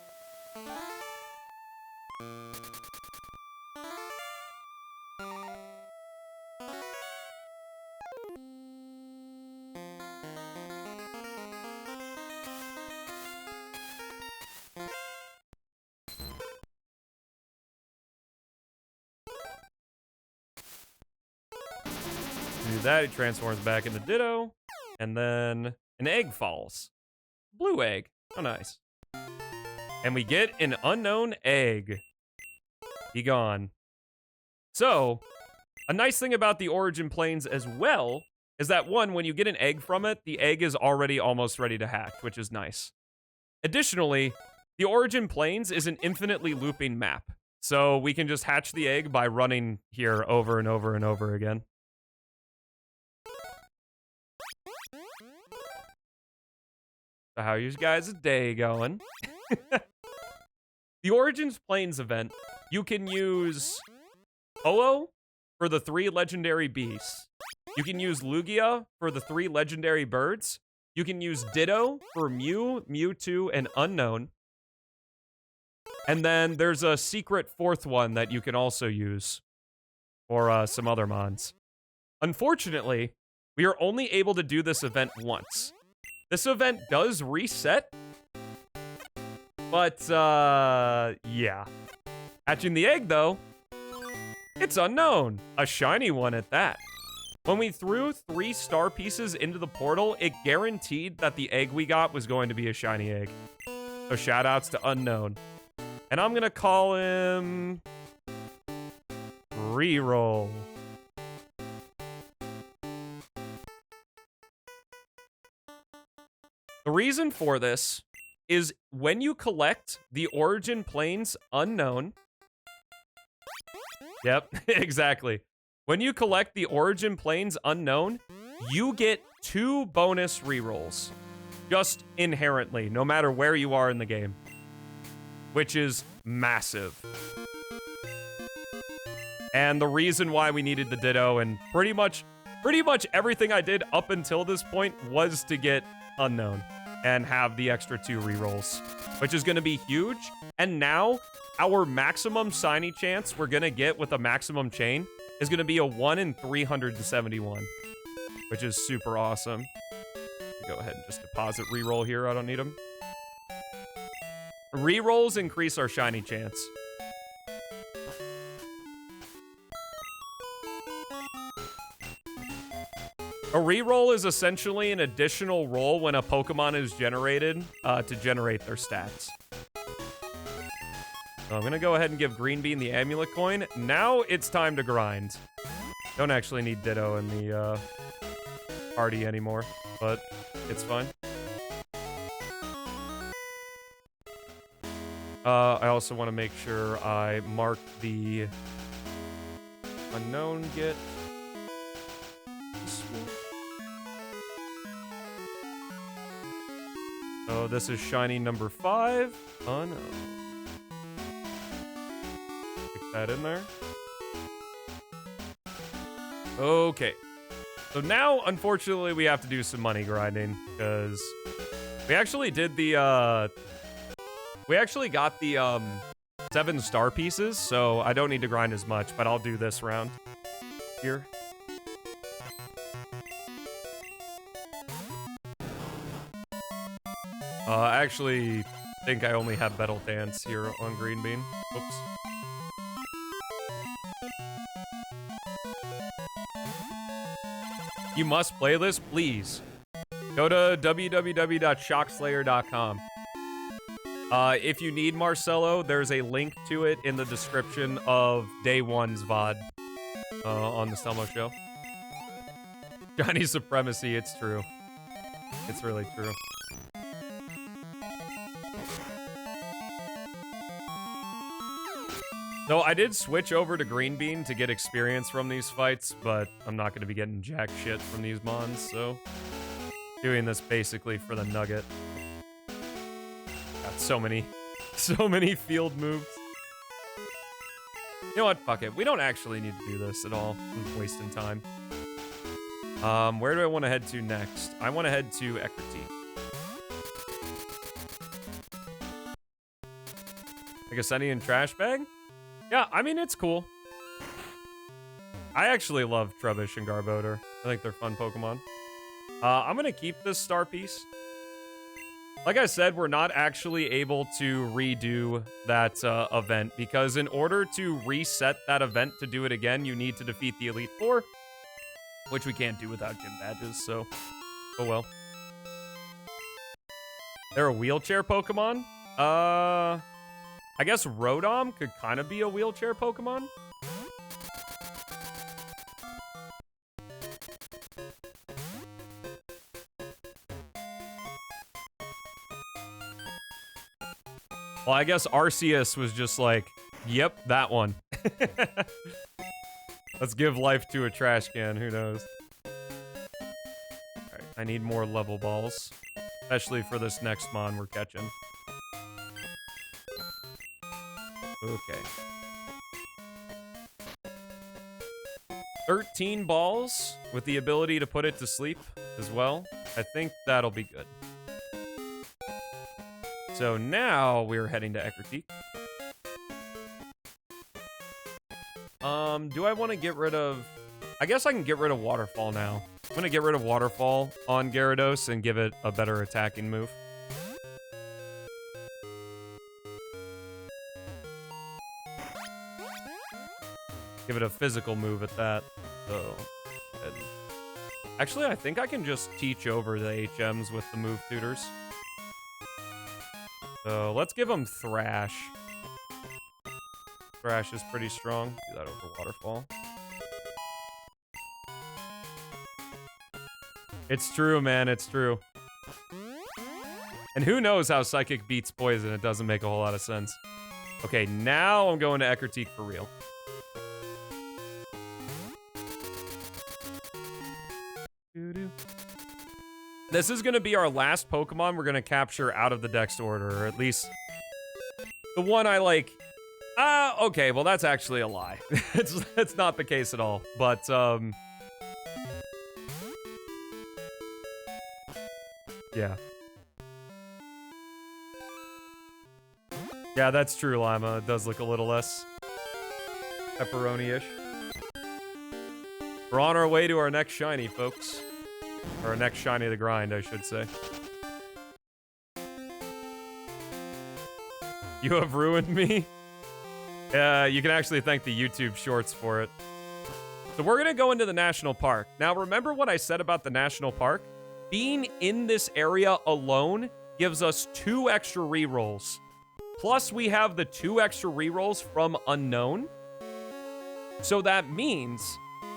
do that, it transforms back into Ditto. And then an egg falls. Blue egg. Oh, nice. And we get an unknown egg. Be gone. So, a nice thing about the Origin Plains as well is that, one, when you get an egg from it, the egg is already almost ready to hatch, which is nice. Additionally, the Origin Plains is an infinitely looping map. So we can just hatch the egg by running here over and over and over again. So how you guys' day going? The Origins Plains event, you can use Ho-Oh for the 3 legendary beasts. You can use Lugia for the 3 legendary birds. You can use Ditto for Mew, Mewtwo, and Unknown. And then there's a secret 4th one that you can also use for some other mons. Unfortunately, we are only able to do this event once. This event does reset, but, yeah. Hatching the egg, though, it's unknown. A shiny one at that. When we threw 3 star pieces into the portal, it guaranteed that the egg we got was going to be a shiny egg. So shoutouts to Unknown. And I'm gonna call him... Reroll. The reason for this is when you collect the Origin Plains Unknown... Yep, exactly. When you collect the Origin Plains Unknown, you get 2 bonus rerolls. Just inherently, no matter where you are in the game. Which is massive. And the reason why we needed the Ditto and pretty much everything I did up until this point was to get Unknown and have the extra 2 rerolls, which is going to be huge. And now our maximum shiny chance we're going to get with a maximum chain is going to be a 1 in 371, which is super awesome. Go ahead and just deposit reroll here. I don't need them. Rerolls increase our shiny chance. A reroll is essentially an additional roll when a Pokemon is generated to generate their stats. So I'm gonna go ahead and give Green Bean the amulet coin. Now it's time to grind. Don't actually need Ditto in the party anymore, but it's fine. I also want to make sure I mark the Unknown, get this one. Oh, this is shiny number 5. Oh no. Stick that in there. Okay. So now, unfortunately, we have to do some money grinding, because we actually did the, we actually got the, 7 star pieces, so I don't need to grind as much, but I'll do this round here. I actually think I only have Battle Dance here on Green Bean. Oops. You must play this, please. Go to www.shockslayer.com. If you need Marcelo, there's a link to it in the description of Day 1's VOD on the Stelmo Show. Johnny Supremacy, it's true. It's really true. So I did switch over to Green Bean to get experience from these fights, but I'm not going to be getting jack shit from these mons, so doing this basically for the nugget. Got so many field moves. You know what? Fuck it. We don't actually need to do this at all. I'm wasting time. Where do I want to head to next? I want to head to Eckerty. Like a Sunny and Trash Bag? Yeah, I mean, it's cool. I actually love Trubbish and Garbodor. I think they're fun Pokemon. I'm gonna keep this star piece. Like I said, we're not actually able to redo that event, because in order to reset that event to do it again, you need to defeat the Elite Four, which we can't do without gym badges, so oh well. They're a wheelchair Pokemon? I guess Rodom could kind of be a wheelchair Pokemon. Well, I guess Arceus was just like, yep, that one. Let's give life to a trash can, who knows? Alright, I need more level balls. Especially for this next mon we're catching. Okay. 13 balls with the ability to put it to sleep as well. I think that'll be good. So now we're heading to Eckerty. Do I want to get rid of... I guess I can get rid of Waterfall now. I'm going to get rid of Waterfall on Gyarados and give it a better attacking move. Give it a physical move at that. So, actually, I think I can just teach over the HMs with the move tutors. So, let's give them Thrash. Thrash is pretty strong. Do that over Waterfall. It's true, man. It's true. And who knows how Psychic beats Poison? It doesn't make a whole lot of sense. Okay, now I'm going to Eckerty for real. This is going to be our last Pokemon we're going to capture out of the Dex order, or at least the one I like. Okay, well, that's actually a lie. It's not the case at all, but, yeah. Yeah, that's true, Lima. It does look a little less pepperoni-ish. We're on our way to our next shiny, folks. Or our next shiny of the grind, I should say. You have ruined me? You can actually thank the YouTube shorts for it. So we're gonna go into the national park. Now, remember what I said about the national park? Being in this area alone gives us 2 extra rerolls. Plus, we have the 2 extra rerolls from Unknown. So that means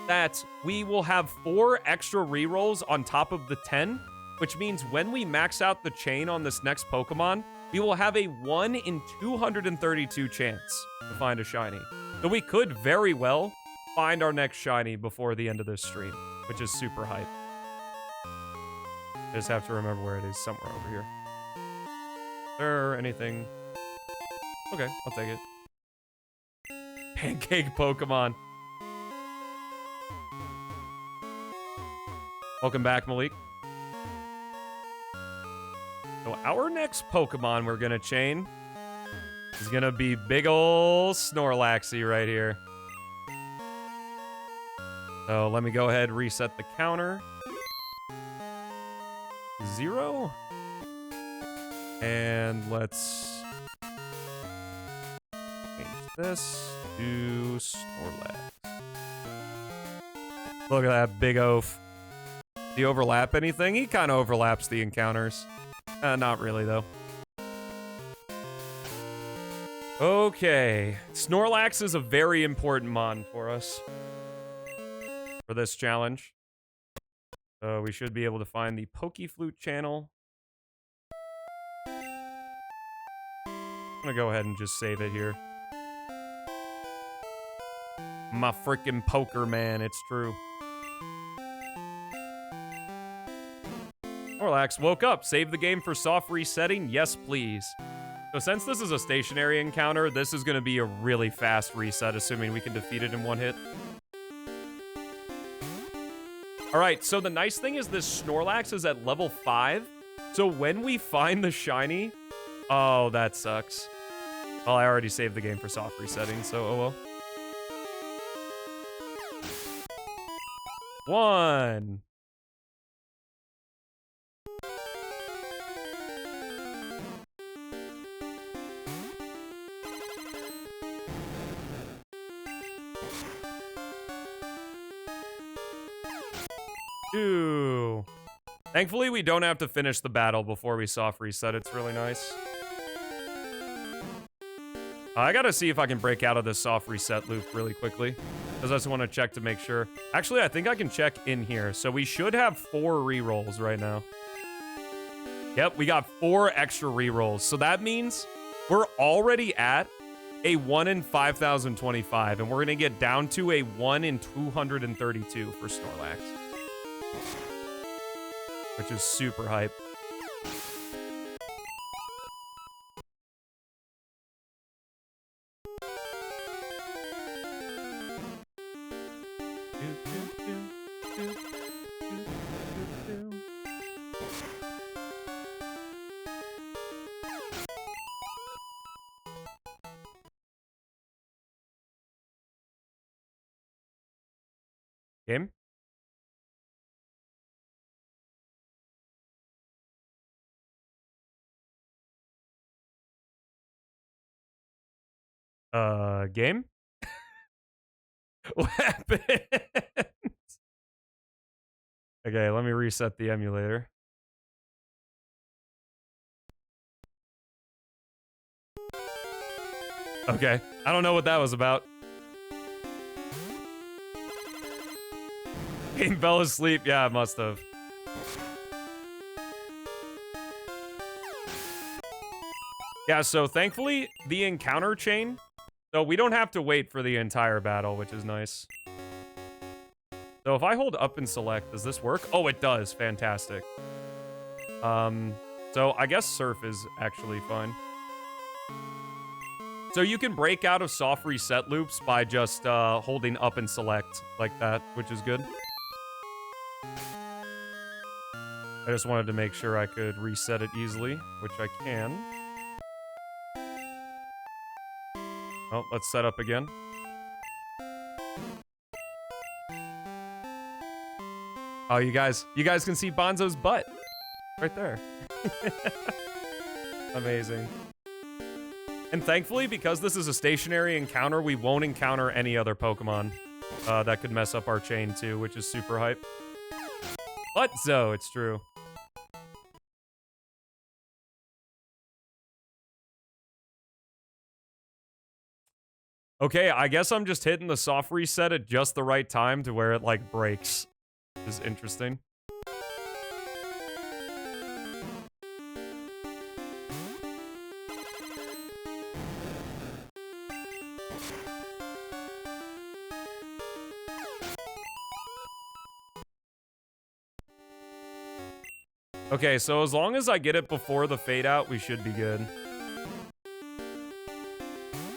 that we will have 4 extra rerolls on top of the 10, which means when we max out the chain on this next Pokemon, we will have a 1 in 232 chance to find a shiny. So we could very well find our next shiny before the end of this stream, which is super hype. I just have to remember where it is, somewhere over here. Is there anything? Okay, I'll take it. Pancake Pokemon. Welcome back, Malik. So our next Pokemon we're gonna chain is gonna be big ol' Snorlaxy right here. So let me go ahead and reset the counter. 0. And let's change this to Snorlax. Look at that big oaf. Does he overlap anything? He kind of overlaps the encounters. Not really, though. Okay. Snorlax is a very important mon for us. For this challenge. So we should be able to find the Pokeflute channel. I'm gonna go ahead and just save it here. My freaking poker man, it's true. Snorlax woke up. Save the game for soft resetting? Yes, please. So since this is a stationary encounter, this is going to be a really fast reset, assuming we can defeat it in one hit. Alright, so the nice thing is this Snorlax is at level 5. So when we find the shiny... Oh, that sucks. Well, I already saved the game for soft resetting, so oh well. 1. Two. Thankfully, we don't have to finish the battle before we soft reset. It's really nice. I gotta see if I can break out of this soft reset loop really quickly. Because I just want to check to make sure. Actually, I think I can check in here. So we should have 4 rerolls right now. Yep, we got 4 extra rerolls. So that means we're already at a 1 in 5,025. And we're going to get down to a 1 in 232 for Snorlax. Which is super hype. Game? Game? What happened? Okay, let me reset the emulator. Okay, I don't know what that was about. Game fell asleep. Yeah, it must have. Yeah, so thankfully, the encounter chain... So we don't have to wait for the entire battle, which is nice. So if I hold up and select, does this work? Oh, it does. Fantastic. So I guess Surf is actually fine. So you can break out of soft reset loops by just holding up and select like that, which is good. I just wanted to make sure I could reset it easily, which I can. Oh, let's set up again. Oh, you guys can see Bonzo's butt right there. Amazing. And thankfully, because this is a stationary encounter, we won't encounter any other Pokemon that could mess up our chain too, which is super hype. But so, it's true. Okay, I guess I'm just hitting the soft reset at just the right time to where it, like, breaks. Which is interesting. Okay, so as long as I get it before the fade out, we should be good.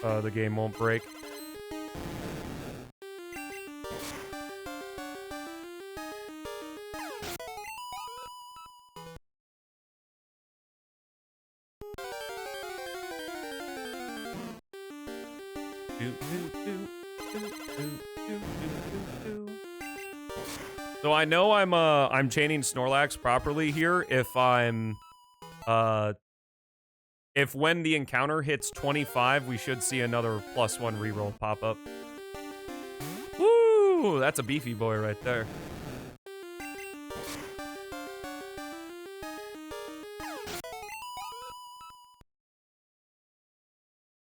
The game won't break. So I know I'm chaining Snorlax properly here if I'm if when the encounter hits 25, we should see another +1 reroll pop up. Woo! That's a beefy boy right there.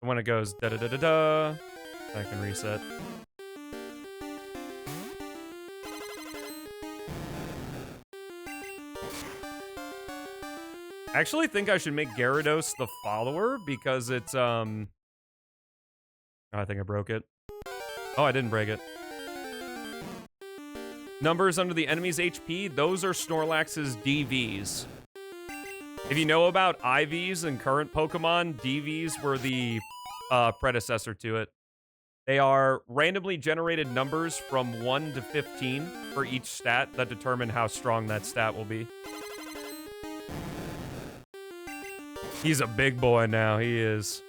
When it goes da-da-da-da-da, I can reset. I actually think I should make Gyarados the follower because it's, oh, I think I broke it. Oh, I didn't break it. Numbers under the enemy's HP, those are Snorlax's DVs. If you know about IVs in current Pokemon, DVs were the predecessor to it. They are randomly generated numbers from 1 to 15 for each stat that determine how strong that stat will be. He's a big boy now, he is.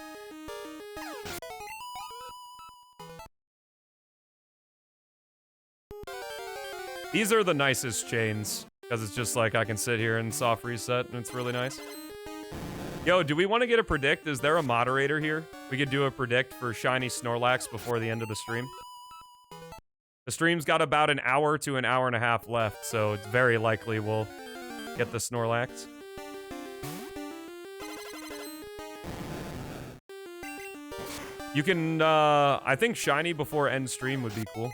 These are the nicest chains, because it's just like I can sit here and soft reset, and it's really nice. Yo, do we want to get a predict? Is there a moderator here? We could do a predict for shiny Snorlax before the end of the stream. The stream's got about an hour to an hour and a half left, so it's very likely we'll get the Snorlax. You can, I think shiny before end stream would be cool.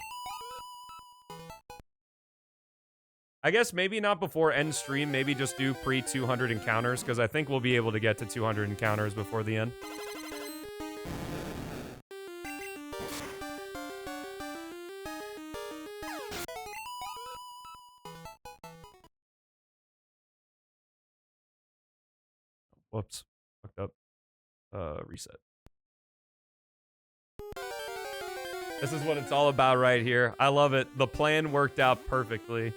I guess maybe not before end stream, maybe just do pre-200 encounters, because I think we'll be able to get to 200 encounters before the end. Whoops. Fucked up. Reset. This is what it's all about right here. I love it. The plan worked out perfectly.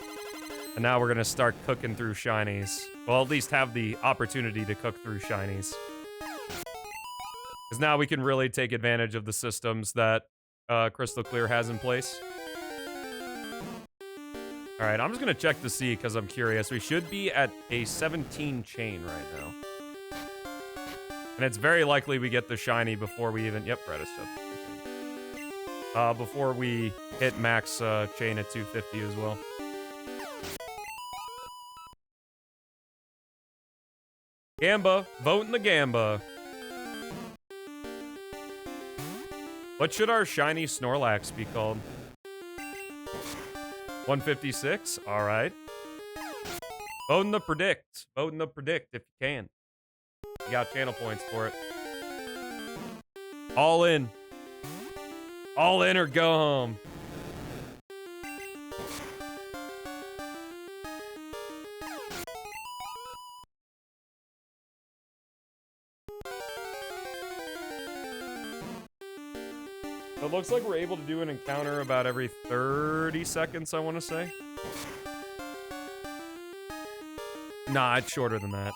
And now we're gonna start cooking through shinies. Well, at least have the opportunity to cook through shinies. Because now we can really take advantage of the systems that Crystal Clear has in place. Alright, I'm just gonna check to see because I'm curious. We should be at a 17 chain right now. And it's very likely we get the shiny before we even... Yep, right, it's 17 chain. Before we hit max chain at 250 as well. Gamba, vote in the Gamba. What should our shiny Snorlax be called? 156? Alright. Vote in the predict. Vote in the predict if you can. You got channel points for it. All in. All in or go home. It looks like we're able to do an encounter about every 30 seconds, I want to say. Nah, it's shorter than that.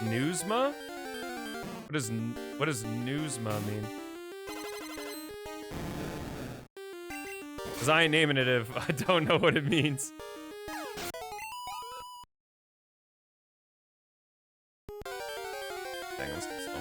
Newsma? What does Newsma mean? Because I ain't naming it if I don't know what it means. Dang, let's do so.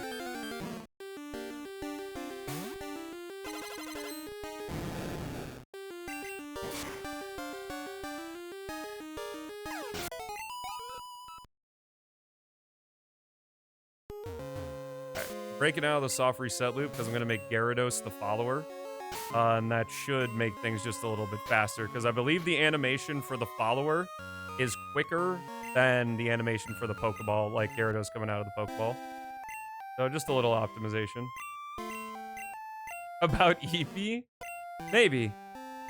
Breaking out of the soft reset loop because I'm going to make Gyarados the follower. And that should make things just a little bit faster because I believe the animation for the follower is quicker than the animation for the Pokeball, like Gyarados coming out of the Pokeball. So just a little optimization. About Eevee? Maybe.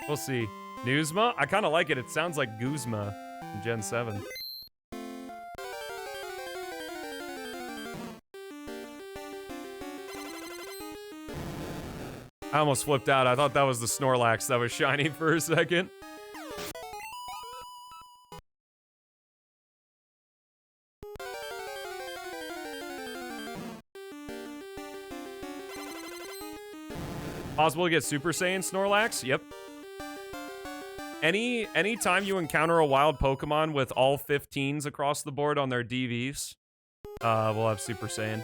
We'll see. Newsma? I kind of like it. It sounds like Guzma in Gen 7. I almost flipped out. I thought that was the Snorlax that was shiny for a second. Possible to get Super Saiyan Snorlax? Yep. Anytime you encounter a wild Pokemon with all 15s across the board on their DVs, we'll have Super Saiyan.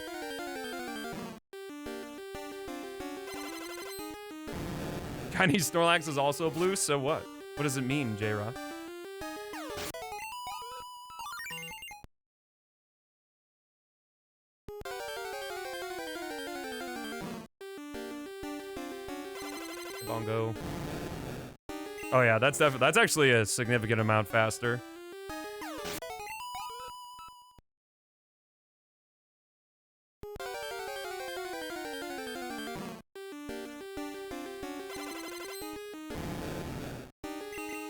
Chinese Snorlax is also blue, so what? What does it mean, J-Rock? Bongo. Oh yeah, that's actually a significant amount faster.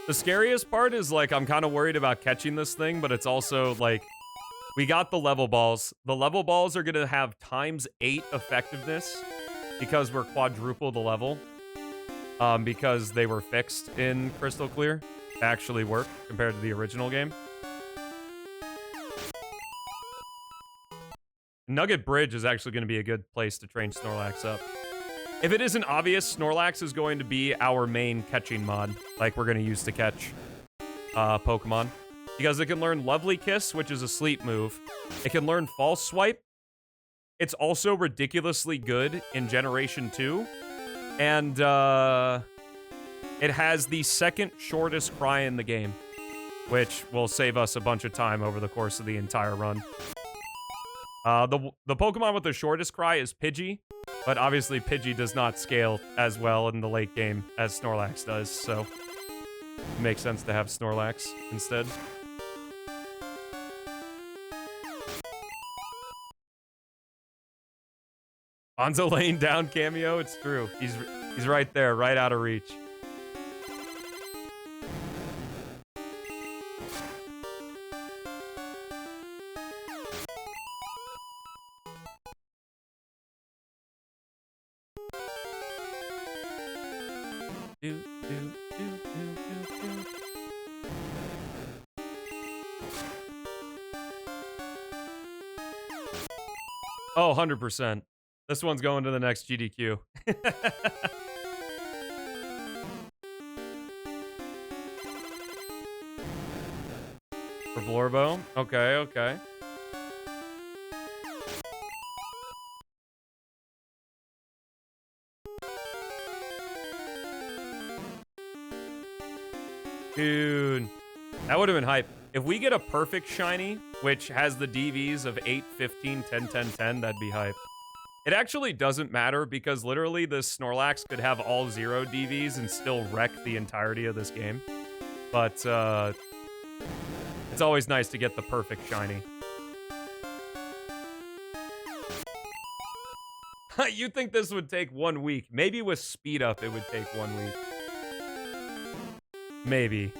The scariest part is, like, I'm kind of worried about catching this thing, but it's also, like, we got the level balls. The level balls are going to have ×8 effectiveness because we're quadruple the level. Because they were fixed in Crystal Clear to actually work compared to the original game. Nugget Bridge is actually going to be a good place to train Snorlax up. If it isn't obvious, Snorlax is going to be our main catching mod, like we're going to use to catch Pokemon. Because it can learn Lovely Kiss, which is a sleep move. It can learn False Swipe. It's also ridiculously good in Generation 2. And it has the second shortest cry in the game, which will save us a bunch of time over the course of the entire run. The Pokemon with the shortest cry is Pidgey, but obviously Pidgey does not scale as well in the late game as Snorlax does, so it makes sense to have Snorlax instead. Bonzo laying down cameo, it's true. He's right there, right out of reach. Oh, 100%. This one's going to the next GDQ. For Blorbo? Okay, okay. Dude, that would have been hype. If we get a perfect shiny, which has the DVs of 8, 15, 10, 10, 10, that'd be hype. It actually doesn't matter because literally this Snorlax could have all 0 DVs and still wreck the entirety of this game. But, it's always nice to get the perfect shiny. You'd think this would take 1 week. Maybe with speed up, it would take 1 week. Maybe.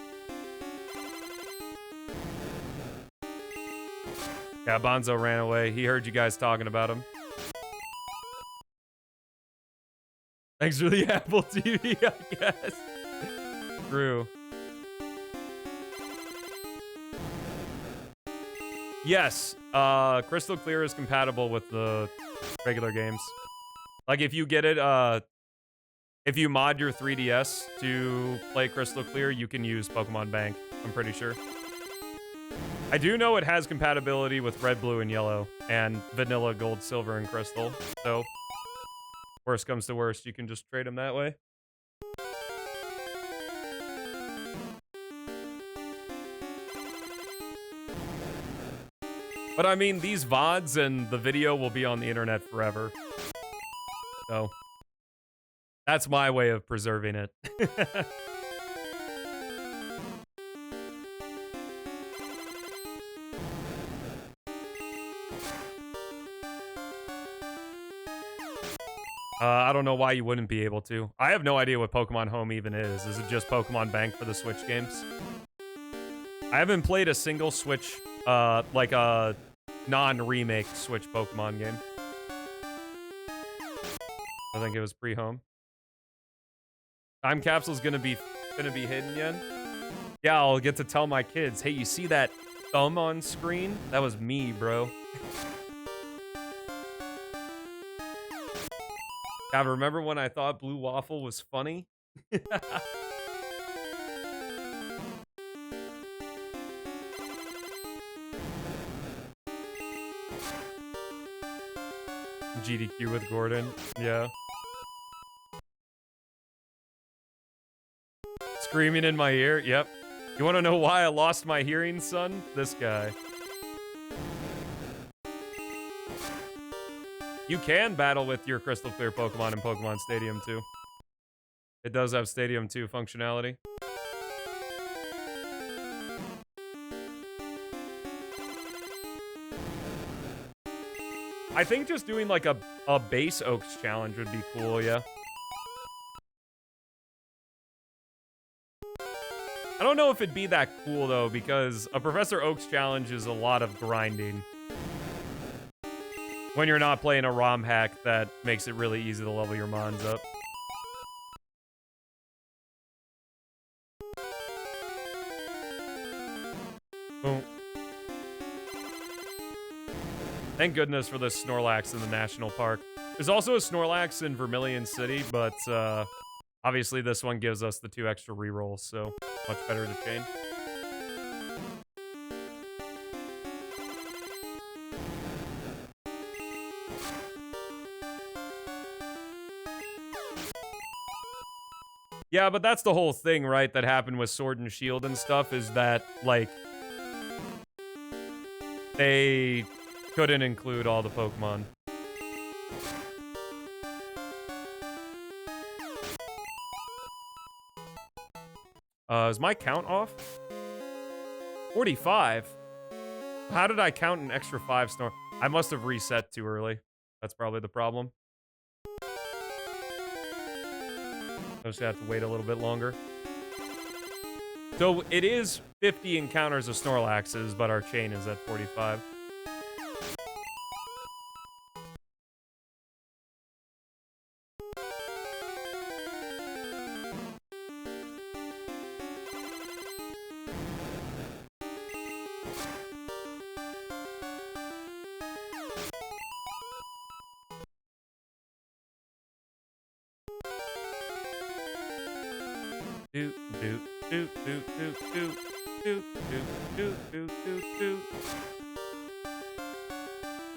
Yeah, Bonzo ran away. He heard you guys talking about him. Thanks for the Apple TV, I guess. True. Yes, Crystal Clear is compatible with the regular games. Like, if you get it, if you mod your 3DS to play Crystal Clear, you can use Pokemon Bank, I'm pretty sure. I do know it has compatibility with Red, Blue, and Yellow, and Vanilla, Gold, Silver, and Crystal, so worst comes to worst, you can just trade them that way. But I mean, these VODs and the video will be on the internet forever. So, that's my way of preserving it. I don't know why you wouldn't be able to. I have no idea what Pokemon Home even is. Is it just Pokemon Bank for the Switch games? I haven't played a single Switch, like a non-remake Switch Pokemon game. I think it was pre-home. Time capsule's gonna be hidden yet? Yeah, I'll get to tell my kids, hey, you see that thumb on screen? That was me, bro. God, remember when I thought Blue Waffle was funny? GDQ with Gordon, yeah. Screaming in my ear, yep. You wanna know why I lost my hearing, son? This guy. You can battle with your Crystal Clear Pokemon in Pokemon Stadium 2. It does have Stadium 2 functionality. I think just doing like a base Oaks challenge would be cool, yeah. I don't know if it'd be that cool though, because a Professor Oaks challenge is a lot of grinding. When you're not playing a ROM hack that makes it really easy to level your mons up. Boom. Thank goodness for the Snorlax in the National Park. There's also a Snorlax in Vermilion City, but obviously this one gives us the 2 extra rerolls, so much better to chain. Yeah, but that's the whole thing, right, that happened with Sword and Shield and stuff, is that, like, they couldn't include all the Pokemon. Is my count off? 45? How did I count an extra 5 Snore? I must have reset too early. That's probably the problem. I'm just gonna have to wait a little bit longer. So it is 50 encounters of Snorlaxes, but our chain is at 45.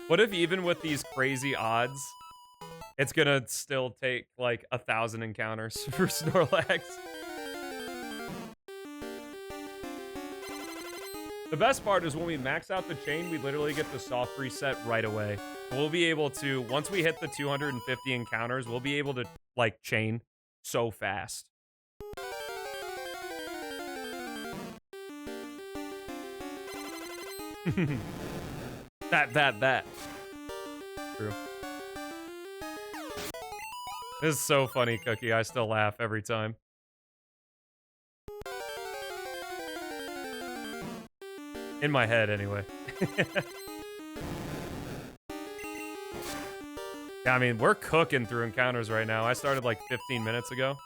What if even with these crazy odds, it's gonna still take like 1,000 encounters for Snorlax? The best part is when we max out the chain, we literally get the soft reset right away. We'll be able to, once we hit the 250 encounters, we'll be able to like chain so fast. That. True. This is so funny, Cookie. I still laugh every time. In my head, anyway. Yeah, I mean, we're cooking through encounters right now. I started like 15 minutes ago.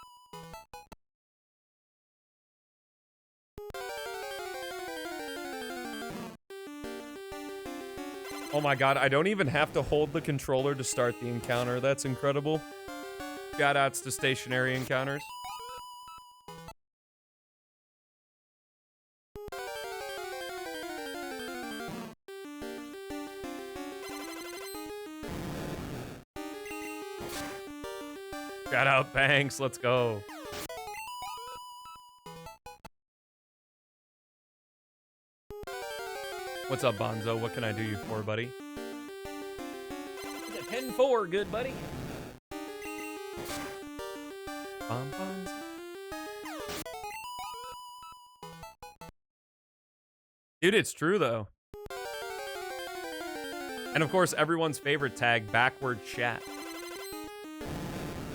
Oh my god, I don't even have to hold the controller to start the encounter. That's incredible. Shoutouts to stationary encounters. Shout out Banks, let's go. What's up, Bonzo? What can I do you for, buddy? It's a 10-4, good buddy. Bonbons. Dude, it's true, though. And of course, everyone's favorite tag, backward chat.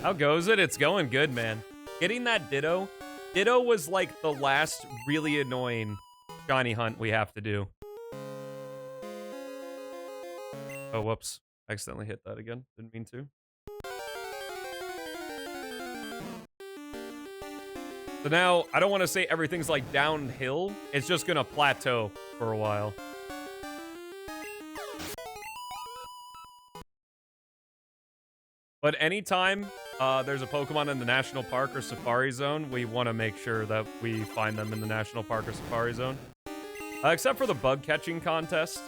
How goes it? It's going good, man. Getting that Ditto. Ditto was like the last really annoying shiny hunt we have to do. Oh, whoops. I accidentally hit that again. Didn't mean to. So now, I don't want to say everything's like downhill. It's just going to plateau for a while. But anytime there's a Pokemon in the National Park or Safari Zone, we want to make sure that we find them in the National Park or Safari Zone. Except for the bug catching contest.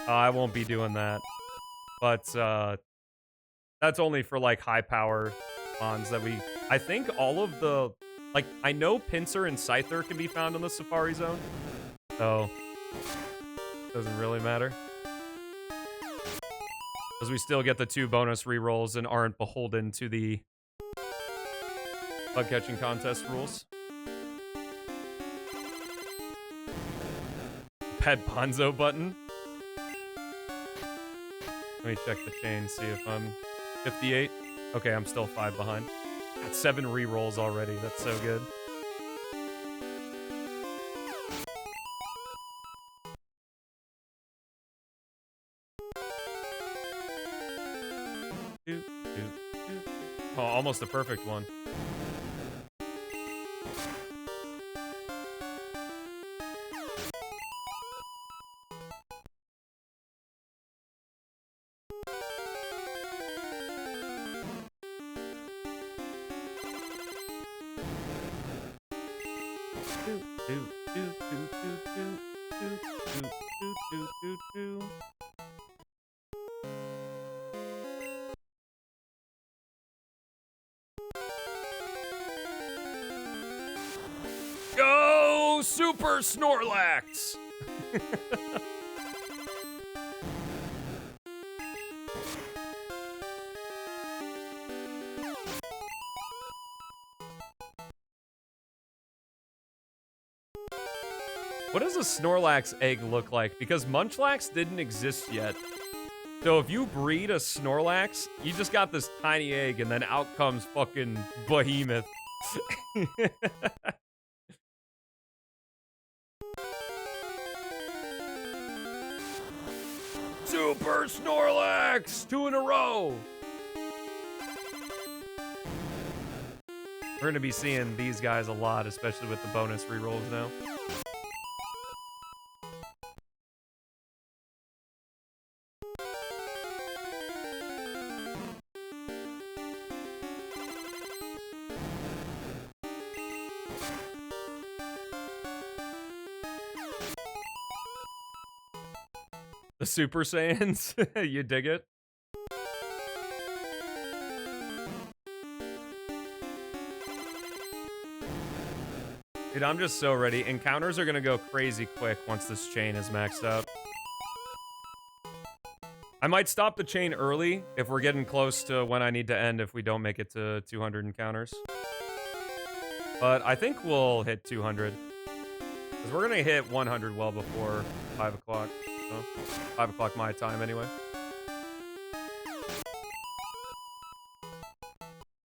I won't be doing that. But that's only for like high power mons that we... I think all of the... Like, I know Pinsir and Scyther can be found in the Safari Zone. So, doesn't really matter. Because we still get the 2 bonus rerolls and aren't beholden to the bug catching contest rules. Pet Bonzo button. Let me check the chain, see if I'm 58. Okay, I'm still 5 behind. Got 7 rerolls already. That's so good. Oh, almost a perfect one. Go Super Snorlax! What does a Snorlax egg look like? Because Munchlax didn't exist yet. So if you breed a Snorlax, you just got this tiny egg and then out comes fucking Behemoth. Super Snorlax! 2 in a row! We're gonna be seeing these guys a lot, especially with the bonus rerolls now. The Super Saiyans? You dig it? Dude, I'm just so ready. Encounters are gonna go crazy quick once this chain is maxed out. I might stop the chain early if we're getting close to when I need to end if we don't make it to 200 encounters. But I think we'll hit 200. Because we're gonna hit 100 well before 5 o'clock. So 5 o'clock my time anyway.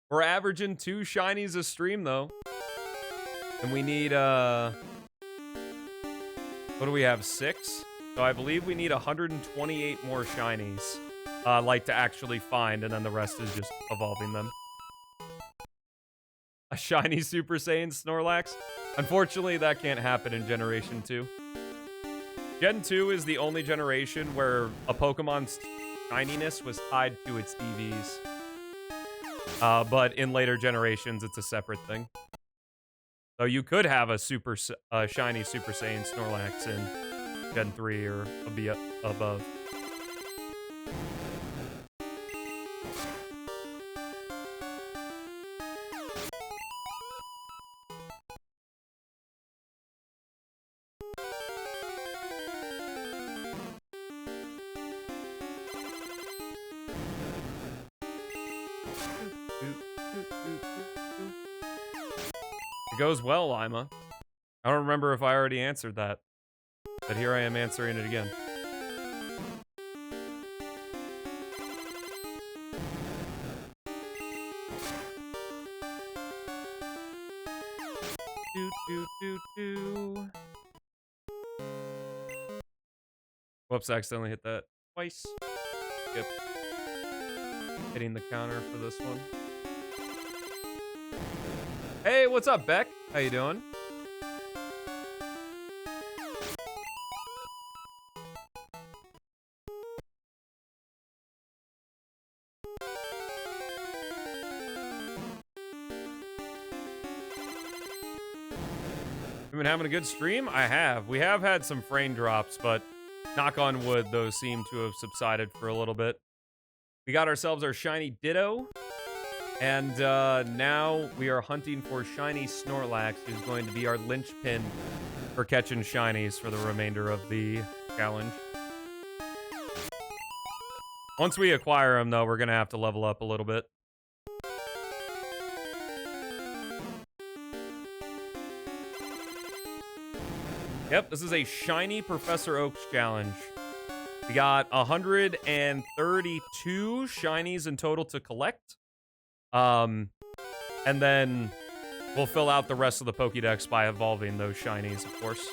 We're averaging 2 shinies a stream though. And we need, what do we have, 6? So I believe we need 128 more shinies, like to actually find, and then the rest is just evolving them. A shiny Super Saiyan Snorlax? Unfortunately, that can't happen in Generation 2. Gen 2 is the only generation where a Pokemon's shininess was tied to its EVs. But in later generations, it's a separate thing. So you could have a shiny Super Saiyan Snorlax in Gen 3 or above. It goes well, Lima. I don't remember if I already answered that, but here I am answering it again. do, do, do, do. Whoops, I accidentally hit that twice. Yep. Hitting the counter for this one. Hey, what's up, Beck? How you doing? We've been having a good stream? I have. We have had some frame drops, but knock on wood, those seem to have subsided for a little bit. We got ourselves our shiny Ditto, and now we are hunting for shiny Snorlax, who's going to be our linchpin for catching shinies for the remainder of the challenge. Once we acquire him, though, we're going to have to level up a little bit. Yep, this is a shiny Professor Oak's challenge. We got 132 shinies in total to collect. And then we'll fill out the rest of the Pokédex by evolving those shinies, of course.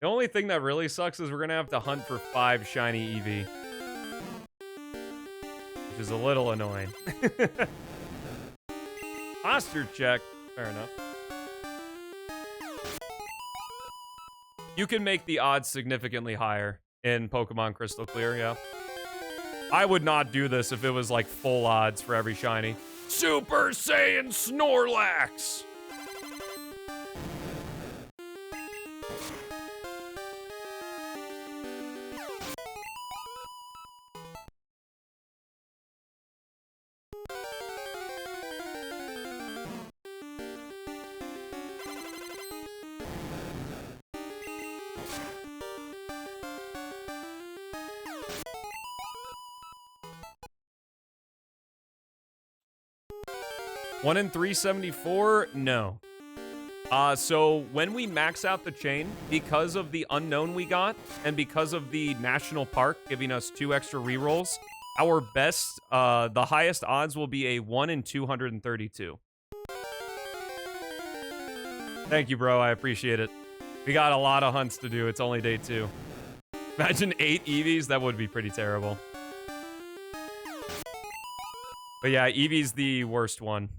The only thing that really sucks is we're going to have to hunt for 5 shiny Eevee. Which is a little annoying. Posture check. Fair enough. You can make the odds significantly higher in Pokemon Crystal Clear, yeah. I would not do this if it was like full odds for every shiny. Super Saiyan Snorlax! One in 374? No. So when we max out the chain, because of the unknown we got, and because of the national park giving us 2 extra rerolls, our best, the highest odds will be a 1 in 232. Thank you, bro. I appreciate it. We got a lot of hunts to do. It's only day 2. Imagine 8 Eevees. That would be pretty terrible. But yeah, Eevee's the worst one.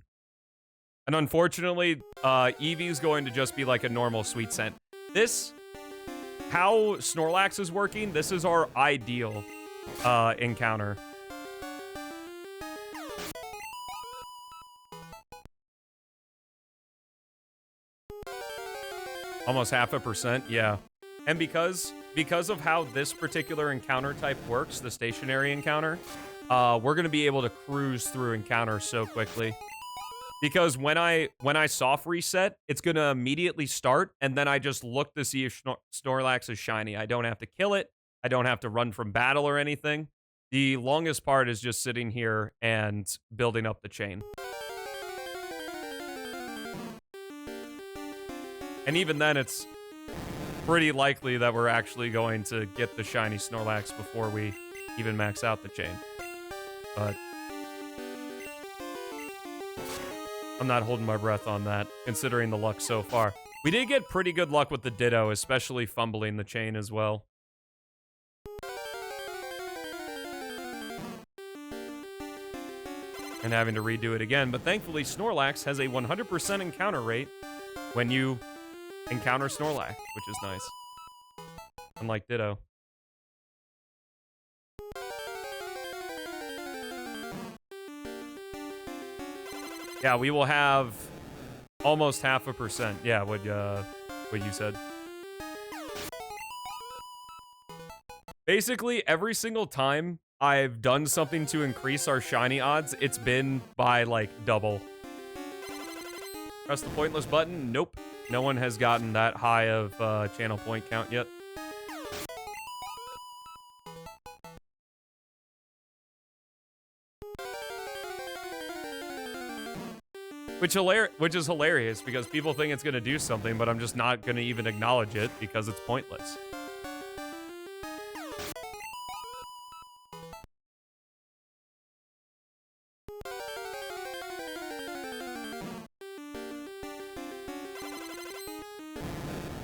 And unfortunately, Eevee's going to just be like a normal sweet scent. This, how Snorlax is working, this is our ideal encounter. Almost 0.5%, yeah. And because of how this particular encounter type works, the stationary encounter, we're going to be able to cruise through encounters so quickly. Because when I soft reset, it's going to immediately start, and then I just look to see if Snorlax is shiny. I don't have to kill it. I don't have to run from battle or anything. The longest part is just sitting here and building up the chain. And even then, it's pretty likely that we're actually going to get the shiny Snorlax before we even max out the chain. But I'm not holding my breath on that, considering the luck so far. We did get pretty good luck with the Ditto, especially fumbling the chain as well. And having to redo it again, but thankfully Snorlax has a 100% encounter rate when you encounter Snorlax, which is nice. Unlike Ditto. Yeah, we will have almost 0.5%. Yeah, what you said. Basically, every single time I've done something to increase our shiny odds, it's been by, like, double. Press the pointless button? Nope. No one has gotten that high of channel point count yet. Which is hilarious because people think it's gonna do something, but I'm just not gonna even acknowledge it because it's pointless.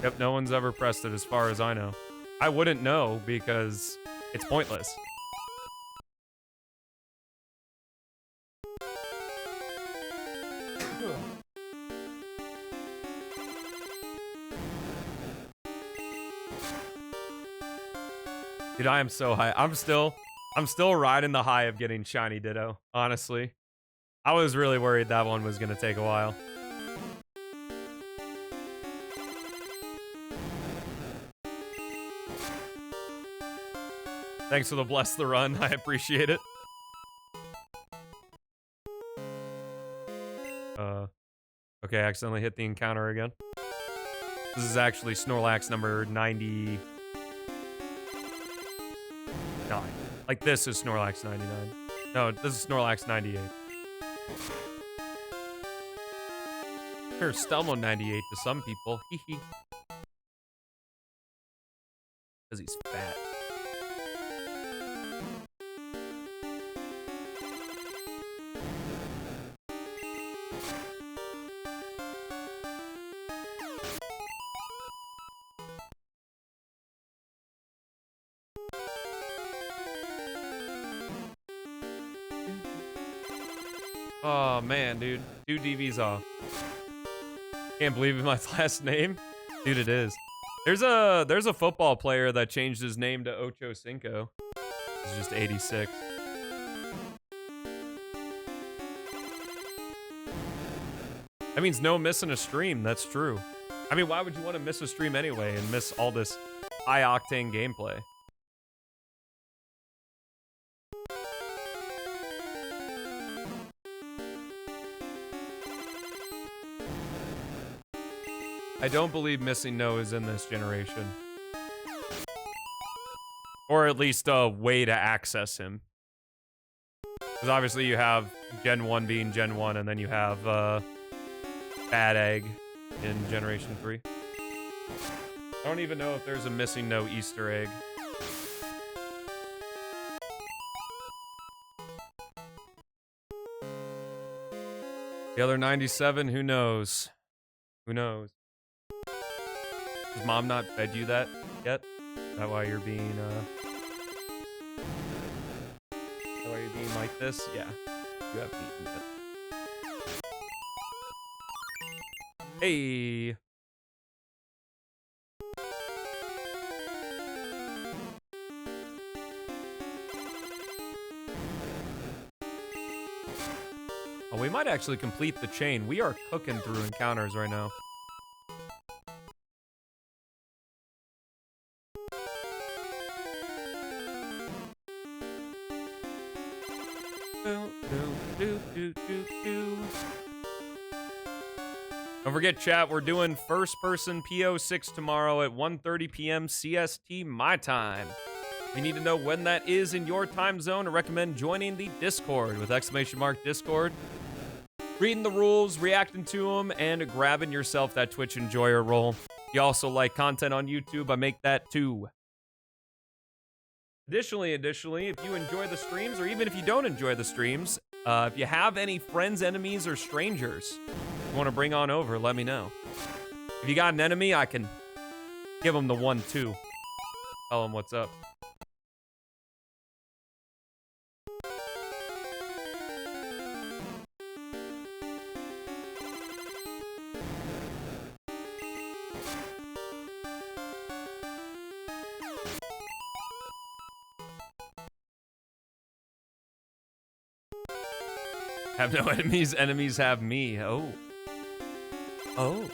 Yep, no one's ever pressed it as far as I know. I wouldn't know because it's pointless. Dude, I am so high. I'm still riding the high of getting shiny Ditto, honestly. I was really worried that one was gonna take a while. Thanks for the bless the run. I appreciate it. Okay, I accidentally hit the encounter again. This is actually Snorlax number 99. Like, this is Snorlax 99. No, this is Snorlax 98. Sure, Stelmo 98 to some people. Hee hee. Because he's fat. Oh man, dude. 2 DVs off. Can't believe it's my last name. Dude, it is. There's a football player that changed his name to Ocho Cinco. He's just 86. That means no missing a stream, that's true. I mean, why would you want to miss a stream anyway and miss all this high-octane gameplay? I don't believe Missing No is in this generation. Or at least a way to access him. Because obviously you have Gen 1 being Gen 1, and then you have Bad Egg in Generation 3. I don't even know if there's a Missing No Easter egg. The other 97, who knows? Who knows? Has mom not fed you that yet? Is that why you're being, like this? Yeah. You haven't eaten yet. Hey! Oh, we might actually complete the chain. We are cooking through encounters right now. Don't forget, chat, we're doing first-person PO6 tomorrow at 1:30 p.m. CST my time. If you need to know when that is in your time zone, I recommend joining the Discord with !Discord. Reading the rules, reacting to them, and grabbing yourself that Twitch enjoyer role. If you also like content on YouTube, I make that too. Additionally, if you enjoy the streams, or even if you don't enjoy the streams, if you have any friends, enemies, or strangers you want to bring on over, let me know. If you got an enemy, I can give them the 1-2. Tell them what's up. Have no enemies, enemies have me. Oh. Oh.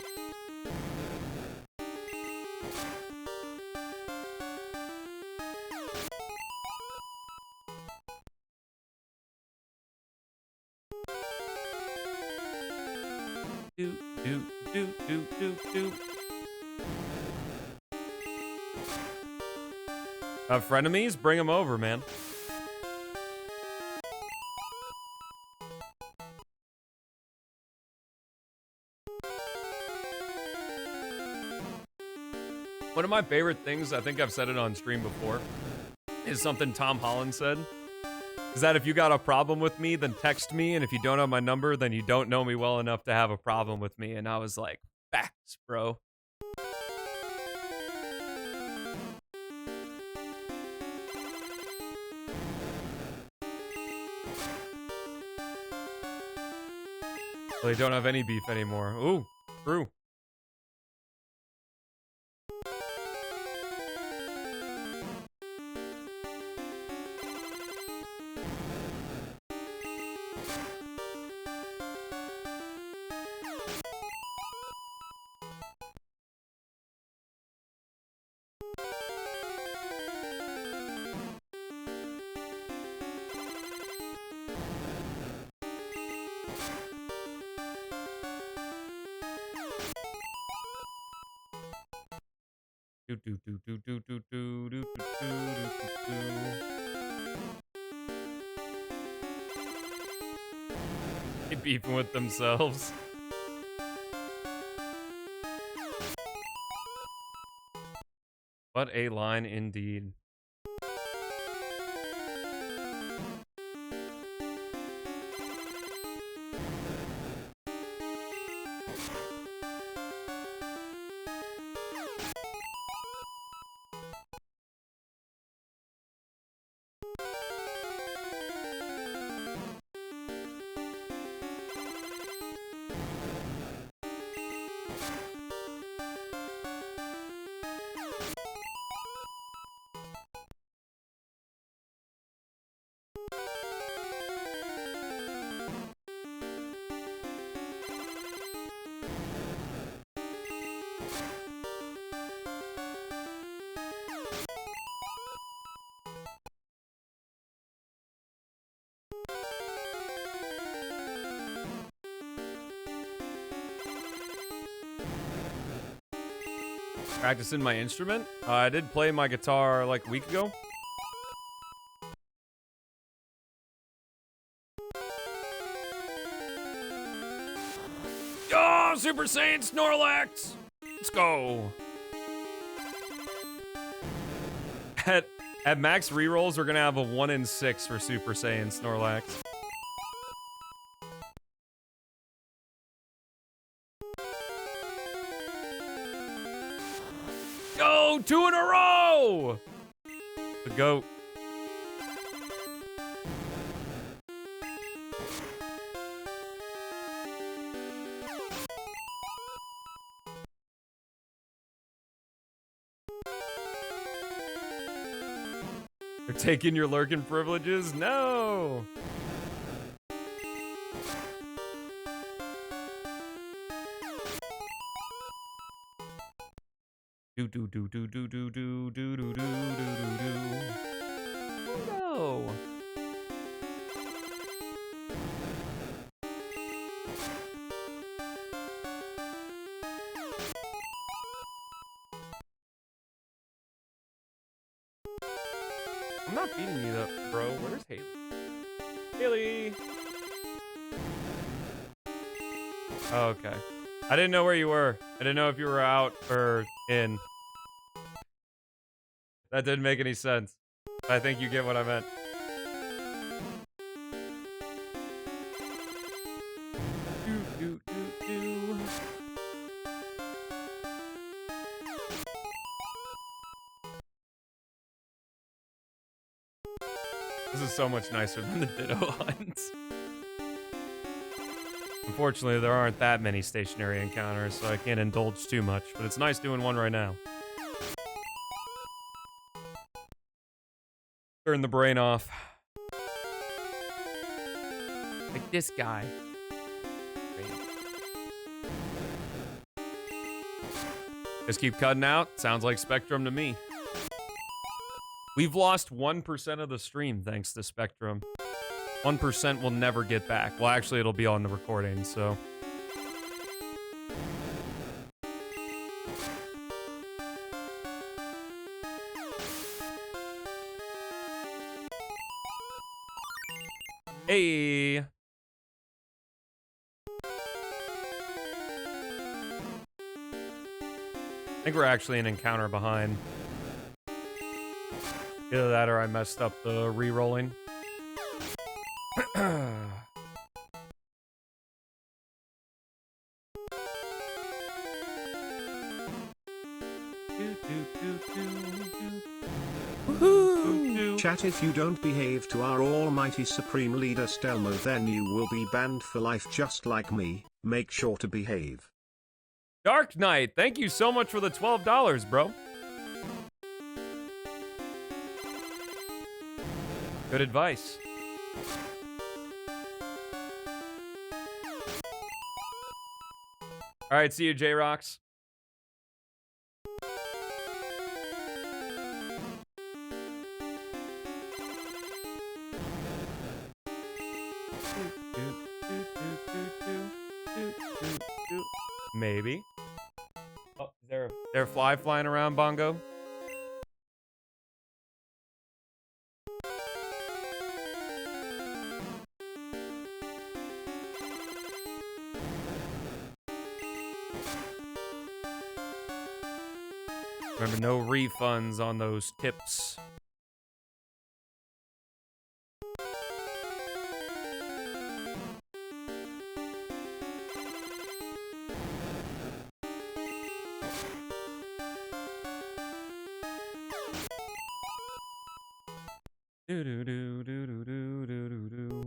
Do. Frenemies? Bring them over, man. One of my favorite things, I think I've said it on stream before, is something Tom Holland said. Is that if you got a problem with me, then text me, and if you don't have my number, then you don't know me well enough to have a problem with me. And I was like, facts, bro. Well, they don't have any beef anymore. Ooh, true. They beefing with themselves. What a line indeed. Practicing my instrument? I did play my guitar like a week ago. Oh, Super Saiyan Snorlax! Let's go. At max rerolls, we're gonna have a 1 in 6 for Super Saiyan Snorlax. Go! 2 in a row! The GOAT. They're taking your lurking privileges? No! Oh no! I'm not beating you up, bro. Where's Haley? Haley! Oh, okay. I didn't know where you were. I didn't know if you were out or in. That didn't make any sense. I think you get what I meant. This is so much nicer than the Ditto Hunt. Unfortunately, there aren't that many stationary encounters, so I can't indulge too much, but it's nice doing one right now. Turn the brain off. Like this guy. Just keep cutting out. Sounds like Spectrum to me. We've lost 1% of the stream thanks to Spectrum. 1% will never get back. Well, actually, it'll be on the recording, so. Hey. think we're actually an encounter behind. Either that or I messed up the re-rolling. Chat, if you don't behave to our almighty supreme leader Stelmo, then you will be banned for life just like me. Make sure to behave. Dark Knight, thank you so much for the $12, bro. Good advice. All right, see you, J-Rocks. Maybe. Oh, is there a fly flying around, Bongo? Remember, no refunds on those tips. Do do do do do do do do.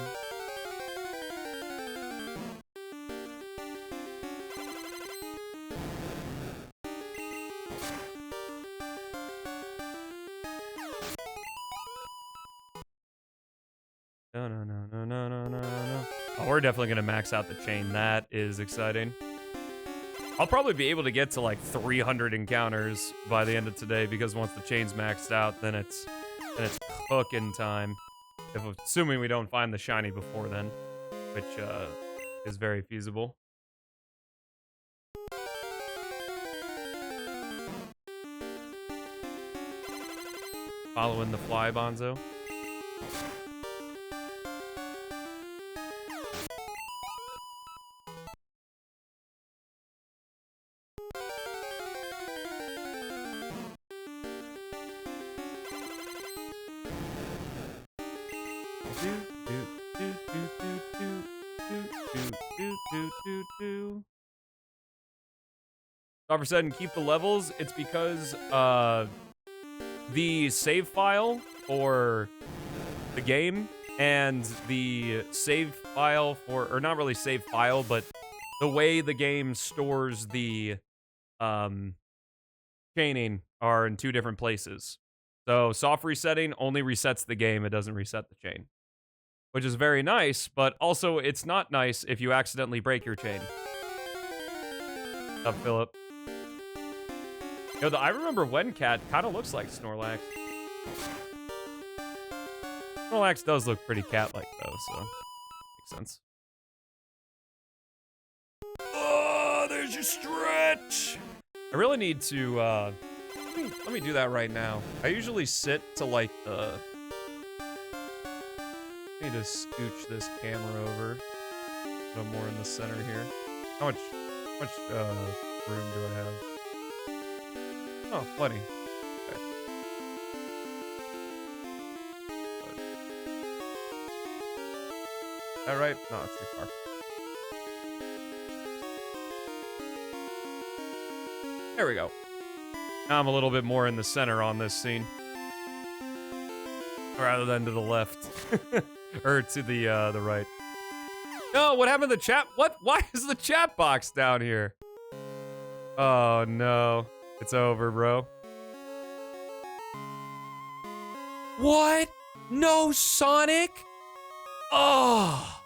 No, no, no, no, no, no, no, no. Oh, we're definitely gonna max out the chain. That is exciting. I'll probably be able to get to like 300 encounters by the end of today because once the chain's maxed out, then it's cooking time. Assuming we don't find the shiny before then, which is very feasible. Following the fly, Bonzo. Software said and keep the levels. It's because the save file for the game and the save file for, or not really save file, but the way the game stores the chaining are in two different places. So soft resetting only resets the game, it doesn't reset the chain. Which is very nice, but also it's not nice if you accidentally break your chain. What's up, Philip? Yo, the I Remember When cat kind of looks like Snorlax. Snorlax does look pretty cat-like, though, so makes sense. Oh, there's your stretch! I really need to, let me do that right now. I usually sit to, like, I need to scooch this camera over. No more in the center here. How much room do I have? Oh, plenty. Okay. Is that right? No, it's too far. There we go. Now I'm a little bit more in the center on this scene. Rather than to the left. Or to the right. No, what happened to the chat? What? Why is the chat box down here? Oh, no. It's over, bro. What? No Sonic? Oh.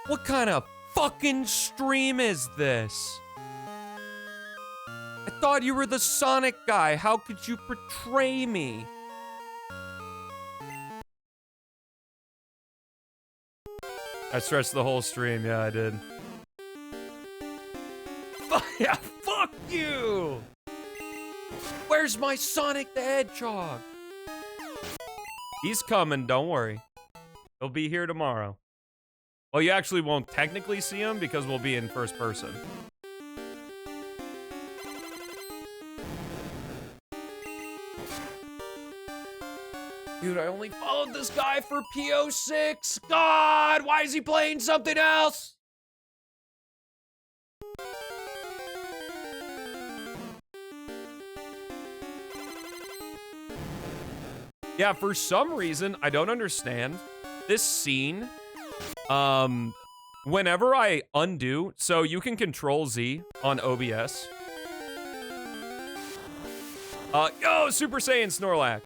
What kind of fucking stream is this? I thought you were the Sonic guy. How could you betray me? I stretched the whole stream. Yeah, I did. Yeah, fuck you! Where's my Sonic the Hedgehog? He's coming, don't worry. He'll be here tomorrow. Well, you actually won't technically see him because we'll be in first person. Dude, I only followed this guy for PO6. God, why is he playing something else? Yeah, for some reason, I don't understand. This scene, whenever I undo, so you can control Z on OBS. Yo, Super Saiyan Snorlax.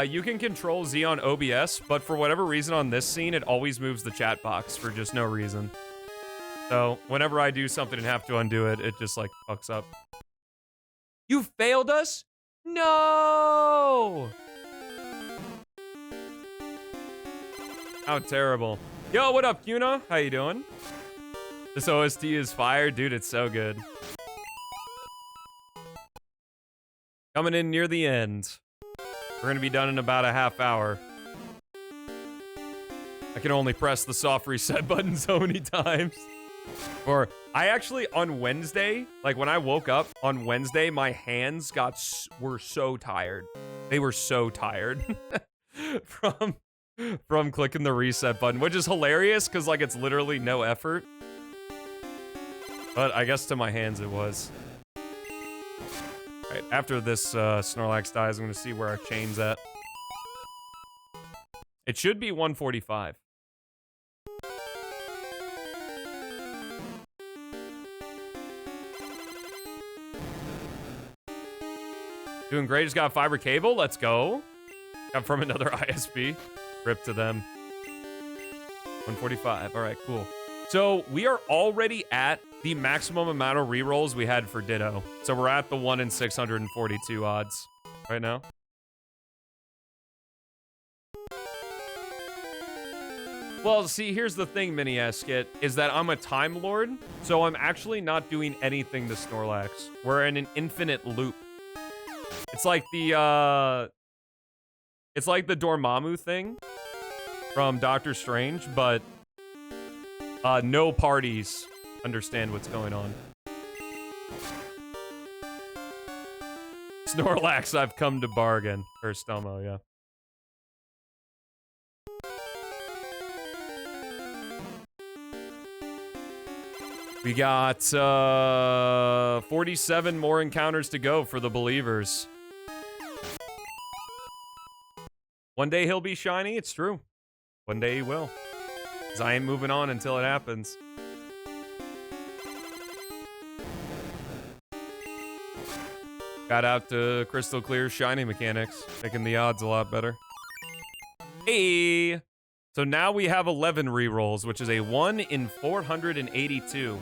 You can control Z on OBS, but for whatever reason on this scene, it always moves the chat box for just no reason. So, whenever I do something and have to undo it, it just, like, fucks up. You failed us? No! How terrible. Yo, what up, Cuna? How you doing? This OST is fire. Dude, it's so good. Coming in near the end. We're gonna be done in about a half hour. I can only press the soft reset button so many times. Or, I actually, on Wednesday, like when I woke up on Wednesday, my hands were so tired. They were so tired. From clicking the reset button, which is hilarious because like it's literally no effort. But I guess to my hands it was. Alright, after this Snorlax dies, I'm gonna see where our chain's at. It should be 145. Doing great, just got a fiber cable, let's go. Got from another ISP. Rip to them. 145. All right, cool. So we are already at the maximum amount of rerolls we had for Ditto. So we're at the 1 in 642 odds right now. Well, see, here's the thing, Mini Eskit, is that I'm a Time Lord, so I'm actually not doing anything to Snorlax. We're in an infinite loop. It's like the Dormammu thing from Doctor Strange, but no parties understand what's going on. Snorlax, I've come to bargain. Or Stelmo, yeah. We got 47 more encounters to go for the believers. One day he'll be shiny, it's true. One day he will. 'Cause I ain't moving on until it happens. Shout out to Crystal Clear shiny mechanics, making the odds a lot better. Hey! So now we have 11 rerolls, which is a 1 in 482.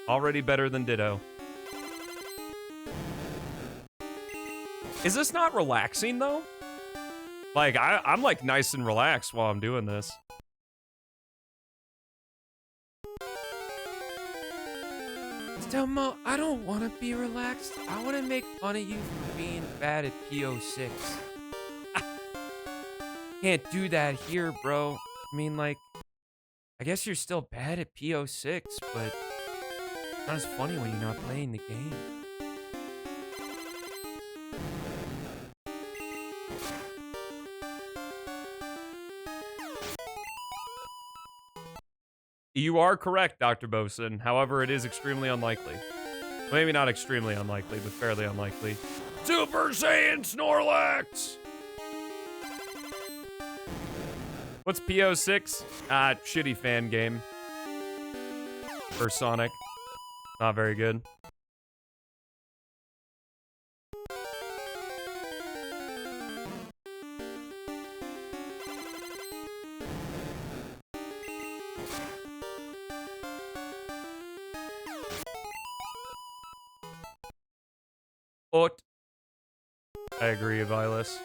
Already better than Ditto. Is this not relaxing, though? Like, I'm like nice and relaxed while I'm doing this. Stelmo, I don't want to be relaxed. I want to make fun of you for being bad at PO6. Can't do that here, bro. I mean, like, I guess you're still bad at PO6, but it's not as funny when you're not playing the game. You are correct, Dr. Bosun. However, it is extremely unlikely. Maybe not extremely unlikely, but fairly unlikely. Super Saiyan Snorlax! What's PO6? Shitty fan game. For Sonic. Not very good. I agree, Vilas.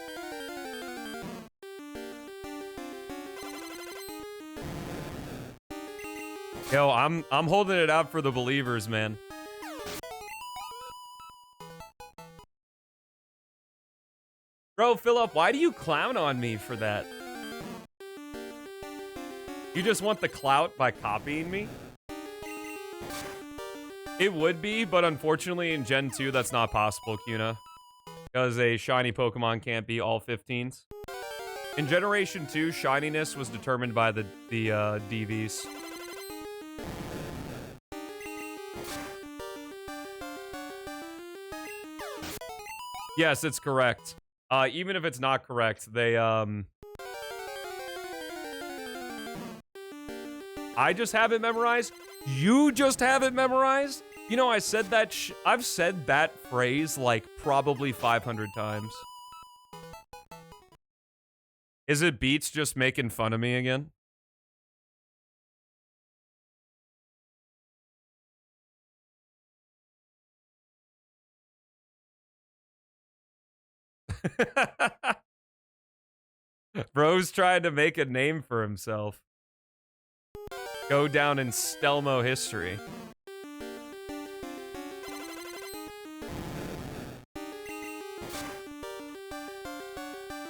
Yo, I'm holding it out for the believers, man. Bro, Philip, why do you clown on me for that? You just want the clout by copying me? It would be, but unfortunately in Gen 2, that's not possible, Cuna. Because a shiny Pokemon can't be all 15s. In Generation 2, shininess was determined by the DVs. Yes, it's correct. Even if it's not correct, they, I just have it memorized. You just have it memorized? You know, I said that I've said that phrase like probably 500 times. Is it Beats just making fun of me again? Bro's trying to make a name for himself. Go down in Stelmo history.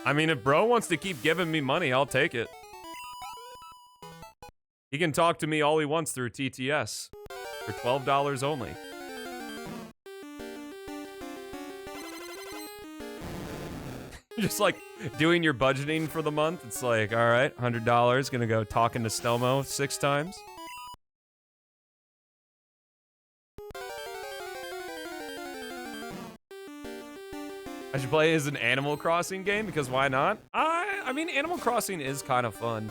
I mean, if bro wants to keep giving me money, I'll take it. He can talk to me all he wants through TTS for $12 only. Just like doing your budgeting for the month. It's like, all right, $100, gonna go talking to Stelmo 6 times. I should play it as an Animal Crossing game because why not? I mean, Animal Crossing is kind of fun.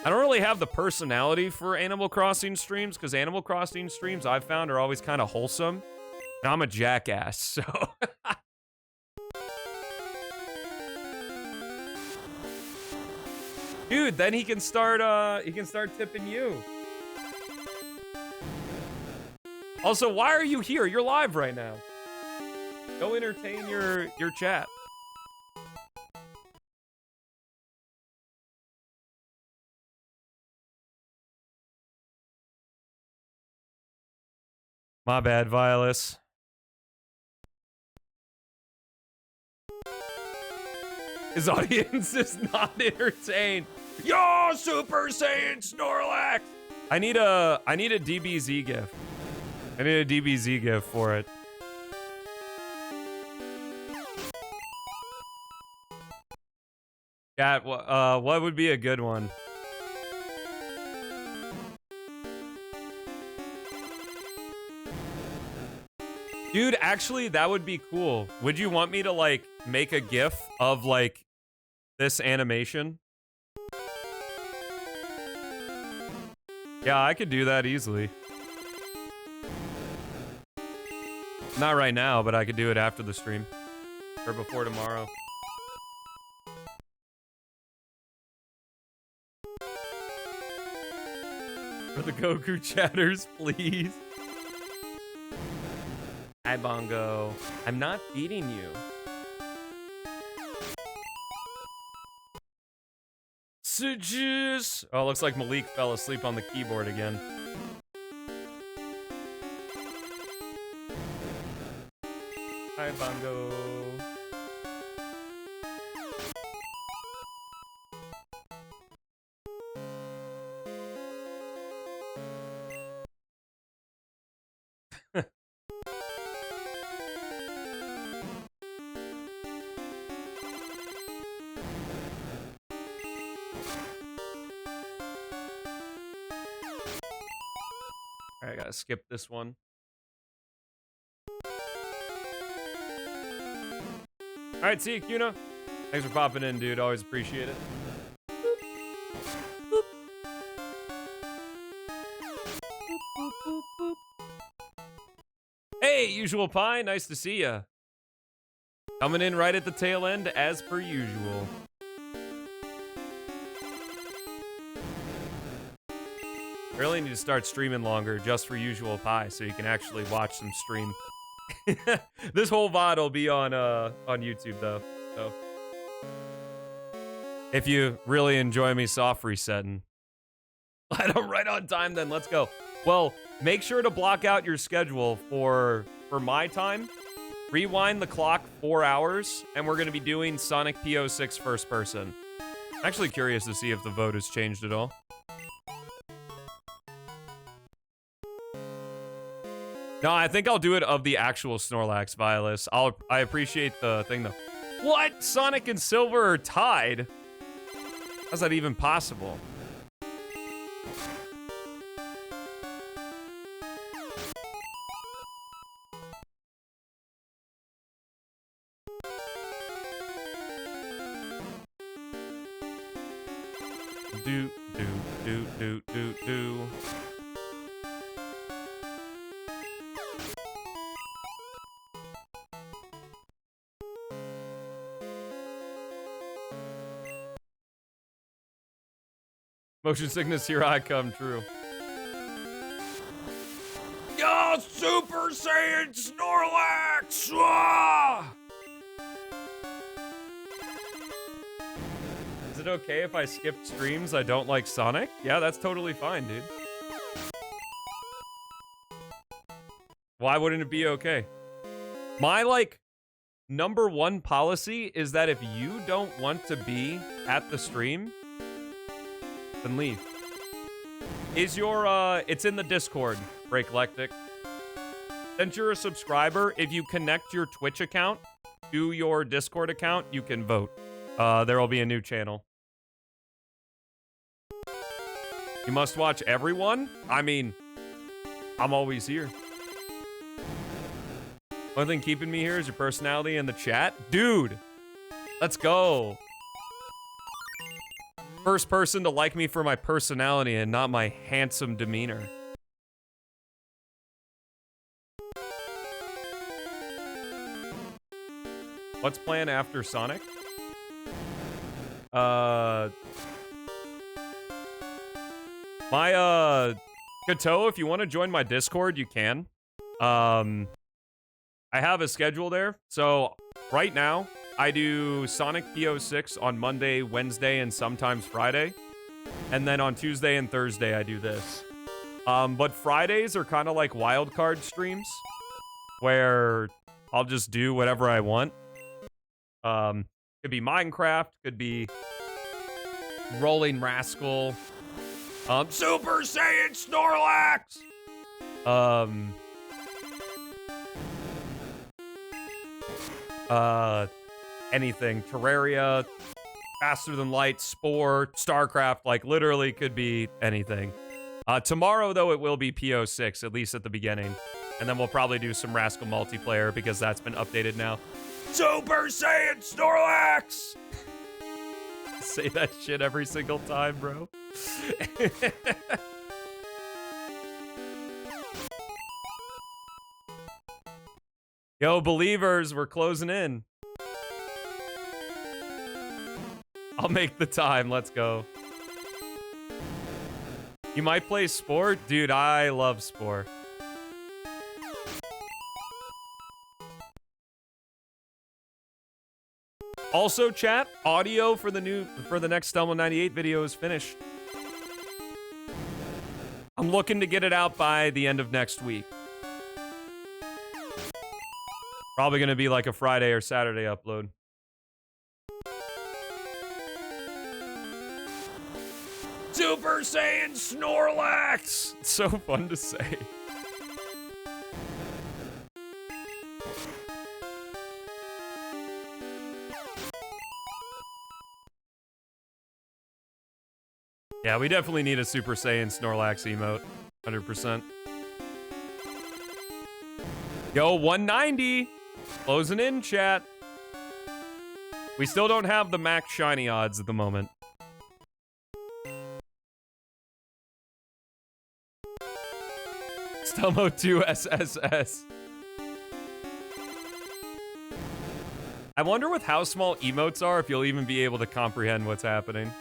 I don't really have the personality for Animal Crossing streams because Animal Crossing streams I've found are always kind of wholesome. And I'm a jackass, so. Dude, then he can start tipping you. Also, why are you here? You're live right now. Go entertain your chat. My bad, Violus. His audience is not entertained. Yo, Super Saiyan Snorlax! I need a DBZ gif. I need a DBZ gif for it. Chat, what would be a good one? Dude, actually, that would be cool. Would you want me to, like, make a GIF of, like, this animation? Yeah, I could do that easily. Not right now, but I could do it after the stream. Or before tomorrow. For the Goku chatters, please. Hi, Bongo. I'm not beating you. Suggest. Oh, looks like Malik fell asleep on the keyboard again. Hi, Bongo. Alright, I gotta skip this one. Alright, see you, Kuna. Thanks for popping in, dude. Always appreciate it. Boop. Boop, boop, boop. Hey, Usual Pie. Nice to see ya. Coming in right at the tail end, as per usual. Really need to start streaming longer just for Usual Pie so you can actually watch some stream. This whole VOD will be on YouTube though. So if you really enjoy me soft resetting, I don't right on time, then let's go. Well, make sure to block out your schedule for my time. Rewind the clock 4 hours, and we're gonna be doing Sonic PO6 first person. I'm actually curious to see if the vote has changed at all. No, I think I'll do it of the actual Snorlax, Violus. I appreciate the thing though. What? Sonic and Silver are tied? How's that even possible? Do. Motion sickness, here I come, true. Yo, Super Saiyan Snorlax! Ah! Is it okay if I skip streams I don't like Sonic? Yeah, that's totally fine, dude. Why wouldn't it be okay? My, like, #1 policy is that if you don't want to be at the stream, then leave. Is your, it's in the Discord, Breaklectic. Since you're a subscriber, if you connect your Twitch account to your Discord account, you can vote. There will be a new channel. You must watch everyone? I mean, I'm always here. One thing keeping me here is your personality in the chat. Dude, let's go. First person to like me for my personality and not my handsome demeanor. What's planned after Sonic? Kato, if you want to join my Discord, you can. I have a schedule there. So, right now, I do Sonic PO6 on Monday, Wednesday, and sometimes Friday. And then on Tuesday and Thursday, I do this. But Fridays are kind of like wildcard streams, where I'll just do whatever I want. Could be Minecraft, could be Rolling Rascal, Super Saiyan Snorlax! Anything. Terraria, Faster Than Light, Spore, StarCraft, like literally could be anything. Tomorrow, though, it will be PO6, at least at the beginning. And then we'll probably do some Rascal multiplayer because that's been updated now. Super Saiyan Snorlax! Say that shit every single time, bro. Yo, believers, we're closing in. I'll make the time. Let's go. You might play Spore? Dude, I love Spore. Also, chat, audio for the next Stelmo 98 video is finished. I'm looking to get it out by the end of next week. Probably gonna be like a Friday or Saturday upload. Super Saiyan Snorlax! It's so fun to say. Yeah, we definitely need a Super Saiyan Snorlax emote. 100%. Yo, 190! Closing in, chat. We still don't have the max shiny odds at the moment. Stelmo 2 SSS. I wonder with how small emotes are if you'll even be able to comprehend what's happening.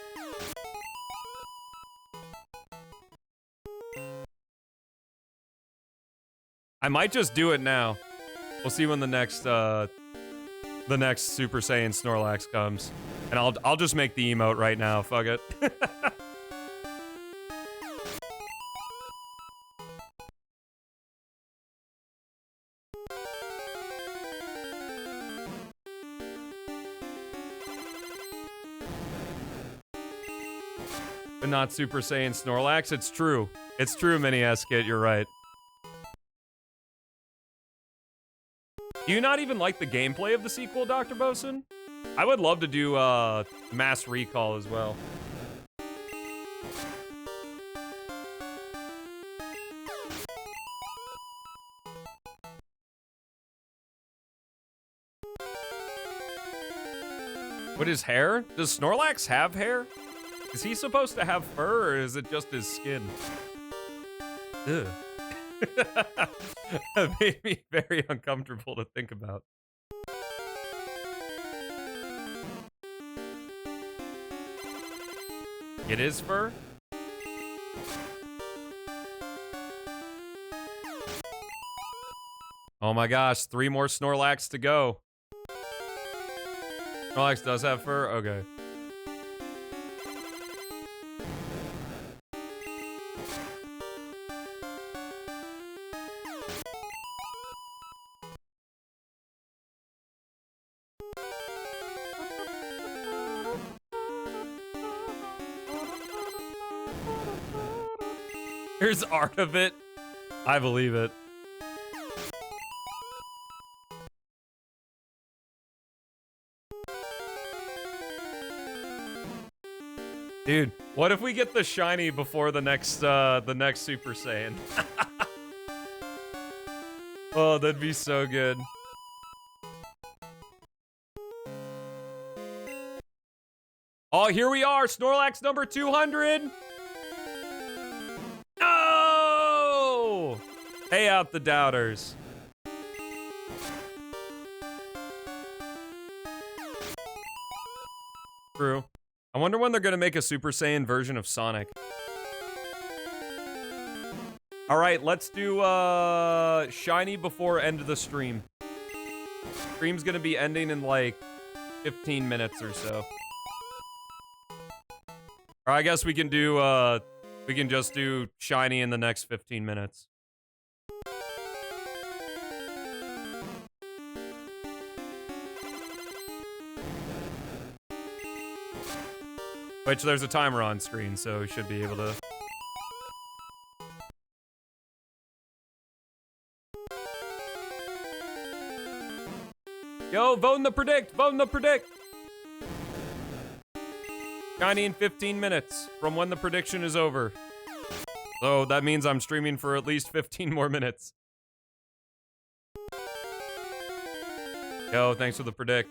I might just do it now. We'll see when the next Super Saiyan Snorlax comes. And I'll just make the emote right now, fuck it. But not Super Saiyan Snorlax, it's true. It's true, Mini S-Kit, you're right. Do you not even like the gameplay of the sequel, Dr. Bosun? I would love to do mass recall as well. What is hair? Does Snorlax have hair? Is he supposed to have fur, or is it just his skin? Ugh. That made me very uncomfortable to think about. It is fur? Oh my gosh, 3 more Snorlax to go. Snorlax does have fur? Okay. Here's art of it. I believe it. Dude, what if we get the shiny before the next Super Saiyan? Oh, that'd be so good. Oh, here we are, Snorlax number 200. No! Hey out the doubters. True. I wonder when they're gonna make a Super Saiyan version of Sonic. All right, let's do shiny before end of the stream. Stream's gonna be ending in like 15 minutes or so. Or I guess we can just do shiny in the next 15 minutes. Which there's a timer on screen, so we should be able to. Yo, vote in the predict! Vote in the predict! Shiny in 15 minutes from when the prediction is over. So that means I'm streaming for at least 15 more minutes. Yo, thanks for the predict.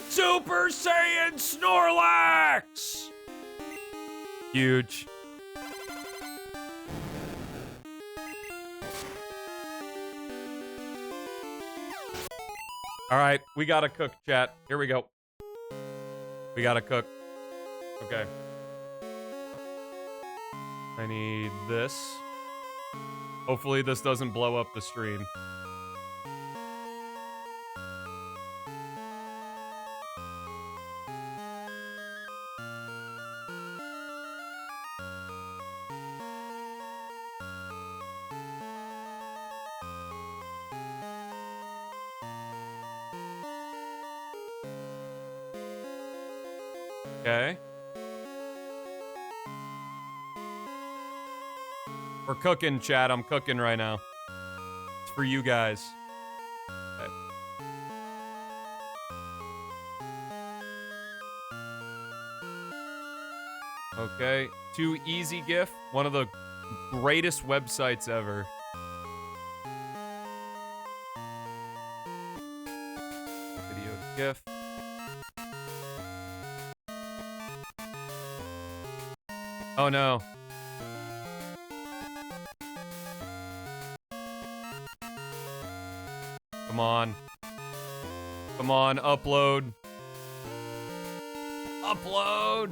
Super Saiyan Snorlax! Huge. All right, we gotta cook, chat. Here we go. We gotta cook. Okay. I need this. Hopefully this doesn't blow up the stream. Okay. We're cooking, chat. I'm cooking right now. It's for you guys. Okay. Okay. To Easy GIF, one of the greatest websites ever. Video GIF. Oh no. Come on. Come on, upload. Upload!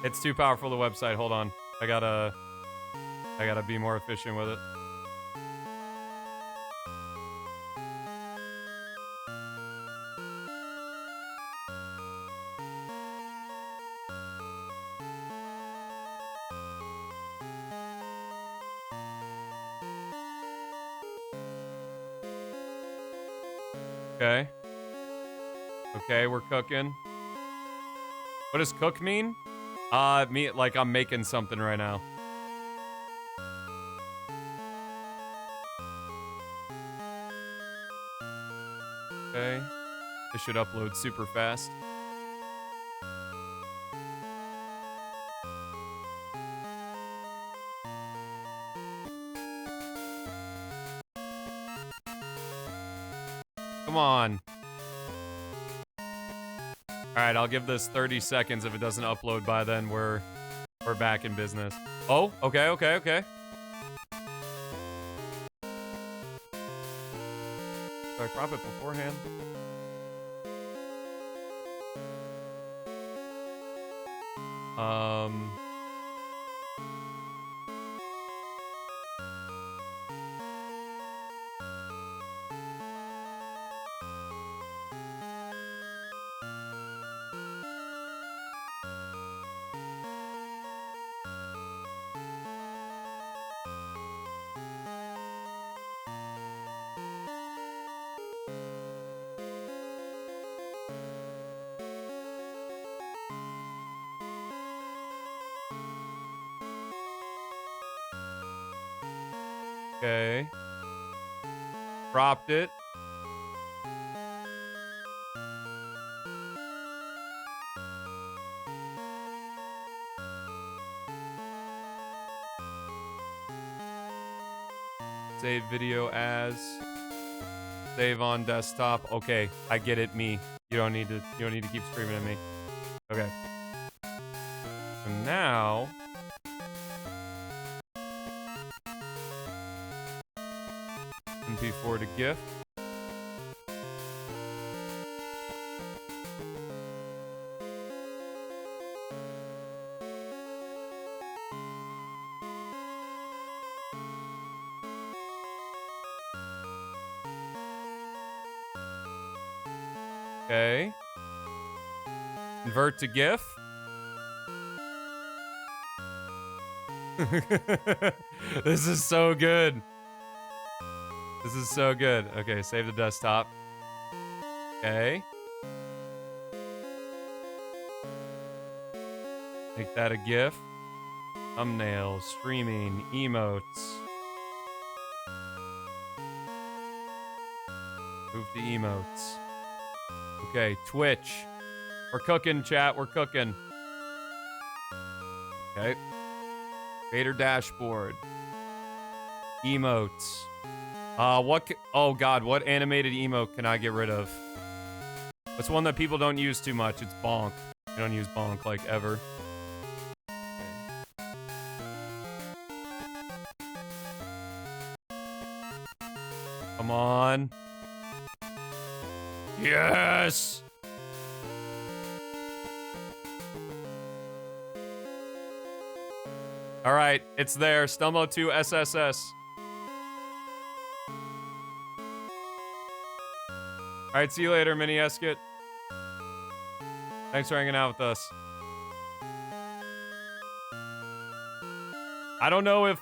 It's too powerful, the website. Hold on. I gotta be more efficient with it. Okay. Okay, we're cooking. What does cook mean? Like I'm making something right now. Okay. This should upload super fast. Come on. Alright, I'll give this 30 seconds. If it doesn't upload by then, we're back in business. Oh, okay, okay, okay. So I crop it beforehand. Okay. Cropped it. Save video as. Save on desktop. Okay, I get it, me. You don't need to keep screaming at me. Okay. So now MP4 to GIF. Okay. Convert to GIF. This is so good. This is so good. Okay, save the desktop. Okay. Make that a GIF. Thumbnails, streaming, emotes. Move to emotes. Okay, Twitch. We're cooking, chat. We're cooking. Okay. Creator dashboard. Emotes. Oh god, what animated emote can I get rid of? What's one that people don't use too much? It's bonk. You don't use bonk like ever. Okay. Come on. Yes! Alright, it's there. Stumbo 2 SSS. Alright, see you later, Mini Eskit. Thanks for hanging out with us. I don't know if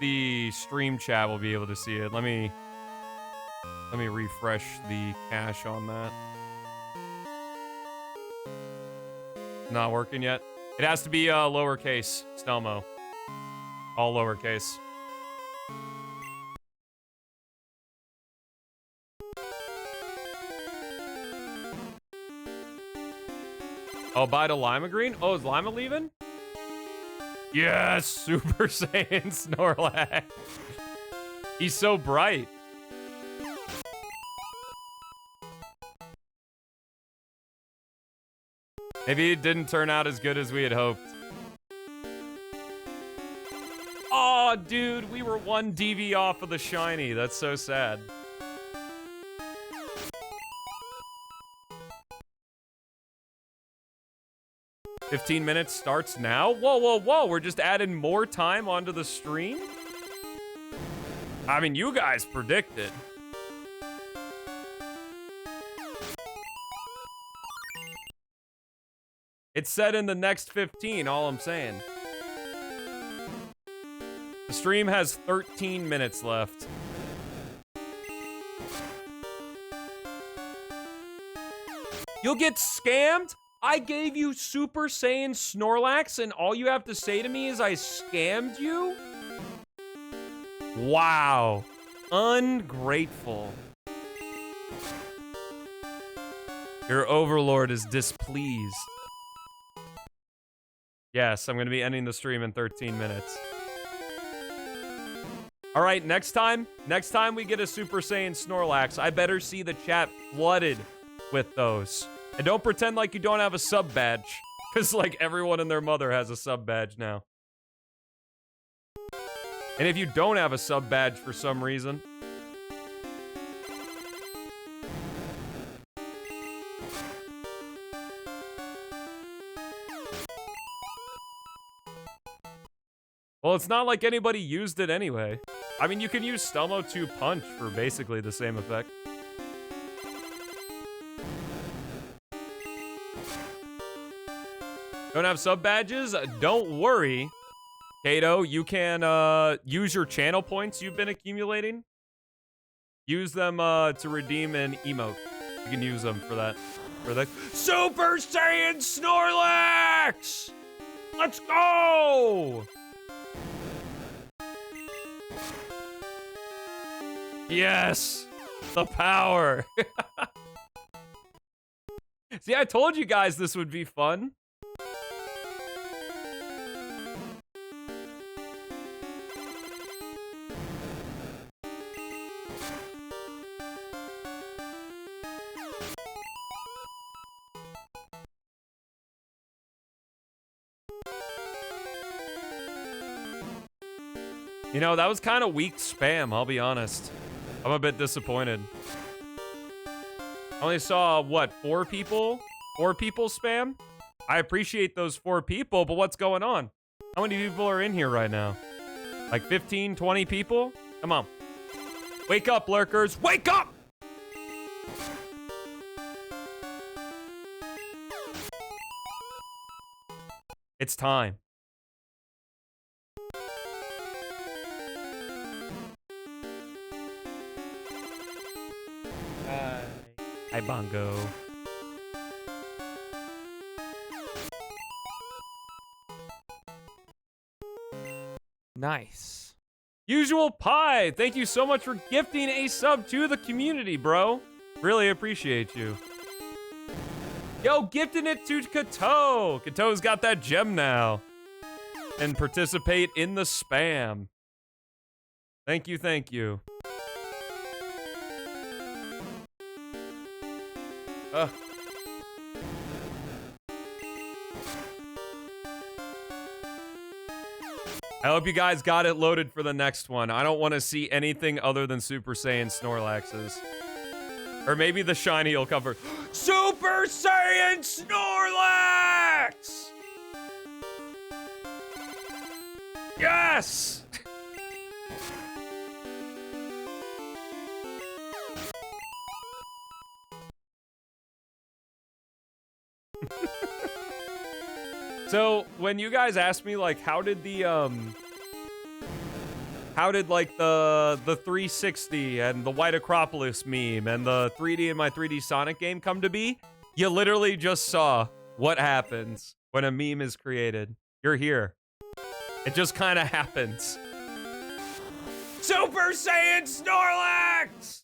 the stream chat will be able to see it. Let me refresh the cache on that. Not working yet. It has to be lowercase, Stelmo. All lowercase. Oh, bye to Lima Green? Oh, is Lima leaving? Yes, Super Saiyan Snorlax. He's so bright. Maybe it didn't turn out as good as we had hoped. Oh, dude, we were one DV off of the shiny. That's so sad. "15 minutes starts now?" Whoa, whoa, whoa. We're just adding more time onto the stream? I mean, you guys predicted. It's set in the next 15, all I'm saying. The stream has 13 minutes left. You'll get scammed? I gave you Super Saiyan Snorlax and all you have to say to me is I scammed you? Wow. Ungrateful. Your overlord is displeased. Yes, I'm going to be ending the stream in 13 minutes. All right, next time we get a Super Saiyan Snorlax, I better see the chat flooded with those. And don't pretend like you don't have a sub badge, because like everyone and their mother has a sub badge now. And if you don't have a sub badge for some reason, well, it's not like anybody used it anyway. I mean, you can use Stelmo 2 Punch for basically the same effect. Don't have sub badges? Don't worry, Kato. You can use your channel points you've been accumulating. Use them to redeem an emote. You can use them for that. For the Super Saiyan Snorlax! Let's go! Yes! The power! See, I told you guys this would be fun. You know, that was kind of weak spam, I'll be honest. I'm a bit disappointed. I only saw, what, 4 people? 4 people spam? I appreciate those 4 people, but what's going on? How many people are in here right now? Like 15, 20 people? Come on. Wake up, lurkers. Wake up! It's time. Hi, Bongo. Nice. Usual Pie, thank you so much for gifting a sub to the community, bro. Really appreciate you. Yo, gifting it to Kato. Kato's got that gem now. And participate in the spam. Thank you, thank you. I hope you guys got it loaded for the next one. I don't want to see anything other than Super Saiyan Snorlaxes. Or maybe the shiny will cover. Super Saiyan Snorlax! Yes! So, when you guys asked me, like, how did like the 360 and the White Acropolis meme and the 3D in my 3D Sonic game come to be, you literally just saw what happens when a meme is created. You're here. It just kind of happens. Super Saiyan Snorlax!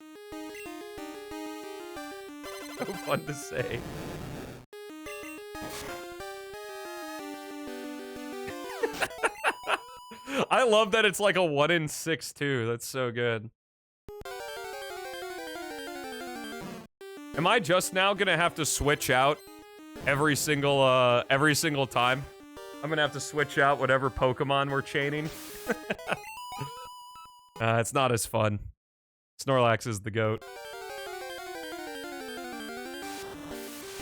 So fun to say. I love that it's like a 1 in 6 too. That's so good. Am I just now gonna have to switch out every single time? I'm gonna have to switch out whatever Pokemon we're chaining. It's not as fun. Snorlax is the GOAT.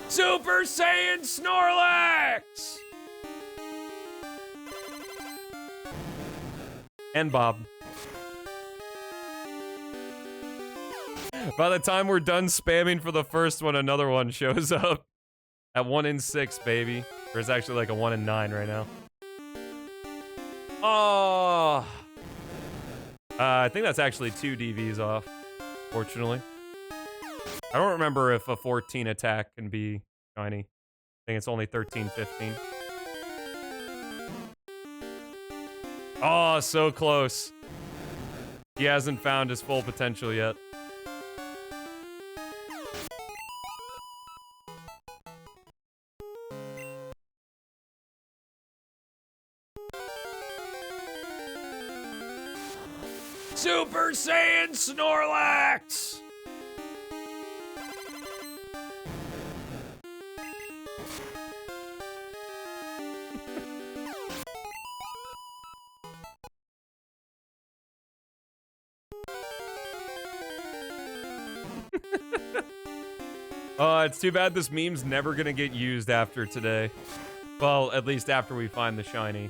Super Saiyan Snorlax! And Bob. By the time we're done spamming for the first one, another one shows up. At 1 in 6, baby. Or it's actually like a 1 in 9 right now. Oh. I think that's actually 2 DVs off, fortunately. I don't remember if a 14 attack can be shiny. I think it's only 13.15. Oh, so close. He hasn't found his full potential yet. Super Saiyan Snorlax! It's too bad this meme's never gonna get used after today. Well, at least after we find the shiny.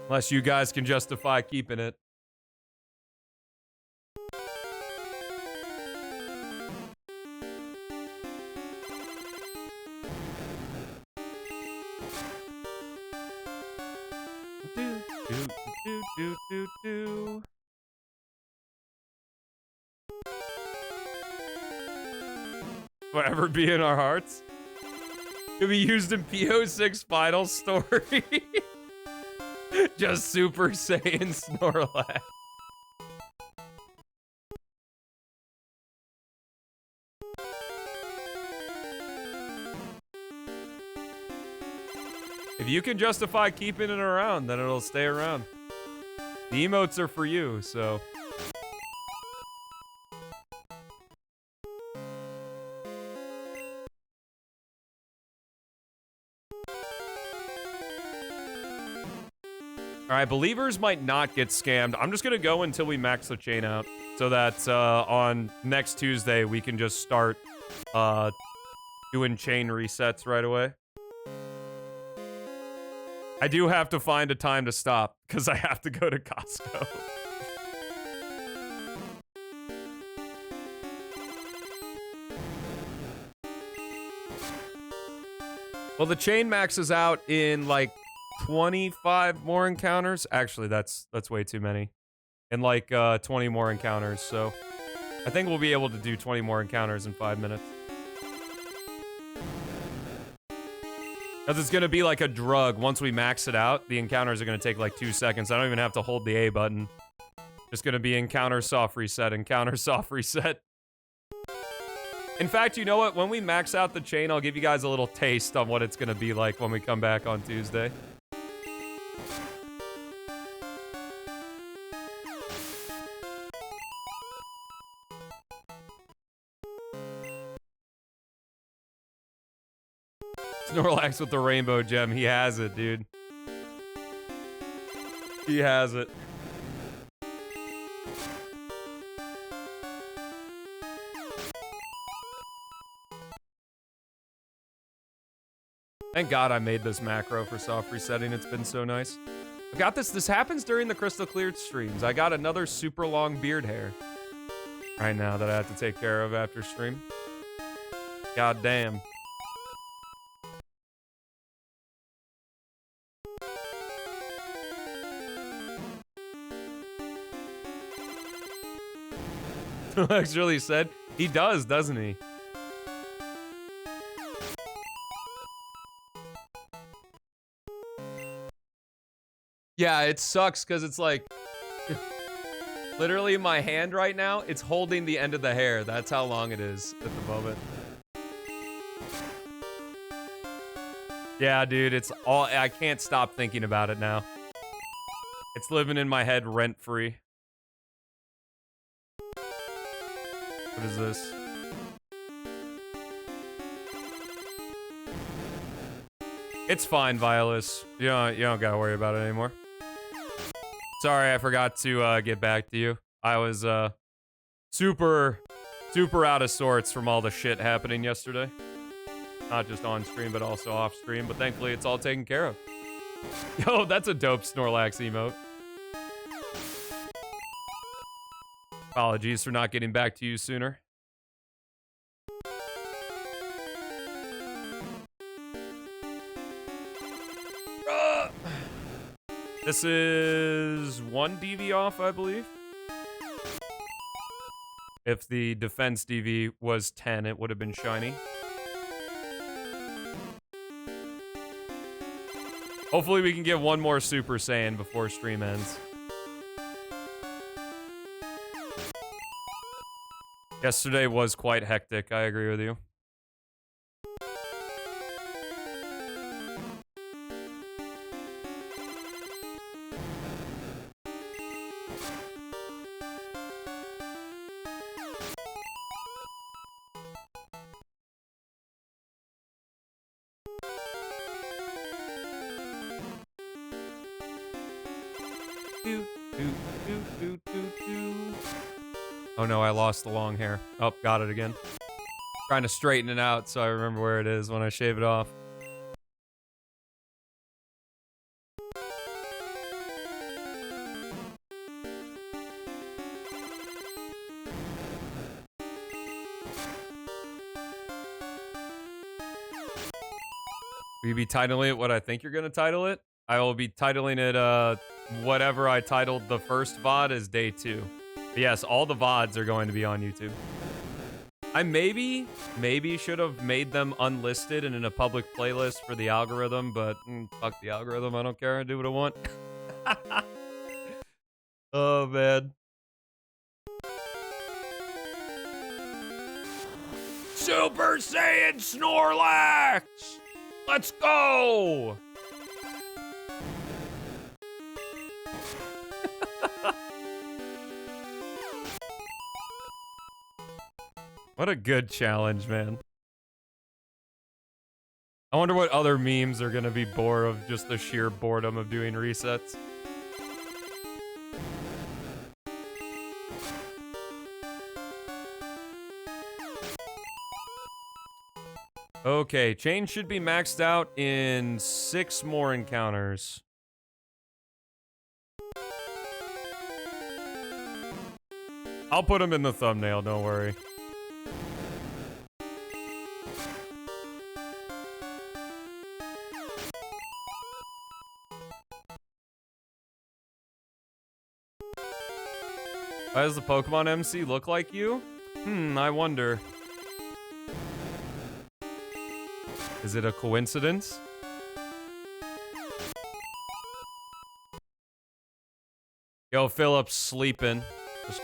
Unless you guys can justify keeping it. Do. Forever be in our hearts. Could be used in PO6 final story. Just Super Saiyan Snorlax. If you can justify keeping it around, then it'll stay around. The emotes are for you, so... Alright, believers might not get scammed. I'm just gonna go until we max the chain out. So that on next Tuesday, we can just start doing chain resets right away. I do have to find a time to stop, because I have to go to Costco. Well, the chain maxes out in, like, 25 more encounters. Actually, that's way too many. And, like, 20 more encounters, so... I think we'll be able to do 20 more encounters in 5 minutes. Because it's going to be like a drug. Once we max it out, the encounters are going to take like 2 seconds. I don't even have to hold the A button. Just going to be encounter soft reset, encounter soft reset. In fact, you know what? When we max out the chain, I'll give you guys a little taste on what it's going to be like when we come back on Tuesday. Snorlax with the rainbow gem. He has it, dude. He has it. Thank God I made this macro for soft resetting. It's been so nice. I got this. This happens during the Crystal Clear streams. I got another super long beard hair right now that I have to take care of after stream. God damn. Lex really said he does, doesn't he? Yeah, it sucks because it's like literally my hand right now, it's holding the end of the hair. That's how long it is at the moment. Yeah, dude, it's all I can't stop thinking about it now. It's living in my head rent-free. What is this? It's fine, Violus. You don't gotta worry about it anymore. Sorry, I forgot to get back to you. I was super out of sorts from all the shit happening yesterday. Not just on stream, but also off stream. But thankfully, it's all taken care of. Yo, that's a dope Snorlax emote. Apologies for not getting back to you sooner. This is 1 DV off, I believe. If the defense DV was 10, it would have been shiny. Hopefully we can get one more Super Saiyan before stream ends. Yesterday was quite hectic, I agree with you. Oh no, I lost the long hair. Oh, got it again. Trying to straighten it out so I remember where it is when I shave it off. Will you be titling it what I think you're gonna title it? I will be titling it, whatever I titled the first VOD is day 2. But yes, all the VODs are going to be on YouTube. I maybe should have made them unlisted and in a public playlist for the algorithm, but fuck the algorithm, I don't care, I do what I want. Oh, man. Super Saiyan Snorlax! Let's go! What a good challenge, man. I wonder what other memes are gonna be born of just the sheer boredom of doing resets. Okay, chain should be maxed out in 6 more encounters. I'll put them in the thumbnail, don't worry. Why does the Pokemon MC look like you? I wonder. Is it a coincidence? Yo, Philip's sleeping. Just...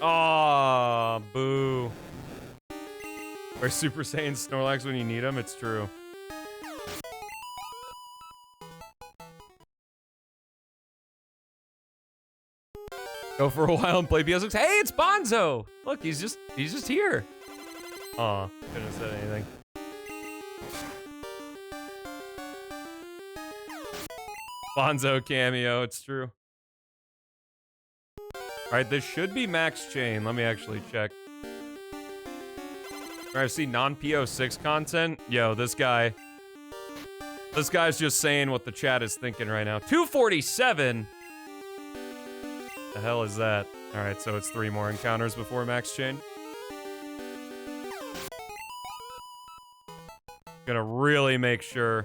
Aw, boo. We're Super Saiyan Snorlax when you need him, it's true. Go for a while and play PS6. Hey, it's Bonzo! Look, he's just here. Aw, couldn't have said anything. Bonzo cameo, it's true. Alright, this should be max chain. Let me actually check. Alright, I see non-PO6 content. Yo, this guy's just saying what the chat is thinking right now. 247? The hell is that? Alright, so it's 3 more encounters before max chain. Gonna really make sure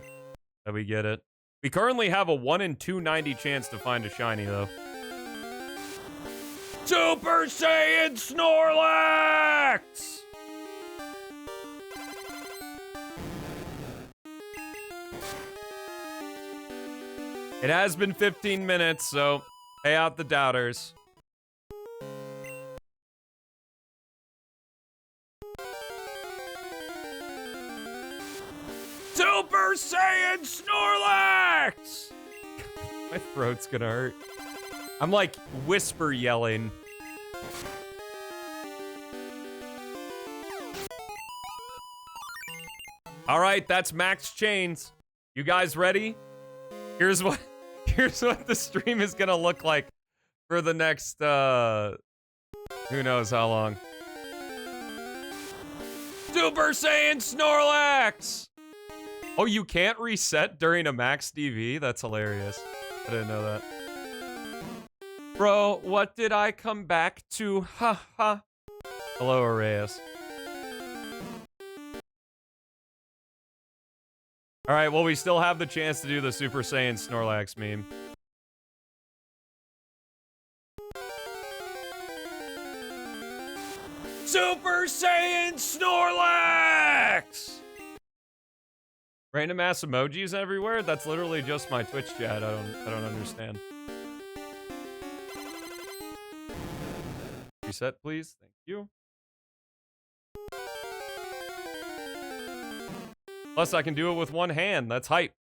that we get it. We currently have a 1 in 290 chance to find a shiny, though. Super Saiyan Snorlax! It has been 15 minutes, so pay out the doubters. Super Saiyan Snorlax! My throat's gonna hurt. I'm like whisper yelling. All right, that's max chains. You guys ready? Here's what the stream is gonna look like for the next who knows how long. Super Saiyan Snorlax! Oh, you can't reset during a max DV? That's hilarious. I didn't know that. Bro, what did I come back to? Ha ha. Hello, Arrayas. Alright, well, we still have the chance to do the Super Saiyan Snorlax meme. Super Saiyan Snorlax! Random ass emojis everywhere? That's literally just my Twitch chat. I don't understand. Reset, please. Thank you. Plus, I can do it with one hand. That's hype.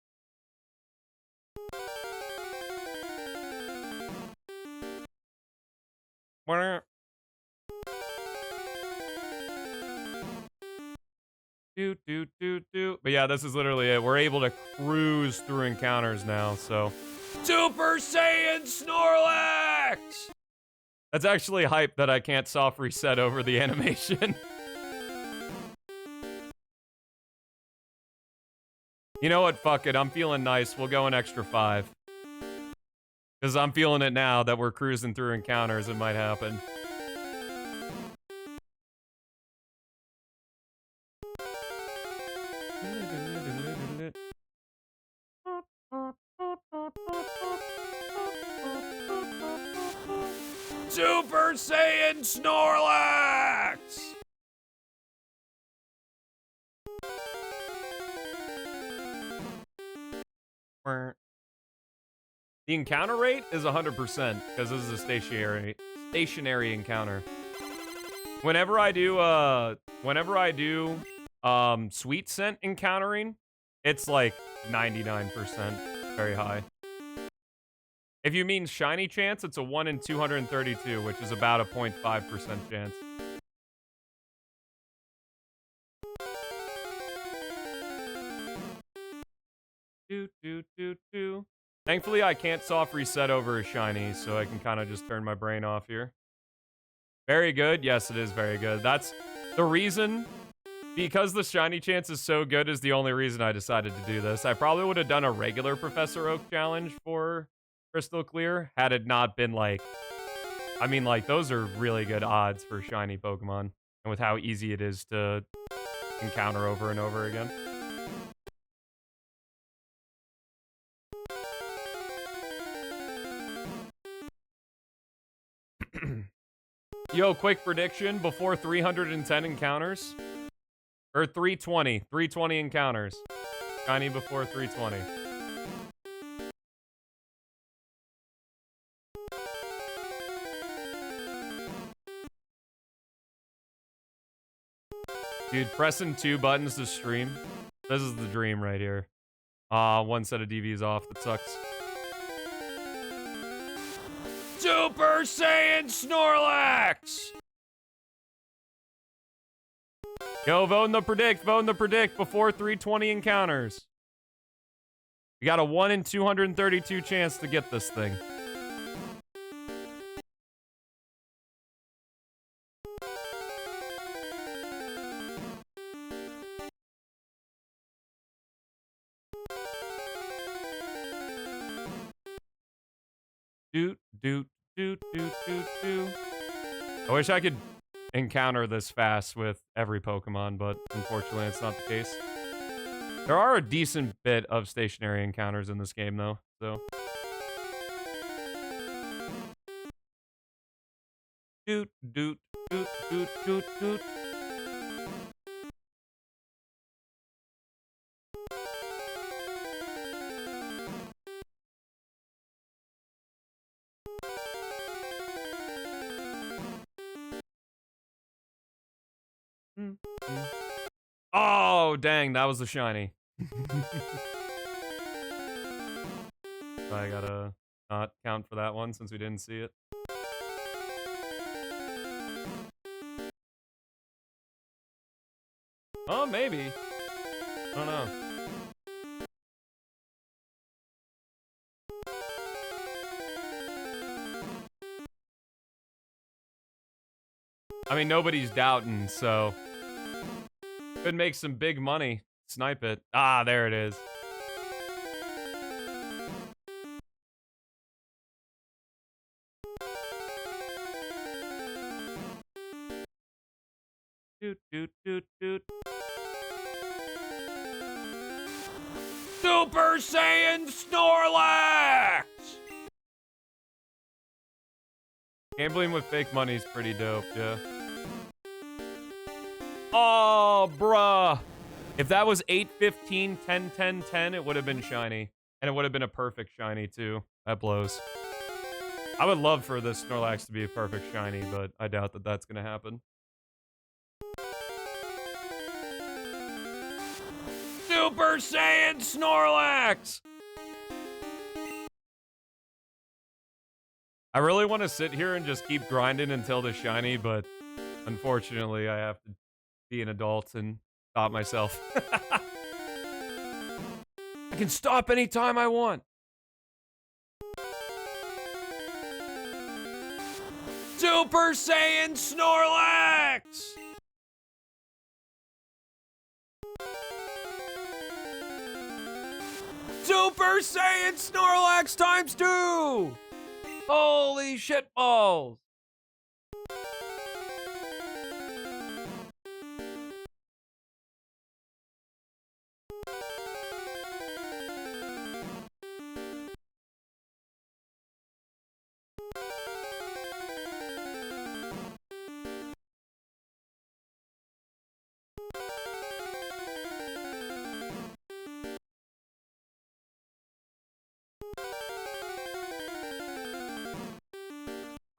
But yeah, this is literally it. We're able to cruise through encounters now, so. Super Saiyan Snorlax! That's actually hype that I can't soft reset over the animation. You know what? Fuck it. I'm feeling nice. We'll go an extra 5. Because I'm feeling it now that we're cruising through encounters. It might happen. Super Saiyan Snorlax! The encounter rate is 100% because this is a stationary encounter. Whenever I do sweet scent encountering, it's like 99%, very high. If you mean shiny chance, it's a 1 in 232, which is about a 0.5% chance. Thankfully, I can't soft reset over a shiny, so I can kind of just turn my brain off here. Very good. Yes, it is very good. That's the reason. Because the shiny chance is so good is the only reason I decided to do this. I probably would have done a regular Professor Oak challenge for Crystal Clear had it not been like... I mean, like, those are really good odds for shiny Pokemon. And with how easy it is to encounter over and over again. Yo, quick prediction before 310 encounters. Or 320. 320 encounters. Shiny before 320. Dude, pressing 2 buttons to stream. This is the dream right here. One set of DVs off. That sucks. Super Saiyan Snorlax! Yo, vote in the predict before 320 encounters. You got a 1 in 232 chance to get this thing. I wish I could encounter this fast with every Pokemon, but unfortunately it's not the case. There are a decent bit of stationary encounters in this game, though, so... Oh, dang, that was the shiny. I gotta not count for that one since we didn't see it. Oh, maybe. I don't know. I mean, nobody's doubting, so... Could make some big money. snipe it. Ah, there it is. Doot, doot, doot, doot. Super Saiyan Snorlax! Gambling with fake money is pretty dope, yeah. Oh, bruh. If that was 8, 15, 10, 10, 10, it would have been shiny. And it would have been a perfect shiny, too. That blows. I would love for this Snorlax to be a perfect shiny, but I doubt that that's going to happen. Super Saiyan Snorlax! I really want to sit here and just keep grinding until the shiny, but unfortunately, I have to be an adult and stop myself. I can stop anytime I want. Super Saiyan Snorlax! Super Saiyan Snorlax times 2! Holy shit balls!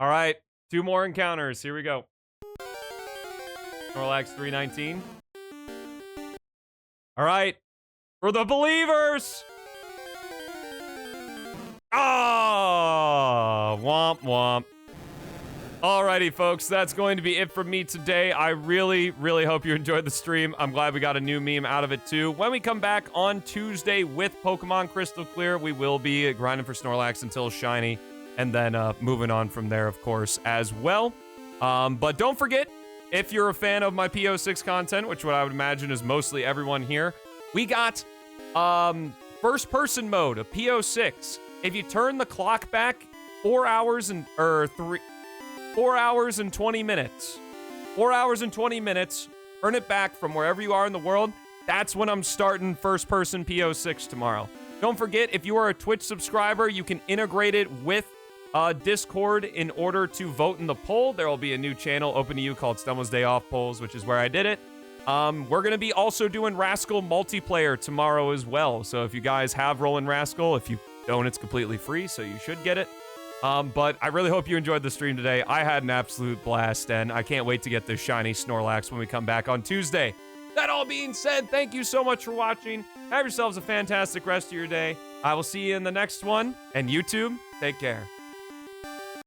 All right, 2 more encounters. Here we go. Snorlax 319. All right, for the believers. Ah, womp womp. Alrighty, folks, that's going to be it from me today. I really, really hope you enjoyed the stream. I'm glad we got a new meme out of it, too. When we come back on Tuesday with Pokemon Crystal Clear, we will be grinding for Snorlax until shiny, and then moving on from there, of course, as well. But don't forget, if you're a fan of my PO6 content, which what I would imagine is mostly everyone here, we got first-person mode of PO6. If you turn the clock back 4 hours and 20 minutes. 4 hours and 20 minutes. Turn it back from wherever you are in the world. That's when I'm starting first-person PO6 tomorrow. Don't forget, if you are a Twitch subscriber, you can integrate it with Discord in order to vote in the poll. There will be a new channel open to you called Stummel's Day Off Polls, which is where I did it. We're going to be also doing Rascal multiplayer tomorrow as well. So if you guys have Rollin' Rascal, if you don't, it's completely free, so you should get it. But I really hope you enjoyed the stream today. I had an absolute blast, and I can't wait to get this shiny Snorlax when we come back on Tuesday. That all being said, thank you so much for watching. Have yourselves a fantastic rest of your day. I will see you in the next one, and YouTube, take care.